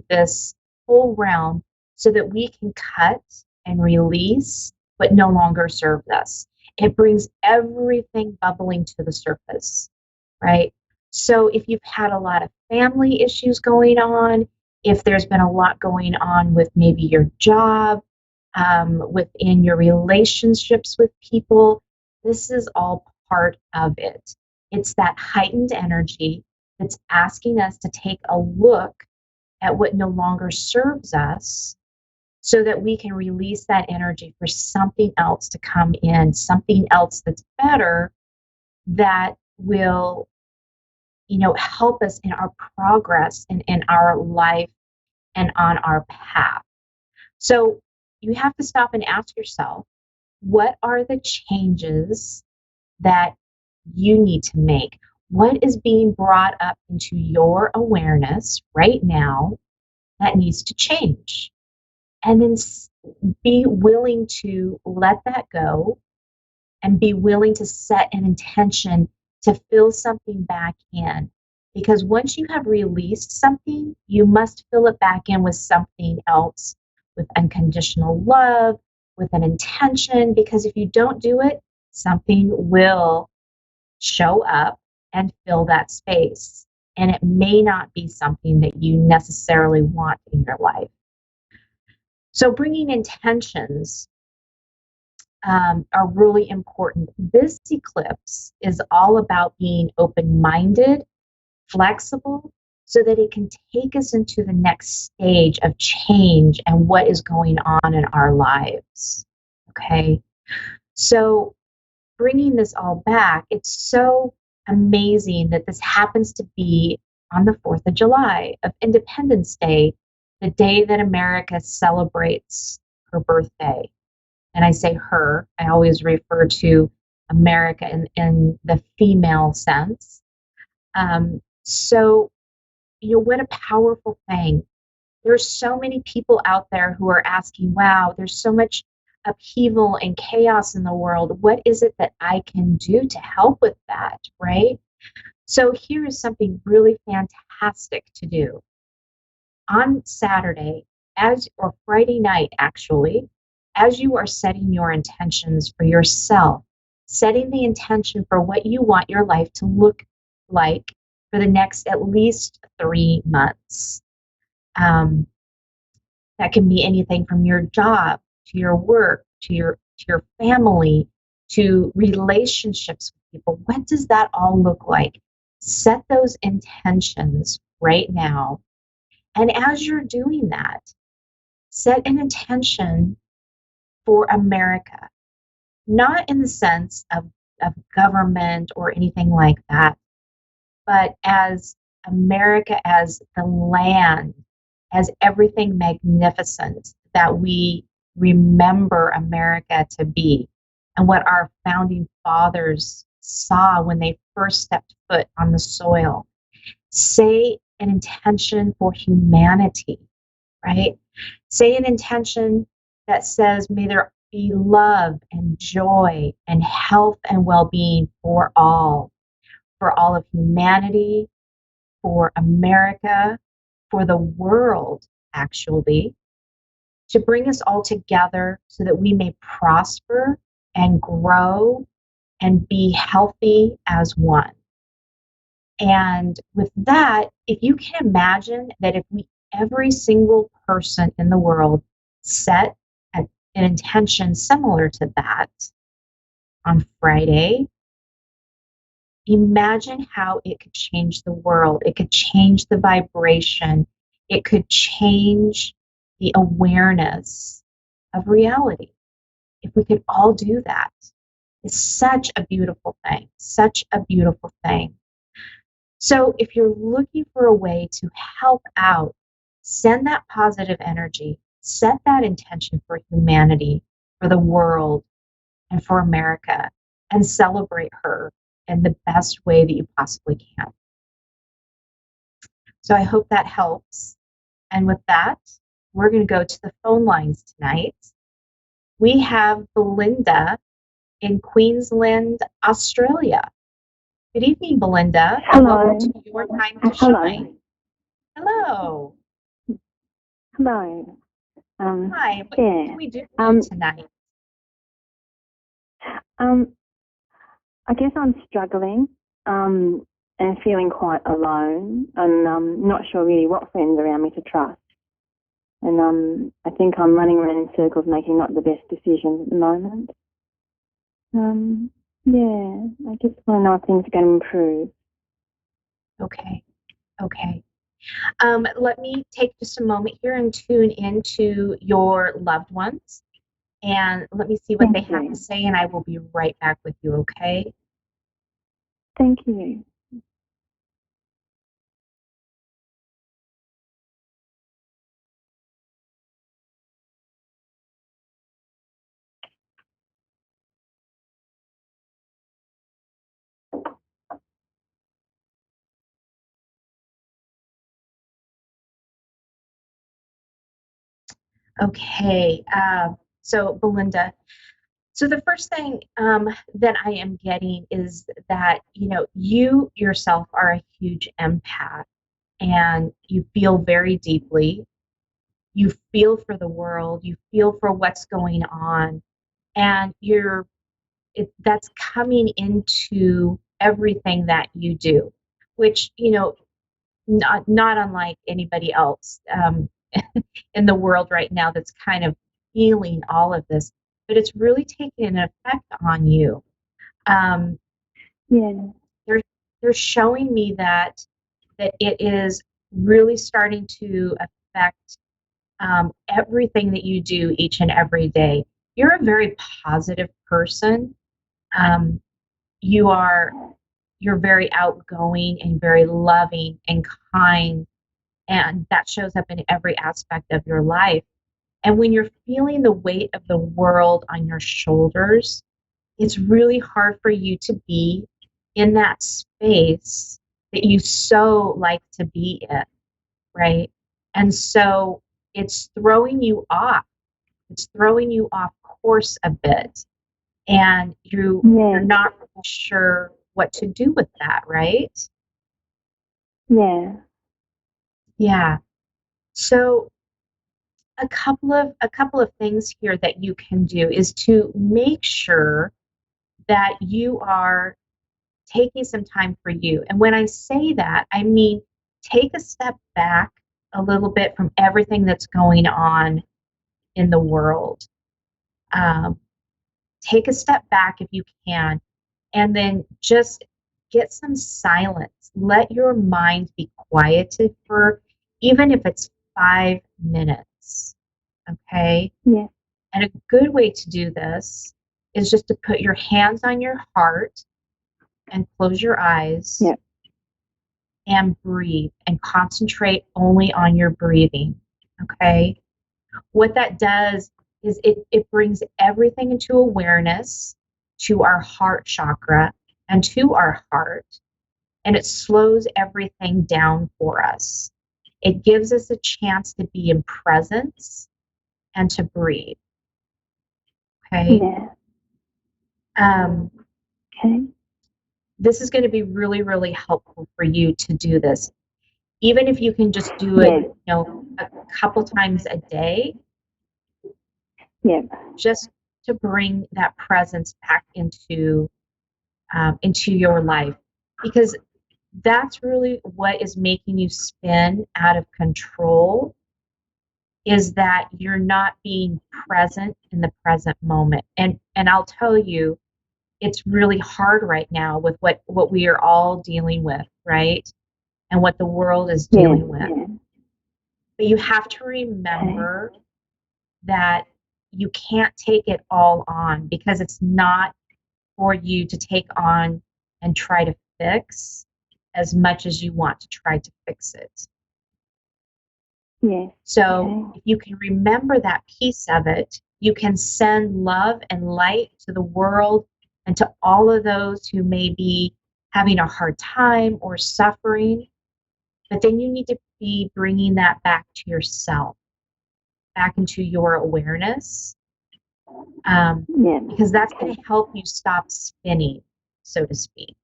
this whole realm so that we can cut and release what no longer served us. It brings everything bubbling to the surface, right? So if you've had a lot of family issues going on, if there's been a lot going on with maybe your job, within your relationships with people, this is all part of it. It's that heightened energy that's asking us to take a look at what no longer serves us so that we can release that energy for something else to come in, something else that's better that will, help us in our progress and in our life and on our path. So you have to stop and ask yourself, what are the changes that you need to make? What is being brought up into your awareness right now that needs to change? And then be willing to let that go and be willing to set an intention to fill something back in. Because once you have released something, you must fill it back in with something else, with unconditional love, with an intention. Because if you don't do it, something will show up and fill that space. And it may not be something that you necessarily want in your life. So bringing intentions are really important. This eclipse is all about being open-minded, flexible, so that it can take us into the next stage of change and what is going on in our lives. Okay? So bringing this all back, it's so amazing that this happens to be on the 4th of July of Independence Day, the day that America celebrates her birthday. And I say her, I always refer to America in the female sense. So, what a powerful thing. There's so many people out there who are asking, wow, there's so much upheaval and chaos in the world, what is it that I can do to help with that, right? So here is something really fantastic to do. On Saturday, or Friday night actually, as you are setting your intentions for yourself, setting the intention for what you want your life to look like for the next at least 3 months. That can be anything from your job to your work to your family to relationships with people. What does that all look like? Set those intentions right now. And as you're doing that, set an intention for America, not in the sense of government or anything like that, but as America, as the land, as everything magnificent that we remember America to be, and what our founding fathers saw when they first stepped foot on the soil. Say an intention for humanity, right? Say an intention that says, may there be love and joy and health and well-being for all of humanity, for America, for the world, actually, to bring us all together so that we may prosper and grow and be healthy as one. And with that, if you can imagine that if every single person in the world set an intention similar to that on Friday, imagine how it could change the world. It could change the vibration. It could change the awareness of reality. If we could all do that, it's such a beautiful thing, such a beautiful thing. So if you're looking for a way to help out, send that positive energy, set that intention for humanity, for the world, and for America, and celebrate her in the best way that you possibly can. So I hope that helps. And with that, we're going to go to the phone lines tonight. We have Belinda in Queensland, Australia. Good evening, Belinda. Hello. Welcome to Your Time to Shine. Hello. Hello. Hi. What yeah. can we do for you tonight? I guess I'm struggling and feeling quite alone, and not sure really what friends around me to trust. And I think I'm running around in circles, making not the best decisions at the moment. Yeah, I just want to know if things are going to improve. Okay. Let me take just a moment here and tune into your loved ones, and let me see what they have to say, and I will be right back with you, okay? Thank you. Okay, so Belinda, so the first thing that I am getting is that, you yourself are a huge empath, and you feel very deeply. You feel for the world, you feel for what's going on, and that's coming into everything that you do, which, not unlike anybody else in the world right now that's kind of feeling all of this, but it's really taking an effect on you. Yeah. They're showing me that it is really starting to affect everything that you do each and every day. You're a very positive person. You're very outgoing and very loving and kind, and that shows up in every aspect of your life. And when you're feeling the weight of the world on your shoulders, it's really hard for you to be in that space that you so like to be in, right? And so it's throwing you off. It's throwing you off course a bit, and you're not really sure what to do with that, right? Yeah. Yeah. So a couple of things here that you can do is to make sure that you are taking some time for you. And when I say that, I mean take a step back a little bit from everything that's going on in the world. Take a step back if you can, and then just get some silence. Let your mind be quieted for even if it's 5 minutes. Okay? Yeah. And a good way to do this is just to put your hands on your heart and close your eyes. Yeah. And breathe and concentrate only on your breathing. Okay? What that does is it brings everything into awareness to our heart chakra and to our heart, and it slows everything down for us. It gives us a chance to be in presence and to breathe. Okay? Yeah. Okay. This is going to be really, really helpful for you to do this. Even if you can just do it, a couple times a day. Yeah. Just to bring that presence back into your life, because that's really what is making you spin out of control, is that you're not being present in the present moment. And I'll tell you, it's really hard right now with what we are all dealing with, right? And what the world is dealing with. But you have to remember that you can't take it all on, because it's not for you to take on and try to fix as much as you want to try to fix it. Yeah. So if you can remember that piece of it, you can send love and light to the world and to all of those who may be having a hard time or suffering. But then you need to be bringing that back to yourself, back into your awareness, because that's going to help you stop spinning, so to speak.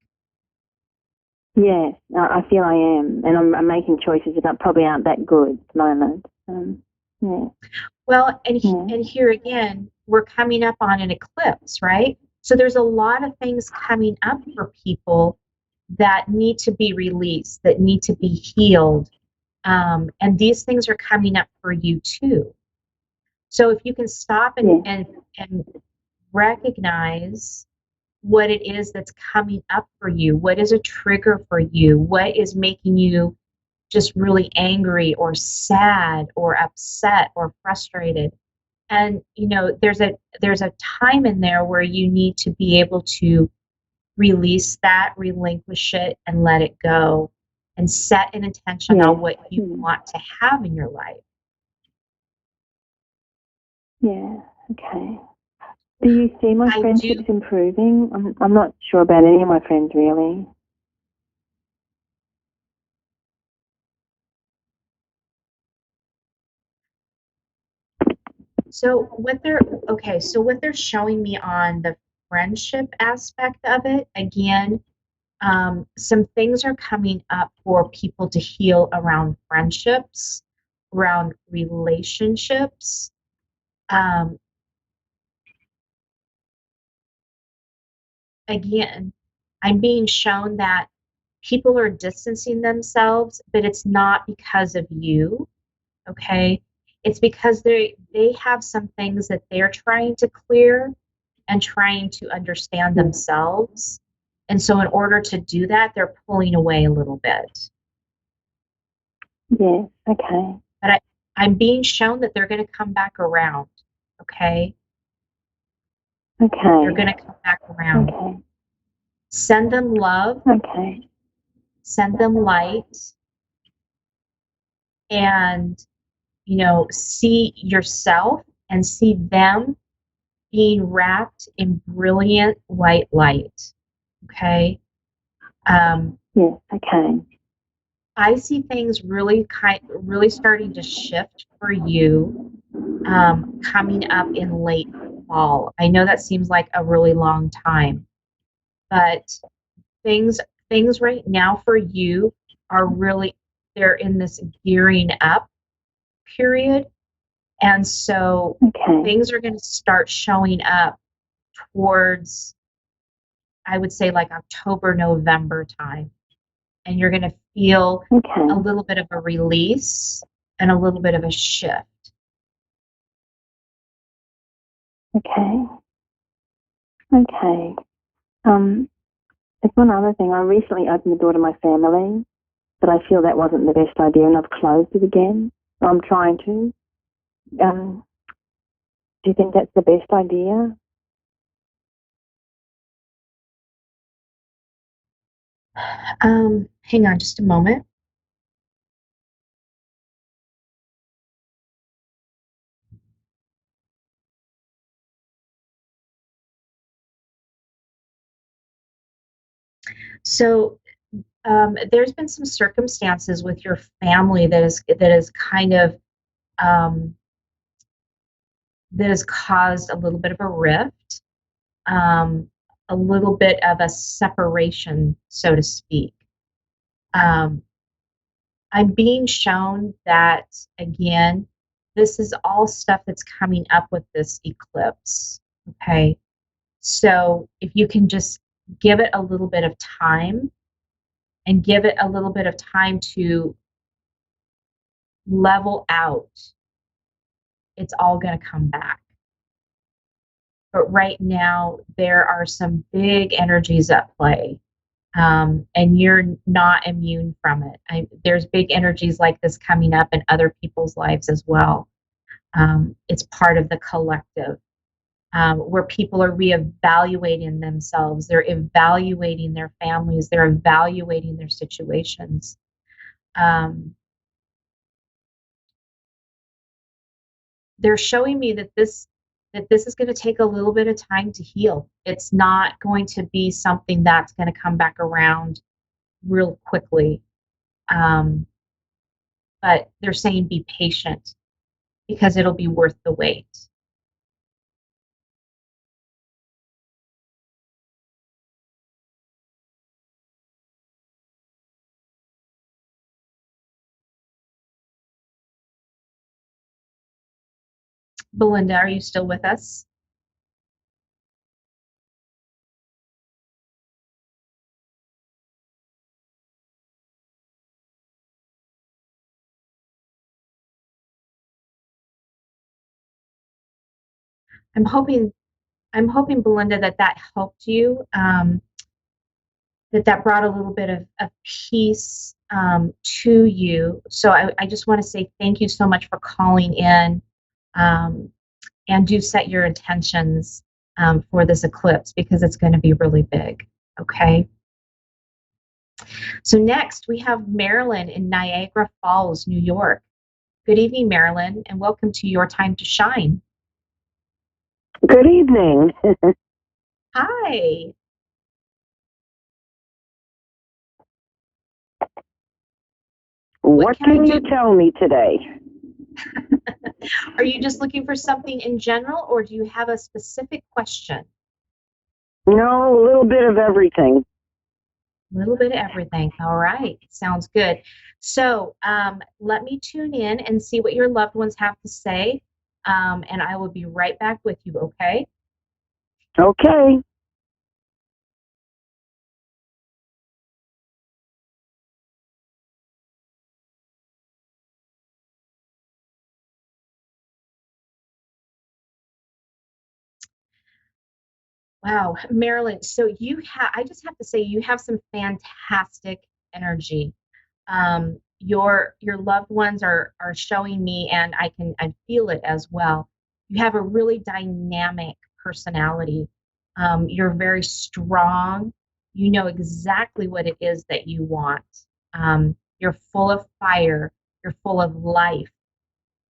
Yeah, I feel I am, and I'm making choices that probably aren't that good at the moment. Yeah. Well, and here again, we're coming up on an eclipse, right? So there's a lot of things coming up for people that need to be released, that need to be healed, and these things are coming up for you too. So if you can stop and recognize what it is that's coming up for you, what is a trigger for you, what is making you just really angry or sad or upset or frustrated. And there's a time in there where you need to be able to release that, relinquish it, and let it go, and set an intention on what you want to have in your life. Yeah. Okay. Do you see my friendships improving? I'm not sure about any of my friends really. So what they're showing me on the friendship aspect of it, again, some things are coming up for people to heal around friendships, around relationships. Again, I'm being shown that people are distancing themselves, but it's not because of you, okay? It's because they have some things that they're trying to clear and trying to understand themselves. And so in order to do that, they're pulling away a little bit. Yeah, okay. But I'm being shown that they're going to come back around, okay? Okay. They're going to come back around. Okay. Send them love. Okay. Send them light. And, see yourself and see them being wrapped in brilliant white light. Okay? Yeah, okay. I see things really starting to shift for you coming up in late fall. I know that seems like a really long time, but things right now for you are really, they're in this gearing up period. And so things are going to start showing up towards, I would say, like October, November time. And you're going to feel a little bit of a release and a little bit of a shift. Okay. There's one other thing. I recently opened the door to my family, but I feel that wasn't the best idea, and I've closed it again. So I'm trying to. Do you think that's the best idea? Hang on just a moment. So there's been some circumstances with your family that is kind of that has caused a little bit of a rift, a little bit of a separation, so to speak. I'm being shown that, again, this is all stuff that's coming up with this eclipse, okay? So if you can just give it a little bit of time and give it a little bit of time to level out, it's all going to come back. But right now, there are some big energies at play, and you're not immune from it. There's big energies like this coming up in other people's lives as well. It's part of the collective, where people are reevaluating themselves. They're evaluating their families. They're evaluating their situations. They're showing me that this is going to take a little bit of time to heal. It's not going to be something that's going to come back around real quickly. But they're saying be patient because it'll be worth the wait. Belinda, are you still with us? I'm hoping, Belinda, that helped you, that brought a little bit of peace to you. So I just want to say thank you so much for calling in, and do set your intentions for this eclipse because it's going to be really big, okay? So next we have Marilyn in Niagara Falls, New York. Good evening, Marilyn, and welcome to Your Time to Shine. Good evening. Hi. What can you tell me today? Are you just looking for something in general, or do you have a specific question? No, a little bit of everything. A little bit of everything. All right. Sounds good. So let me tune in and see what your loved ones have to say, and I will be right back with you, okay? Okay. Wow, Marilyn, so I just have to say, you have some fantastic energy. Your loved ones are showing me, and I feel it as well. You have a really dynamic personality. You're very strong. You know exactly what it is that you want. You're full of fire. You're full of life,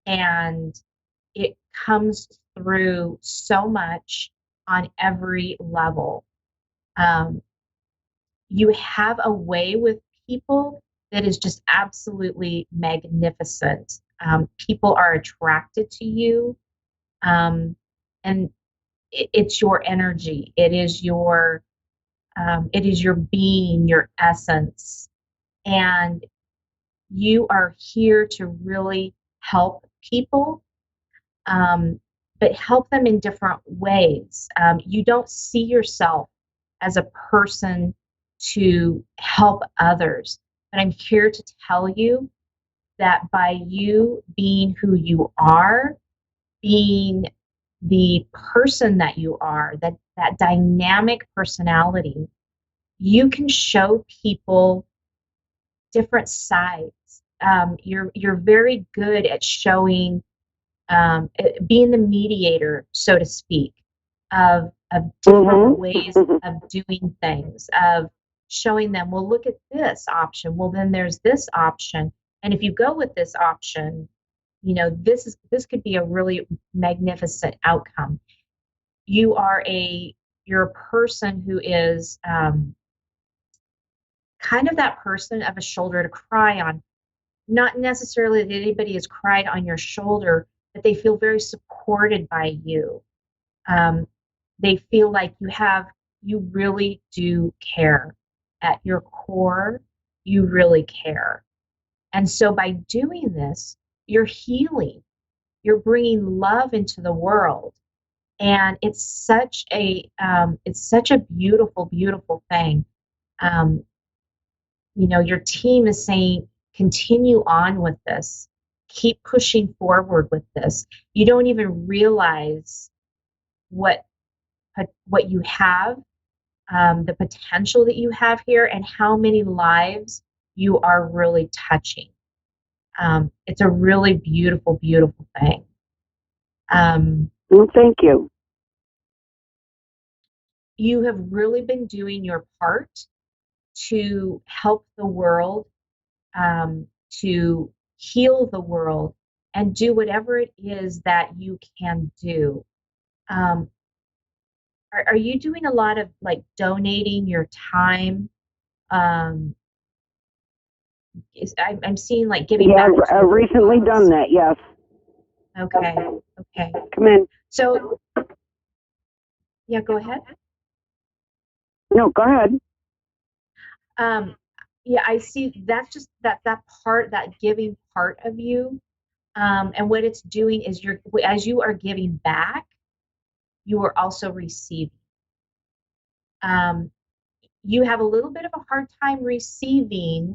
and it comes through so much on every level. You have a way with people that is just absolutely magnificent. People are attracted to you, and it's your energy. It is your being, your essence, and you are here to really help people, but help them in different ways. You don't see yourself as a person to help others, but I'm here to tell you that by you being who you are, being the person that you are, that dynamic personality, you can show people different sides. You're very good at showing, being the mediator, so to speak, of different ways of doing things, of showing them, well, look at this option. Well, then there's this option. And if you go with this option, this could be a really magnificent outcome. You're a person who is kind of that person of a shoulder to cry on. Not necessarily that anybody has cried on your shoulder, but they feel very supported by you. They feel like you really do care. At your core, you really care. And so by doing this, you're healing. You're bringing love into the world. And it's such a beautiful, beautiful thing. Your team is saying, continue on with this. Keep pushing forward with this. You don't even realize what you have, the potential that you have here, and how many lives you are really touching. It's a really beautiful, beautiful thing. Well, thank you. You have really been doing your part to help the world, to heal the world, and do whatever it is that you can do. Are you doing a lot of donating your time? I'm seeing giving back. Yeah, I've recently done that. Yes. Okay. Come in. So, yeah, go ahead. No, go ahead. Yeah, I see. That's just that part, that giving part of you, and what it's doing is as you are giving back, you are also receiving. You have a little bit of a hard time receiving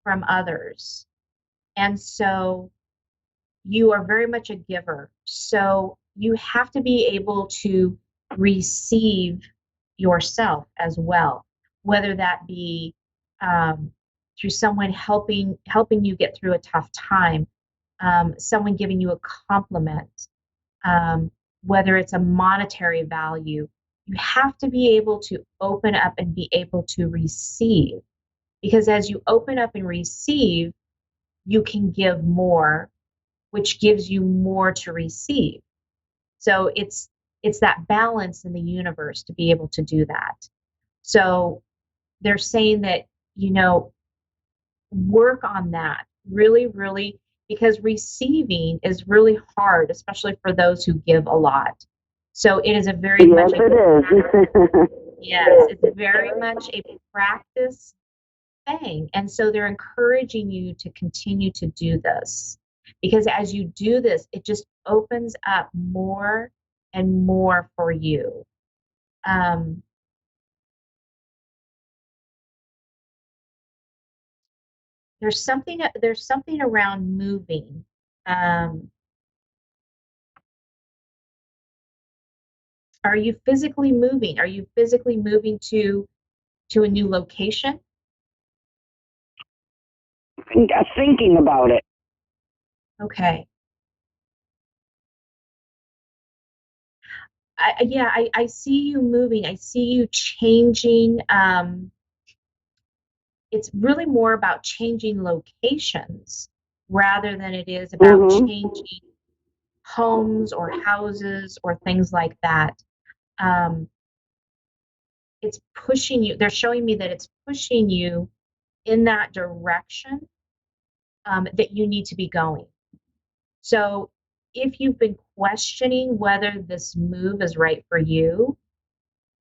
from others, and so you are very much a giver. So you have to be able to receive yourself as well, whether that be through someone helping you get through a tough time, someone giving you a compliment, whether it's a monetary value. You have to be able to open up and be able to receive, because as you open up and receive, you can give more, which gives you more to receive. So it's that balance in the universe to be able to do that. So they're saying that, work on that really, really, because receiving is really hard, especially for those who give a lot. So it is a very much. Yes, it is. Yes, it's very much a practice thing. And so they're encouraging you to continue to do this, because as you do this, it just opens up more and more for you. There's something around moving. Are you physically moving? Are you physically moving to a new location? Thinking about it. Okay. I see you moving. I see you changing. It's really more about changing locations rather than it is about changing homes or houses or things like that. It's pushing you. They're showing me that it's pushing you in that direction that you need to be going. So if you've been questioning whether this move is right for you,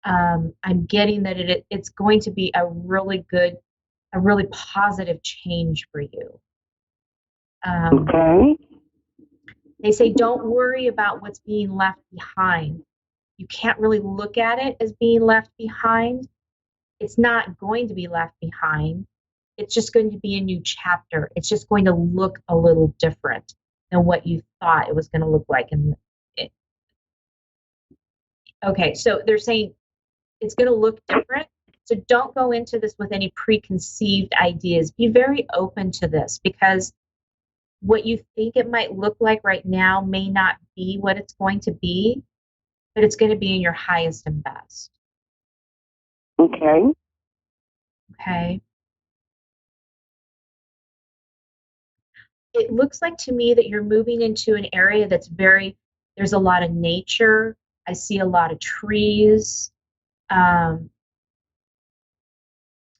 I'm getting that it's going to be a really positive change for you. Okay. They say don't worry about what's being left behind. You can't really look at it as being left behind. It's not going to be left behind. It's just going to be a new chapter. It's just going to look a little different than what you thought it was going to look like. Okay, so they're saying it's going to look different. So don't go into this with any preconceived ideas. Be very open to this, because what you think it might look like right now may not be what it's going to be, but it's going to be in your highest and best. Okay. Okay. It looks like to me that you're moving into an area that's there's a lot of nature. I see a lot of trees. And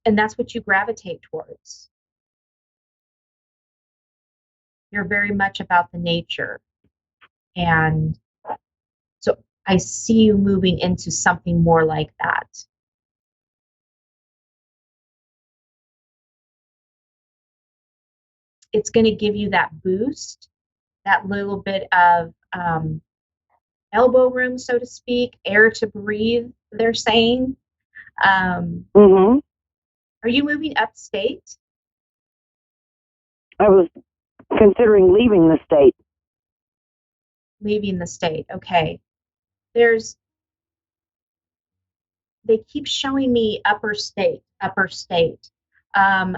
that's what you gravitate towards. You're very much about the nature. And so I see you moving into something more like that. It's going to give you that boost, that little bit of elbow room, so to speak, air to breathe, they're saying. Are you moving upstate? I was considering leaving the state. Leaving the state, okay. They keep showing me upper state.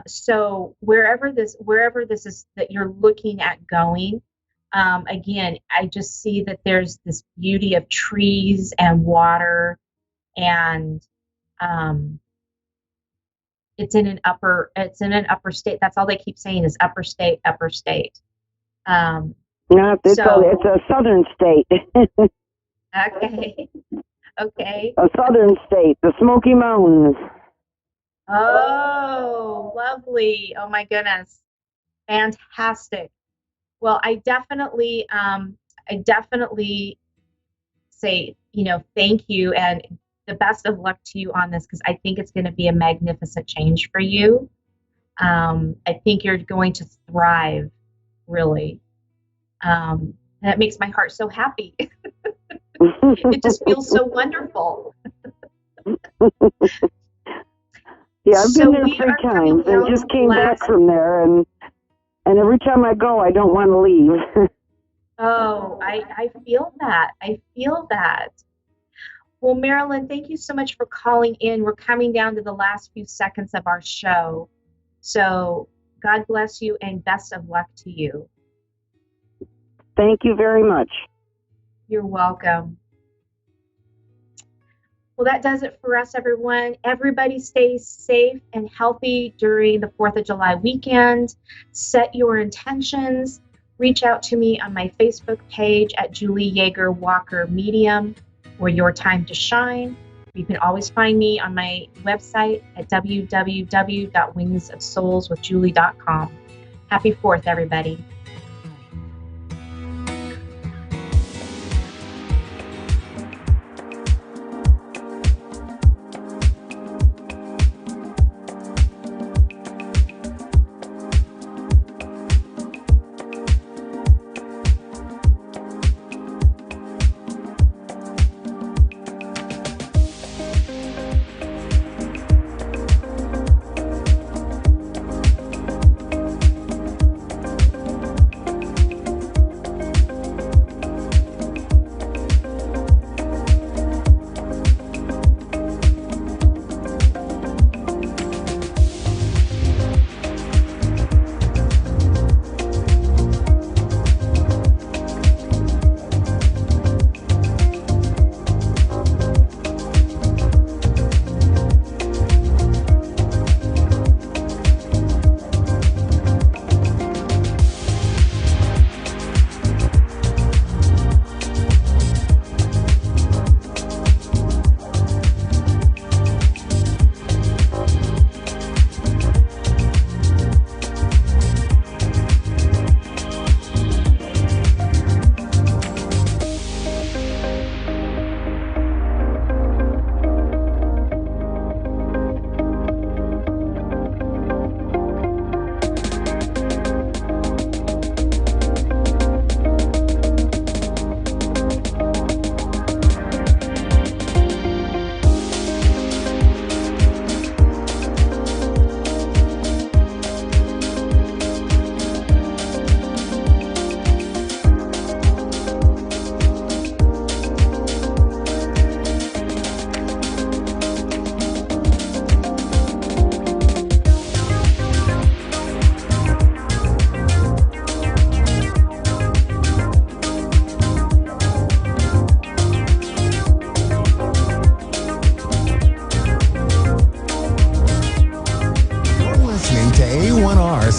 So wherever this is that you're looking at going, again, I just see that there's this beauty of trees and water, and it's in an upper state. That's all they keep saying is upper state. No, it's a southern state. Okay. Okay. A southern state, the Smoky Mountains. Oh, lovely. Oh my goodness. Fantastic. Well, I definitely say, thank you and the best of luck to you on this, because I think it's going to be a magnificent change for you. I think you're going to thrive, really. That makes my heart so happy. It just feels so wonderful. Yeah, I've been there 3 times and just came back from there, and every time I go, I don't want to leave. Oh, I feel that. I feel that. Well, Marilyn, thank you so much for calling in. We're coming down to the last few seconds of our show. So God bless you and best of luck to you. Thank you very much. You're welcome. Well, that does it for us, everyone. Everybody stay safe and healthy during the 4th of July weekend. Set your intentions. Reach out to me on my Facebook page at Julie Yeager Walker Medium, or Your Time to Shine. You can always find me on my website at www.wingsofsoulswithjulie.com. Happy 4th, everybody.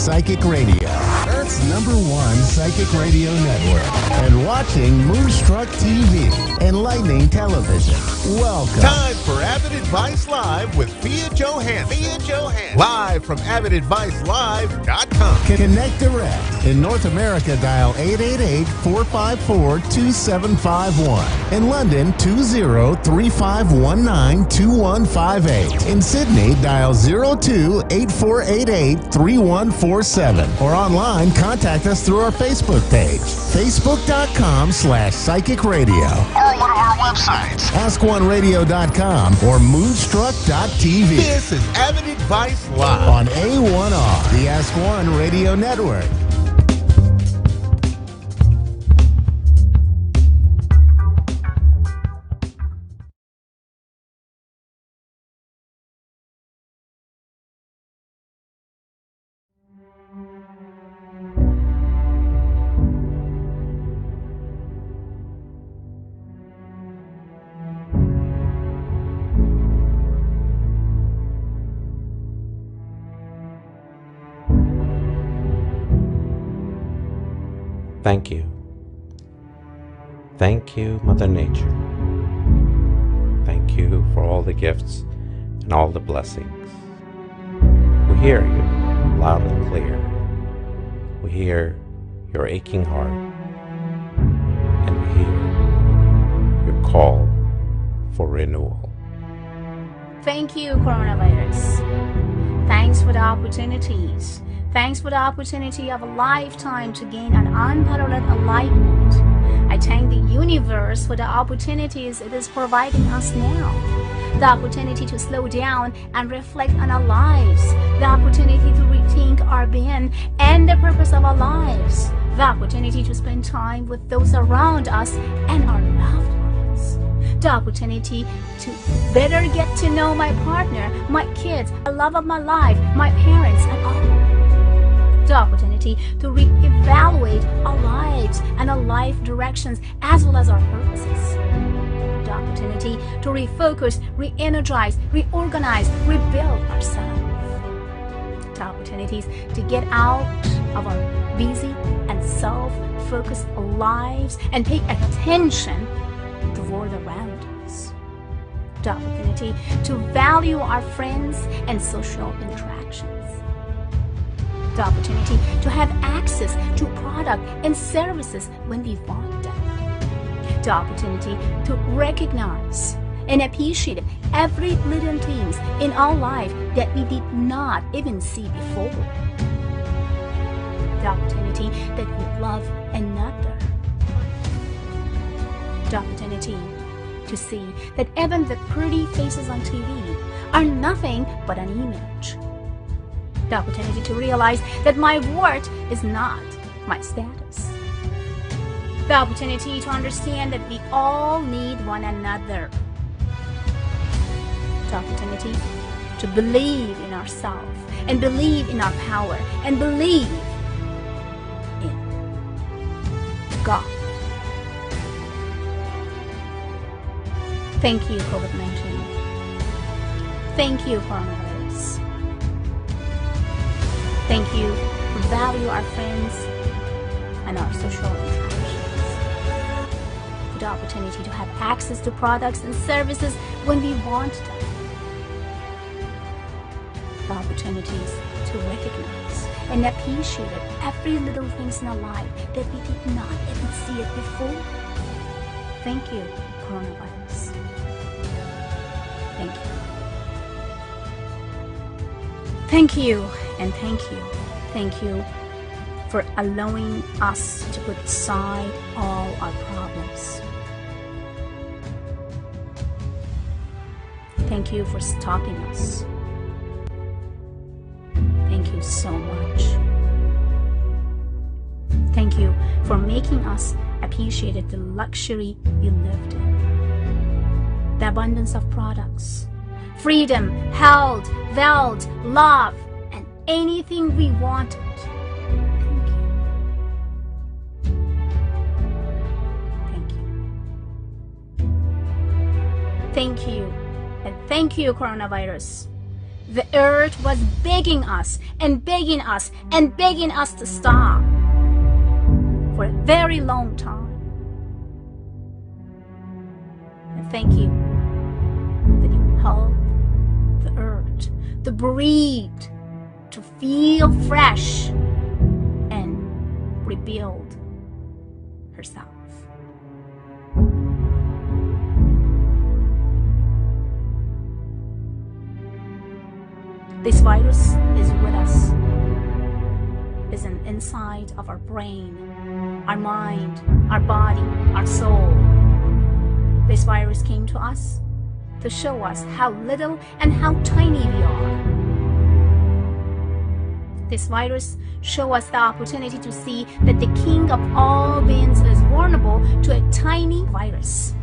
Psychic Radio, Earth's #1 psychic radio network, and watching Moonstruck TV, enlightening television. Welcome. Time for Avid Advice Live with Fia Johansson. Live from AvidAdviceLive.com. Connect direct. In North America, dial 888-454-2751. In London, 20-3519-2158. In Sydney, dial 02-8488-3147. Or online, contact us through our Facebook page, facebook.com/Psychic Radio. Or one of our websites, AskOneRadio.com or Moonstruck.tv. This is Avid Advice Live on A1R, the Ask One Radio Network. Thank you. Thank you, Mother Nature. Thank you for all the gifts and all the blessings. We hear you loud and clear. We hear your aching heart. And we hear your call for renewal. Thank you, coronavirus. Thanks for the opportunities. Thanks for the opportunity of a lifetime to gain an unparalleled enlightenment. I thank the universe for the opportunities it is providing us now. The opportunity to slow down and reflect on our lives. The opportunity to rethink our being and the purpose of our lives. The opportunity to spend time with those around us and our loved ones. The opportunity to better get to know my partner, my kids, the love of my life, my parents, and all. The opportunity to re-evaluate our lives and our life directions as well as our purposes. The opportunity to refocus, re-energize, reorganize, rebuild ourselves. The opportunities to get out of our busy and self-focused lives and pay attention to the world around us. The opportunity to value our friends and social interactions. The opportunity to have access to product and services when we want them. The opportunity to recognize and appreciate every little things in our life that we did not even see before. The opportunity that we love another. The opportunity to see that even the pretty faces on TV are nothing but an image. The opportunity to realize that my worth is not my status. The opportunity to understand that we all need one another. The opportunity to believe in ourselves and believe in our power and believe in God. Thank you, COVID-19. Thank you, coronavirus. Thank you for value our friends and our social interactions. For the opportunity to have access to products and services when we want them. The opportunities to recognize and appreciate every little things in our life that we did not even see it before. Thank you, coronavirus. Thank you. Thank you and thank you. Thank you for allowing us to put aside all our problems. Thank you for stopping us. Thank you so much. Thank you for making us appreciate the luxury we lived in. The abundance of products, freedom, health, wealth, love, and anything we wanted. Thank you. Thank you. And thank you, coronavirus. The earth was begging us and begging us and begging us to stop for a very long time. And thank you that you helped the earth to breathe, to feel fresh and rebuild herself. This virus is with us, is an inside of our brain, our mind, our body, our soul. This virus came to us to show us how little and how tiny we are. This virus shows us the opportunity to see that the king of all beings is vulnerable to a tiny virus.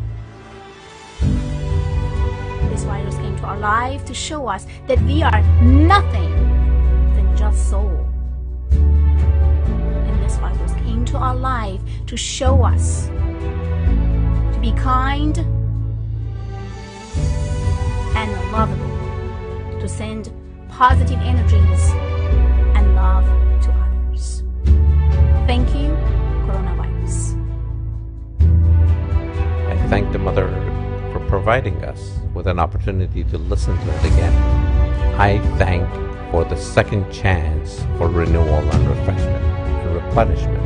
This virus came to our life to show us that we are nothing than just soul. And this virus came to our life to show us to be kind and lovable, to send positive energies and love to others. Thank you, coronavirus. I thank the Mother Earth for providing us with an opportunity to listen to it again. I thank for the second chance for renewal and refreshment and replenishment.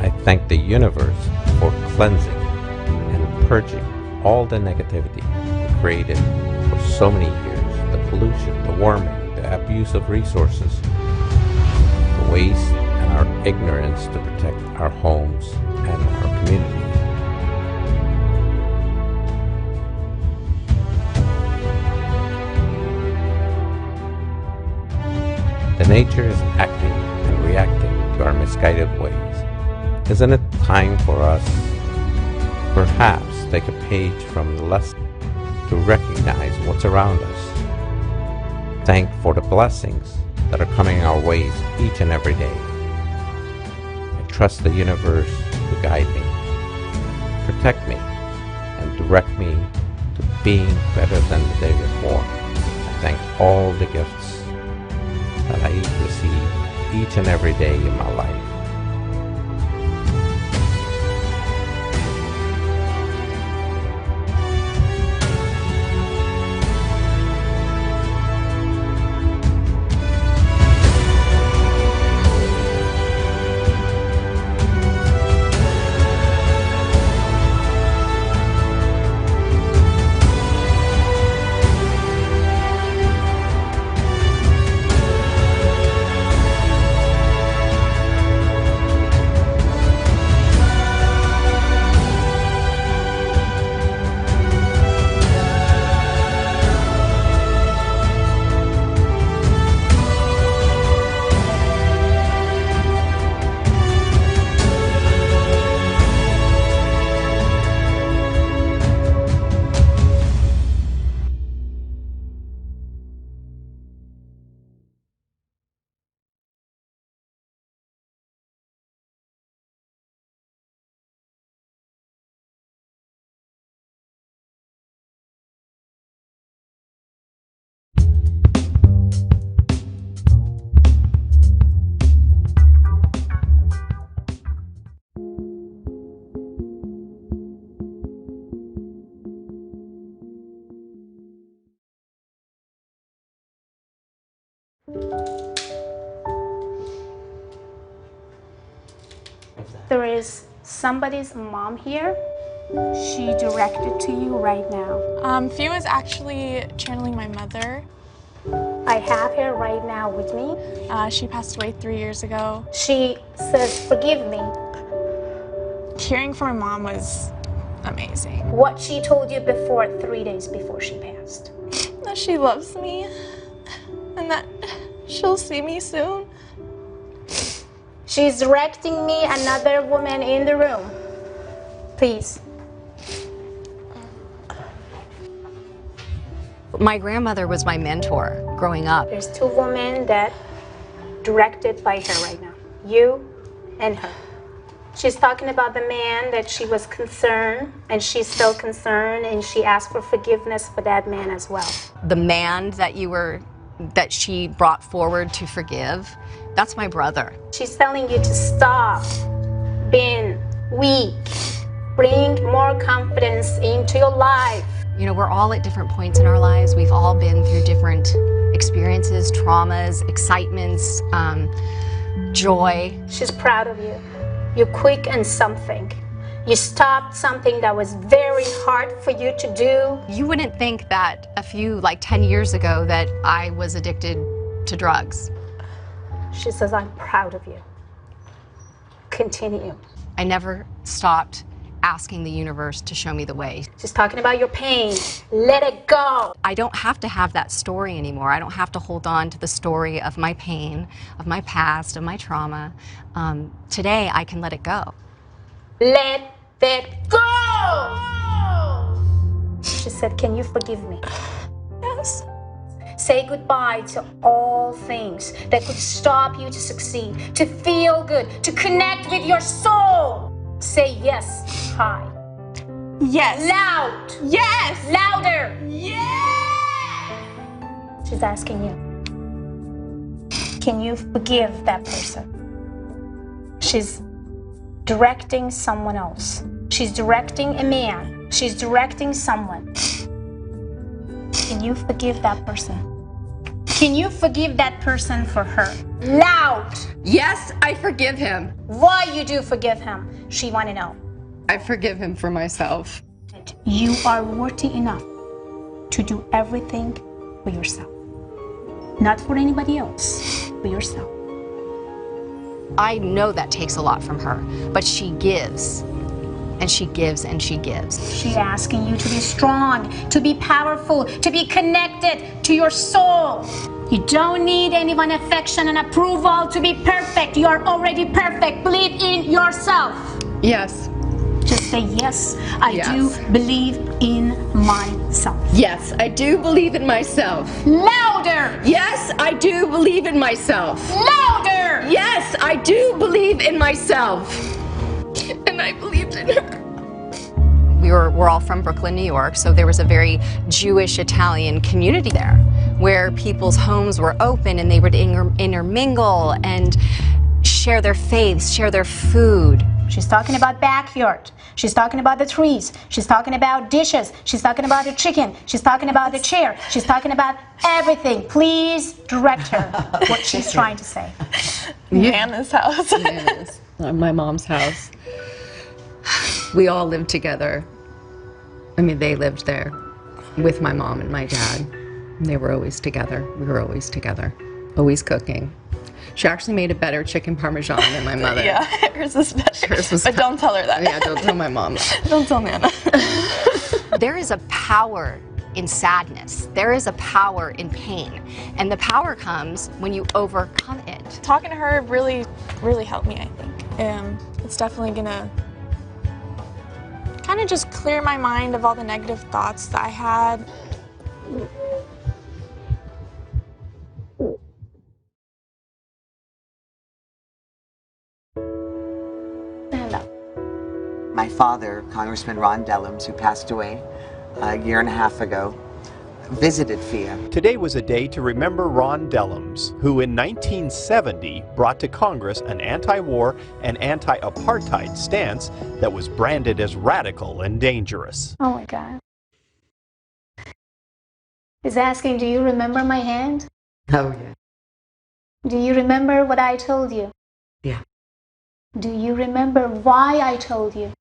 I thank the universe for cleansing and purging all the negativity created for so many years, the pollution, the warming, the abuse of resources, the waste and our ignorance to protect our homes and our community. The nature is acting and reacting to our misguided ways. Isn't it time for us perhaps take a page from the lesson to recognize what's around us? Thank for the blessings that are coming our ways each and every day. I trust the universe to guide me, protect me, and direct me to being better than the day before. I thank all the gifts that I receive each and every day in my life. There is somebody's mom here. She directed to you right now. Fio is actually channeling my mother. I have her right now with me. She passed away 3 years ago. She says, forgive me. Hearing from my mom was amazing. What she told you before, 3 days before she passed? That she loves me and that she'll see me soon. She's directing me another woman in the room. Please. My grandmother was my mentor growing up. There's two women that directed by her right now. You and her. She's talking about the man that she was concerned, and she's still concerned, and she asked for forgiveness for that man as well. The man that she brought forward to forgive, that's my brother. She's telling you to stop being weak. Bring more confidence into your life. You know, we're all at different points in our lives. We've all been through different experiences, traumas, excitements, joy. She's proud of you. You're quick in something. You stopped something that was very hard for you to do. You wouldn't think that a few, like 10 years ago, that I was addicted to drugs. She says, I'm proud of you. Continue. I never stopped asking the universe to show me the way. She's talking about your pain. Let it go. I don't have to have that story anymore. I don't have to hold on to the story of my pain, of my past, of my trauma. Today, I can let it go. Let it go! She said, can you forgive me? Yes. Say goodbye to all things that could stop you to succeed, to feel good, to connect with your soul. Say yes high. Yes. Loud. Yes. Louder. Yes. She's asking you, can you forgive that person? She's directing someone else. She's directing a man. She's directing someone. Can you forgive that person? Can you forgive that person for her? Loud. Yes, I forgive him. Why you do forgive him? She want to know. I forgive him for myself. You are worthy enough to do everything for yourself. Not for anybody else, for yourself. I know that takes a lot from her, but she gives, and she gives, and she gives. She's asking you to be strong, to be powerful, to be connected to your soul. You don't need anyone's affection and approval to be perfect. You are already perfect. Believe in yourself. Yes. Just say, yes, I do believe in myself. Yes, I do believe in myself. Louder! Yes, I do believe in myself. Louder! Yes, I do believe in myself. And I believed in her. We're all from Brooklyn, New York, so there was a very Jewish Italian community there where people's homes were open and they would intermingle and share their faiths, share their food. She's talking about backyard. She's talking about the trees. She's talking about dishes. She's talking about the chicken. She's talking about the chair. She's talking about everything. Please direct her what she's trying to say. Nana's house. Nana's. My mom's house. We all lived together. I mean, they lived there with my mom and my dad. They were always together. We were always together. Always cooking. She actually made a better chicken parmesan than my mother. Yeah, hers is better. Hers was but don't tell her that. Yeah, don't tell my mom that. Don't tell Nana. There is a power in sadness. There is a power in pain. And the power comes when you overcome it. Talking to her really, really helped me, I think. It's definitely gonna kind of just clear my mind of all the negative thoughts that I had. My father, Congressman Ron Dellums, who passed away a year and a half ago, visited FIA. Today was a day to remember Ron Dellums, who in 1970 brought to Congress an anti-war and anti-apartheid stance that was branded as radical and dangerous. Oh my God. He's asking, do you remember my hand? Oh, yeah. Do you remember what I told you? Yeah. Do you remember why I told you?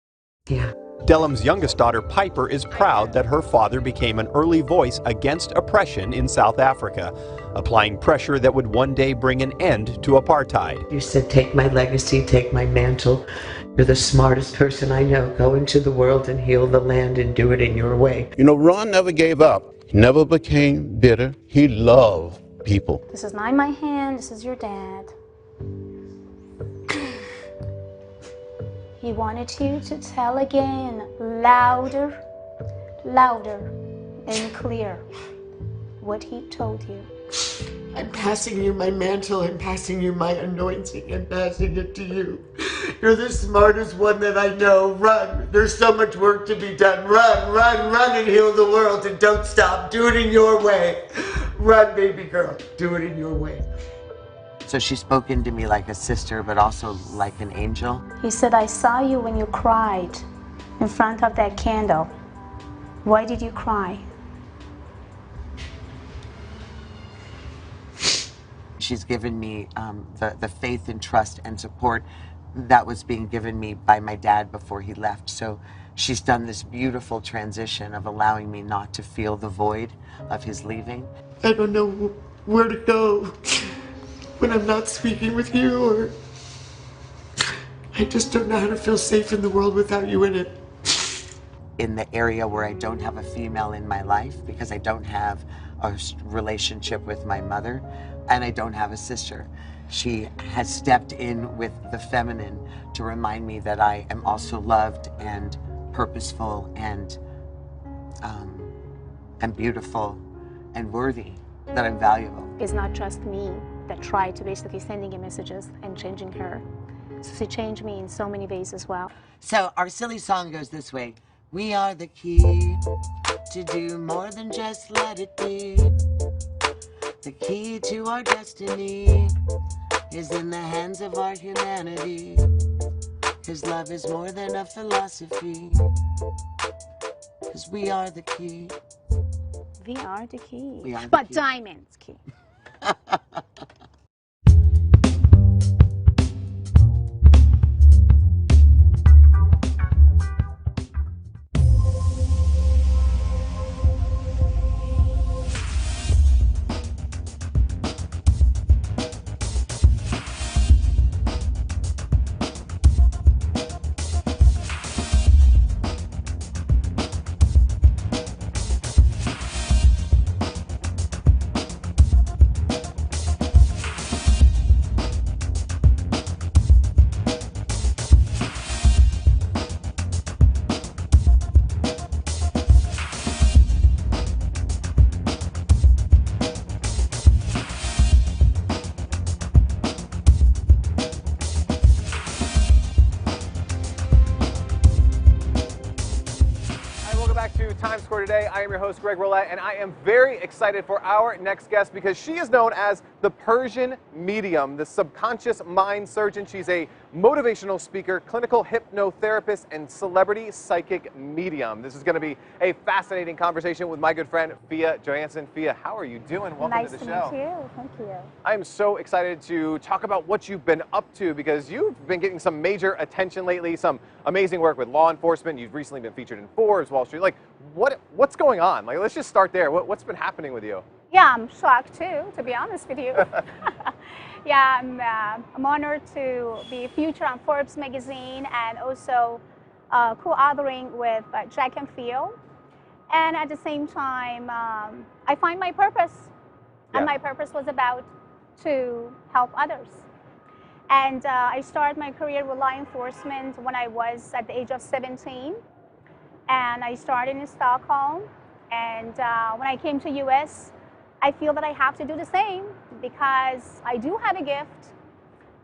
Yeah. Dellums' youngest daughter, Piper, is proud that her father became an early voice against oppression in South Africa, applying pressure that would one day bring an end to apartheid. You said, take my legacy, take my mantle. You're the smartest person I know. Go into the world and heal the land and do it in your way. You know, Ron never gave up. He never became bitter. He loved people. This is not my hand, this is your dad. He wanted you to tell again, louder, louder and clear, what he told you. I'm passing you my mantle, I'm passing you my anointing, and passing it to you. You're the smartest one that I know. Run. There's so much work to be done. Run, run, run and heal the world and don't stop. Do it in your way. Run, baby girl. Do it in your way. So she spoke into me like a sister, but also like an angel. He said, I saw you when you cried in front of that candle. Why did you cry? She's given me the faith and trust and support that was being given me by my dad before he left. So she's done this beautiful transition of allowing me not to feel the void of his leaving. I don't know where to go when I'm not speaking with you, or I just don't know how to feel safe in the world without you in it. In the area where I don't have a female in my life because I don't have a relationship with my mother and I don't have a sister. She has stepped in with the feminine to remind me that I am also loved and purposeful and beautiful and worthy, that I'm valuable. It's not just me that tried to basically sending her messages and changing her. So she changed me in so many ways as well. So our silly song goes this way. We are the key to do more than just let it be. The key to our destiny is in the hands of our humanity. His love is more than a philosophy. 'Cause we are the key. We are the key. We are the but key. diamonds key. Times Square today. I am your host, Greg Roulette, and I am very excited for our next guest because she is known as the Persian Medium, the subconscious mind surgeon. She's a motivational speaker, clinical hypnotherapist, and celebrity psychic medium. This is going to be a fascinating conversation with my good friend, Fia Johansson. Fia, how are you doing? Welcome nice to the to show. meet you. Thank you. I'm so excited to talk about what you've been up to because you've been getting some major attention lately, some amazing work with law enforcement. You've recently been featured in Forbes, Wall Street. Like, what's going on? Like, let's just start there. What's been happening with you? Yeah, I'm shocked too, to be honest with you. Yeah, I'm honored to be featured on Forbes magazine and also co-authoring with Jack and Phil. And at the same time, I find my purpose. Yeah. And my purpose was about to help others. And I started my career with law enforcement when I was at the age of 17. And I started in Stockholm. And when I came to US, I feel that I have to do the same because I do have a gift.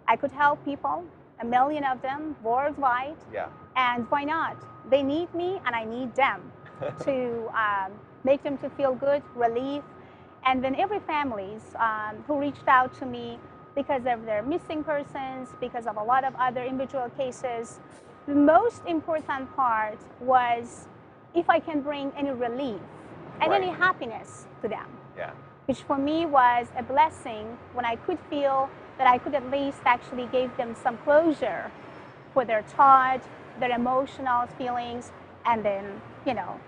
I could help people, 1 million of them worldwide. Yeah. And why not? They need me and I need them to make them to feel good, relief. And then every families who reached out to me because of their missing persons, because of a lot of other individual cases, the most important part was if I can bring any relief and Right. any happiness to them. Yeah. Which for me was a blessing when I could feel that I could at least actually give them some closure for their thought, their emotional feelings, and then, you know,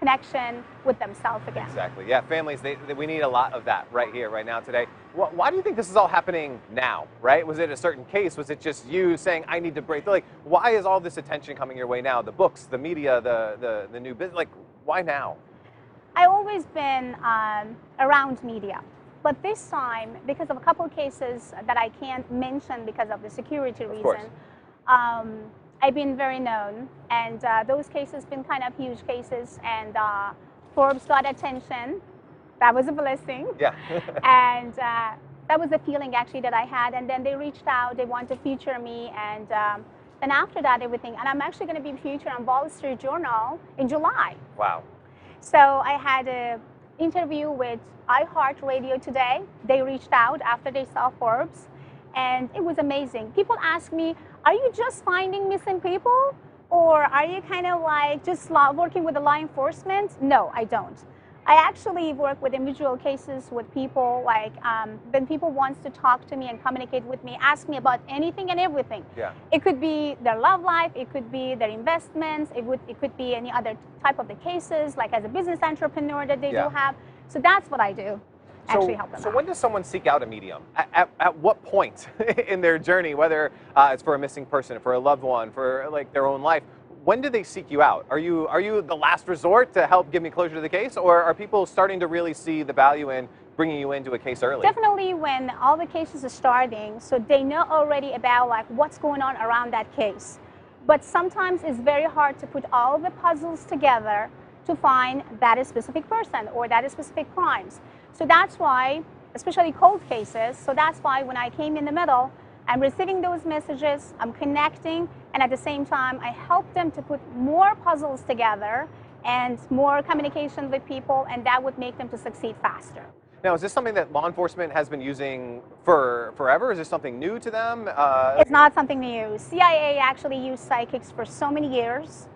connection with themselves again. Exactly. Yeah, families, we need a lot of that right here, right now, today. Why do you think this is all happening now, right? Was it a certain case? Was it just you saying, I need to break? Like, why is all this attention coming your way now? The books, the media, the new business, like, why now? I've always been around media. But this time, because of a couple of cases that I can't mention because of the security reason, I've been very known. And those cases been kind of huge cases. And Forbes got attention. That was a blessing. Yeah. And that was the feeling actually that I had. And then they reached out. They wanted to feature me. And Then after that, everything. And I'm actually going to be featured on Wall Street Journal in July. Wow. So I had an interview with iHeartRadio today. They reached out after they saw Forbes, and it was amazing. People ask me, are you just finding missing people? Or are you kind of like just working with the law enforcement? No, I don't. I actually work with individual cases with people, like when people wants to talk to me and communicate with me, ask me about anything and everything. Yeah. It could be their love life, it could be their investments, it could be any other type of the cases, like as a business entrepreneur that they do have. So that's what I do, actually help them So out. when does someone seek out a medium? At what point in their journey, whether it's for a missing person, for a loved one, for like their own life, when do they seek you out? Are you the last resort to help get me closure to the case, or are people starting to really see the value in bringing you into a case early? Definitely when all the cases are starting, so they know already about like what's going on around that case. But sometimes it's very hard to put all the puzzles together to find that specific person or that specific crimes. So that's why, especially cold cases, so that's why when I came in the middle, I'm receiving those messages, I'm connecting, and at the same time, I help them to put more puzzles together and more communication with people, and that would make them to succeed faster. Now, is this something that law enforcement has been using for forever? Is this something new to them? It's not something new. CIA actually used psychics for so many years,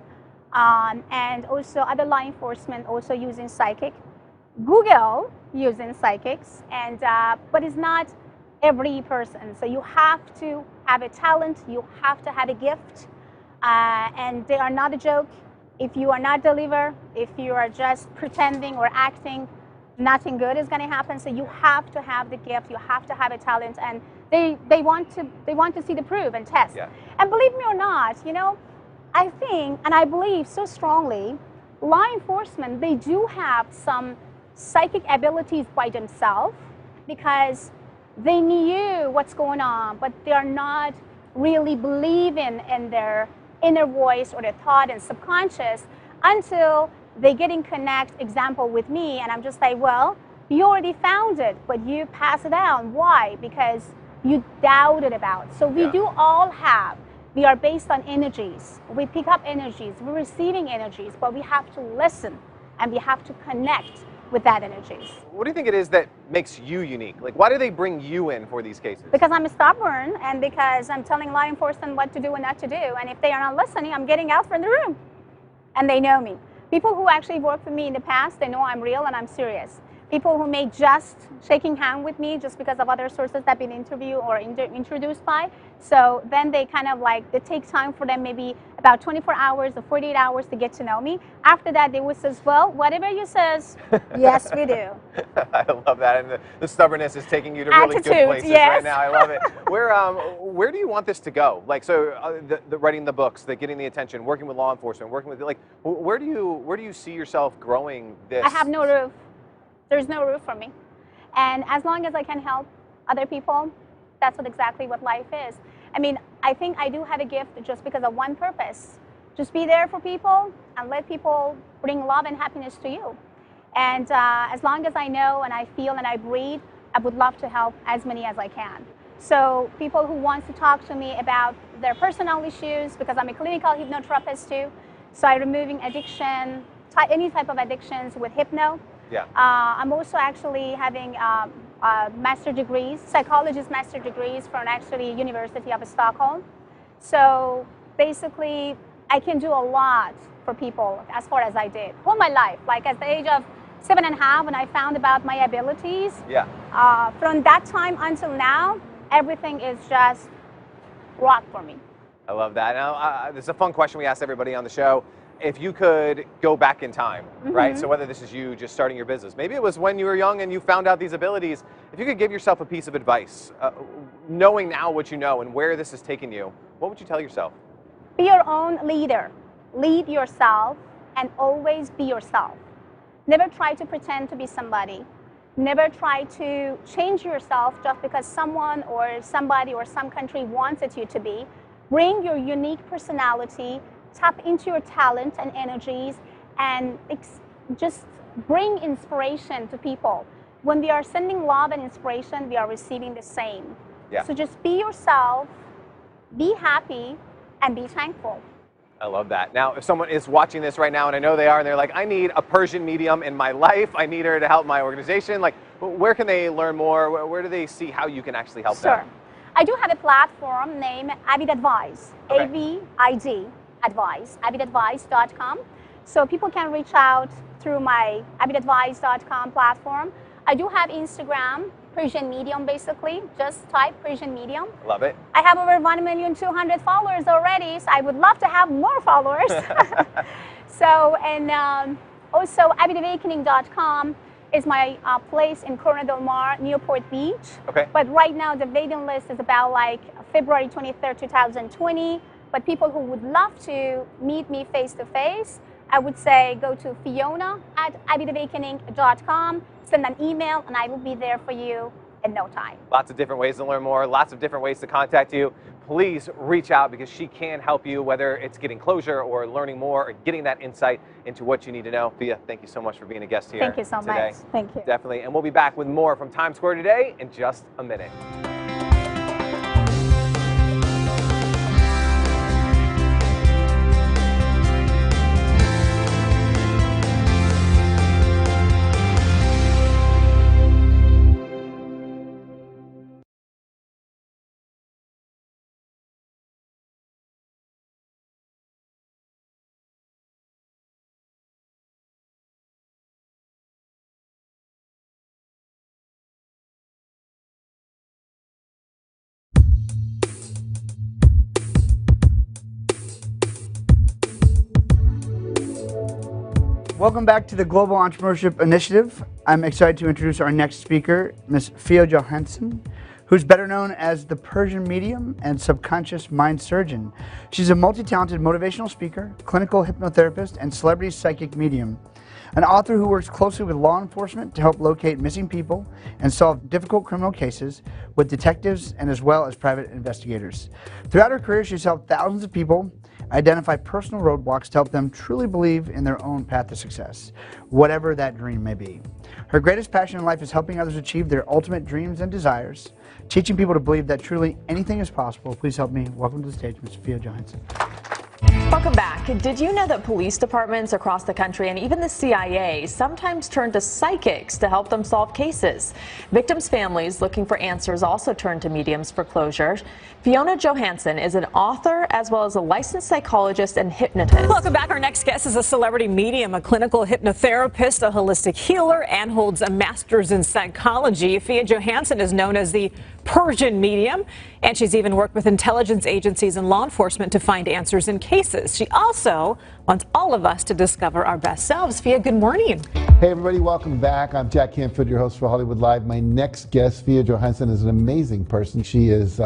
and also other law enforcement also using psychic. Google using psychics, and but it's not every person. So you have to have a talent, you have to have a gift, and they are not a joke. If you are not deliver, if you are just pretending or acting, nothing good is going to happen. So you have to have the gift, you have to have a talent, and they want to see the proof and test. Yeah. And believe me or not, you know, I think and I believe so strongly, law enforcement, they do have some psychic abilities by themselves because they knew what's going on, but they are not really believing in their inner voice or their thought and subconscious until they get in connect, example, with me, and I'm just like, well, you already found it, but you pass it down. Why? Because you doubted about it. So we do all have. We are based on energies. We pick up energies. We're receiving energies, but we have to listen and we have to connect with that energies. What do you think it is that makes you unique? Like, why do they bring you in for these cases? Because I'm stubborn and because I'm telling law enforcement what to do and not to do. And if they are not listening, I'm getting out from the room. And they know me. People who actually worked with me in the past, they know I'm real and I'm serious. People who may just shaking hand with me just because of other sources that have been interviewed or introduced by. So then they kind of like, it takes time for them, maybe about 24 hours or 48 hours to get to know me. After that, they would say, well, whatever you says, yes, we do. I love that. And the stubbornness is taking you to really good places right now. I love it. Where do you want this to go? Like, so the writing the books, the getting the attention, working with law enforcement, working with, like, where do you see yourself growing this? I have no roof. There's no roof for me. And as long as I can help other people, that's exactly what life is. I mean, I think I do have a gift just because of one purpose. Just be there for people and let people bring love and happiness to you. And as long as I know and I feel and I breathe, I would love to help as many as I can. So people who want to talk to me about their personal issues, because I'm a clinical hypnotherapist too, so I'm removing addiction, any type of addictions with hypno. Yeah. I'm also actually having master degrees, psychologist master degrees from actually University of Stockholm. So basically, I can do a lot for people as far as I did all my life. Like at the age of 7.5, when I found about my abilities. Yeah. From that time until now, everything is just rock for me. I love that. Now, this is a fun question we ask everybody on the show. If you could go back in time, right? So whether this is you just starting your business, maybe it was when you were young and you found out these abilities. If you could give yourself a piece of advice, knowing now what you know and where this has taken you, what would you tell yourself? Be your own leader. Lead yourself and always be yourself. Never try to pretend to be somebody. Never try to change yourself just because someone or somebody or some country wanted you to be. Bring your unique personality. Tap into your talent and energies and just bring inspiration to people. When we are sending love and inspiration, we are receiving the same. Yeah. So just be yourself, be happy, and be thankful. I love that. Now, if someone is watching this right now, and I know they are, and they're like, I need a Persian medium in my life. I need her to help my organization. Like, where can they learn more? Where do they see how you can actually help them? I do have a platform named Avid Advice, A-V-I-D Advice, avidadvice.com. So people can reach out through my avidadvice.com platform. I do have Instagram, Persian Medium, basically. Just type Persian Medium. Love it. I have over 1,200,000 followers already, so I would love to have more followers. So, and also avidawakening.com is my place in Corona Del Mar, Newport Beach. Okay. But right now the waiting list is about like February 23rd, 2020. But people who would love to meet me face to face, I would say go to fiona@avidawakening.com, send an email, and I will be there for you in no time. Lots of different ways to learn more, lots of different ways to contact you. Please reach out because she can help you, whether it's getting closure or learning more or getting that insight into what you need to know. Fia, thank you so much for being a guest here Thank you so today. much. Thank you. Definitely. And we'll be back with more from Times Square today in just a minute. Welcome back to the Global Entrepreneurship Initiative. I'm excited to introduce our next speaker, Ms. Fia Johansson, who's better known as the Persian medium and subconscious mind surgeon. She's a multi-talented motivational speaker, clinical hypnotherapist, and celebrity psychic medium. An author who works closely with law enforcement to help locate missing people and solve difficult criminal cases with detectives and as well as private investigators. Throughout her career, she's helped thousands of people identify personal roadblocks to help them truly believe in their own path to success, whatever that dream may be. Her greatest passion in life is helping others achieve their ultimate dreams and desires, teaching people to believe that truly anything is possible. Please help me welcome to the stage Ms. Fia Johansson. Welcome back. Did you know that police departments across the country and even the CIA sometimes turn to psychics to help them solve cases? Victims' families looking for answers also turn to mediums for closure. Fiona Johansson is an author as well as a licensed psychologist and hypnotist. Welcome back. Our next guest is a celebrity medium, a clinical hypnotherapist, a holistic healer, and holds a master's in psychology. Fia Johansson is known as the Persian medium, and she's even worked with intelligence agencies and law enforcement to find answers in cases. She also wants all of us to discover our best selves. Fia, good morning. Hey everybody, welcome back. I'm Jack Canfield, your host for Hollywood Live. My next guest, Fia Johansson, is an amazing person. She is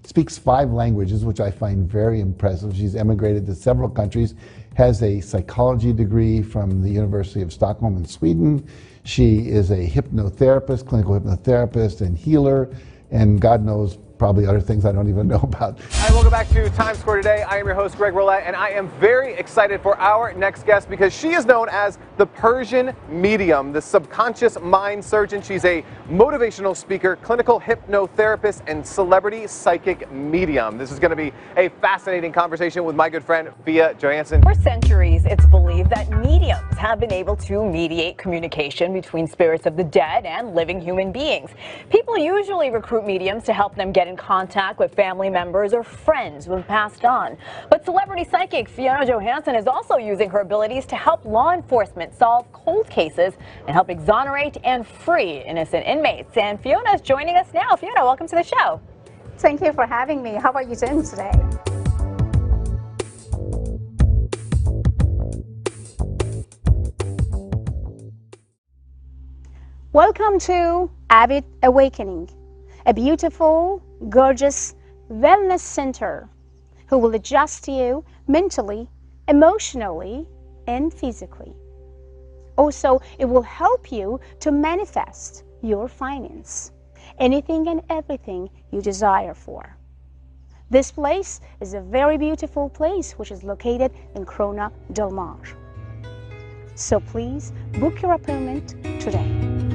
speaks 5 languages, which I find very impressive. She's emigrated to several countries, has a psychology degree from the University of Stockholm in Sweden. She is a hypnotherapist, clinical hypnotherapist and healer, and God knows probably other things I don't even know about. Hi, welcome back to Times Square today. I am your host, Greg Roulette, and I am very excited for our next guest because she is known as the Persian medium, the subconscious mind surgeon. She's a motivational speaker, clinical hypnotherapist, and celebrity psychic medium. This is going to be a fascinating conversation with my good friend, Fia Johansson. For centuries, it's believed that mediums have been able to mediate communication between spirits of the dead and living human beings. People usually recruit mediums to help them get in contact with family members or friends who have passed on. But celebrity psychic Fiona Johansson is also using her abilities to help law enforcement solve cold cases and help exonerate and free innocent inmates. And Fiona is joining us now. Fiona, welcome to the show. Thank you for having me. How are you doing today? Welcome to Avid Awakening, a beautiful, gorgeous wellness center who will adjust you mentally, emotionally, and physically. Also, it will help you to manifest your finance, anything and everything you desire for. This place is a very beautiful place which is located in Corona Del Mar. So please book your appointment today.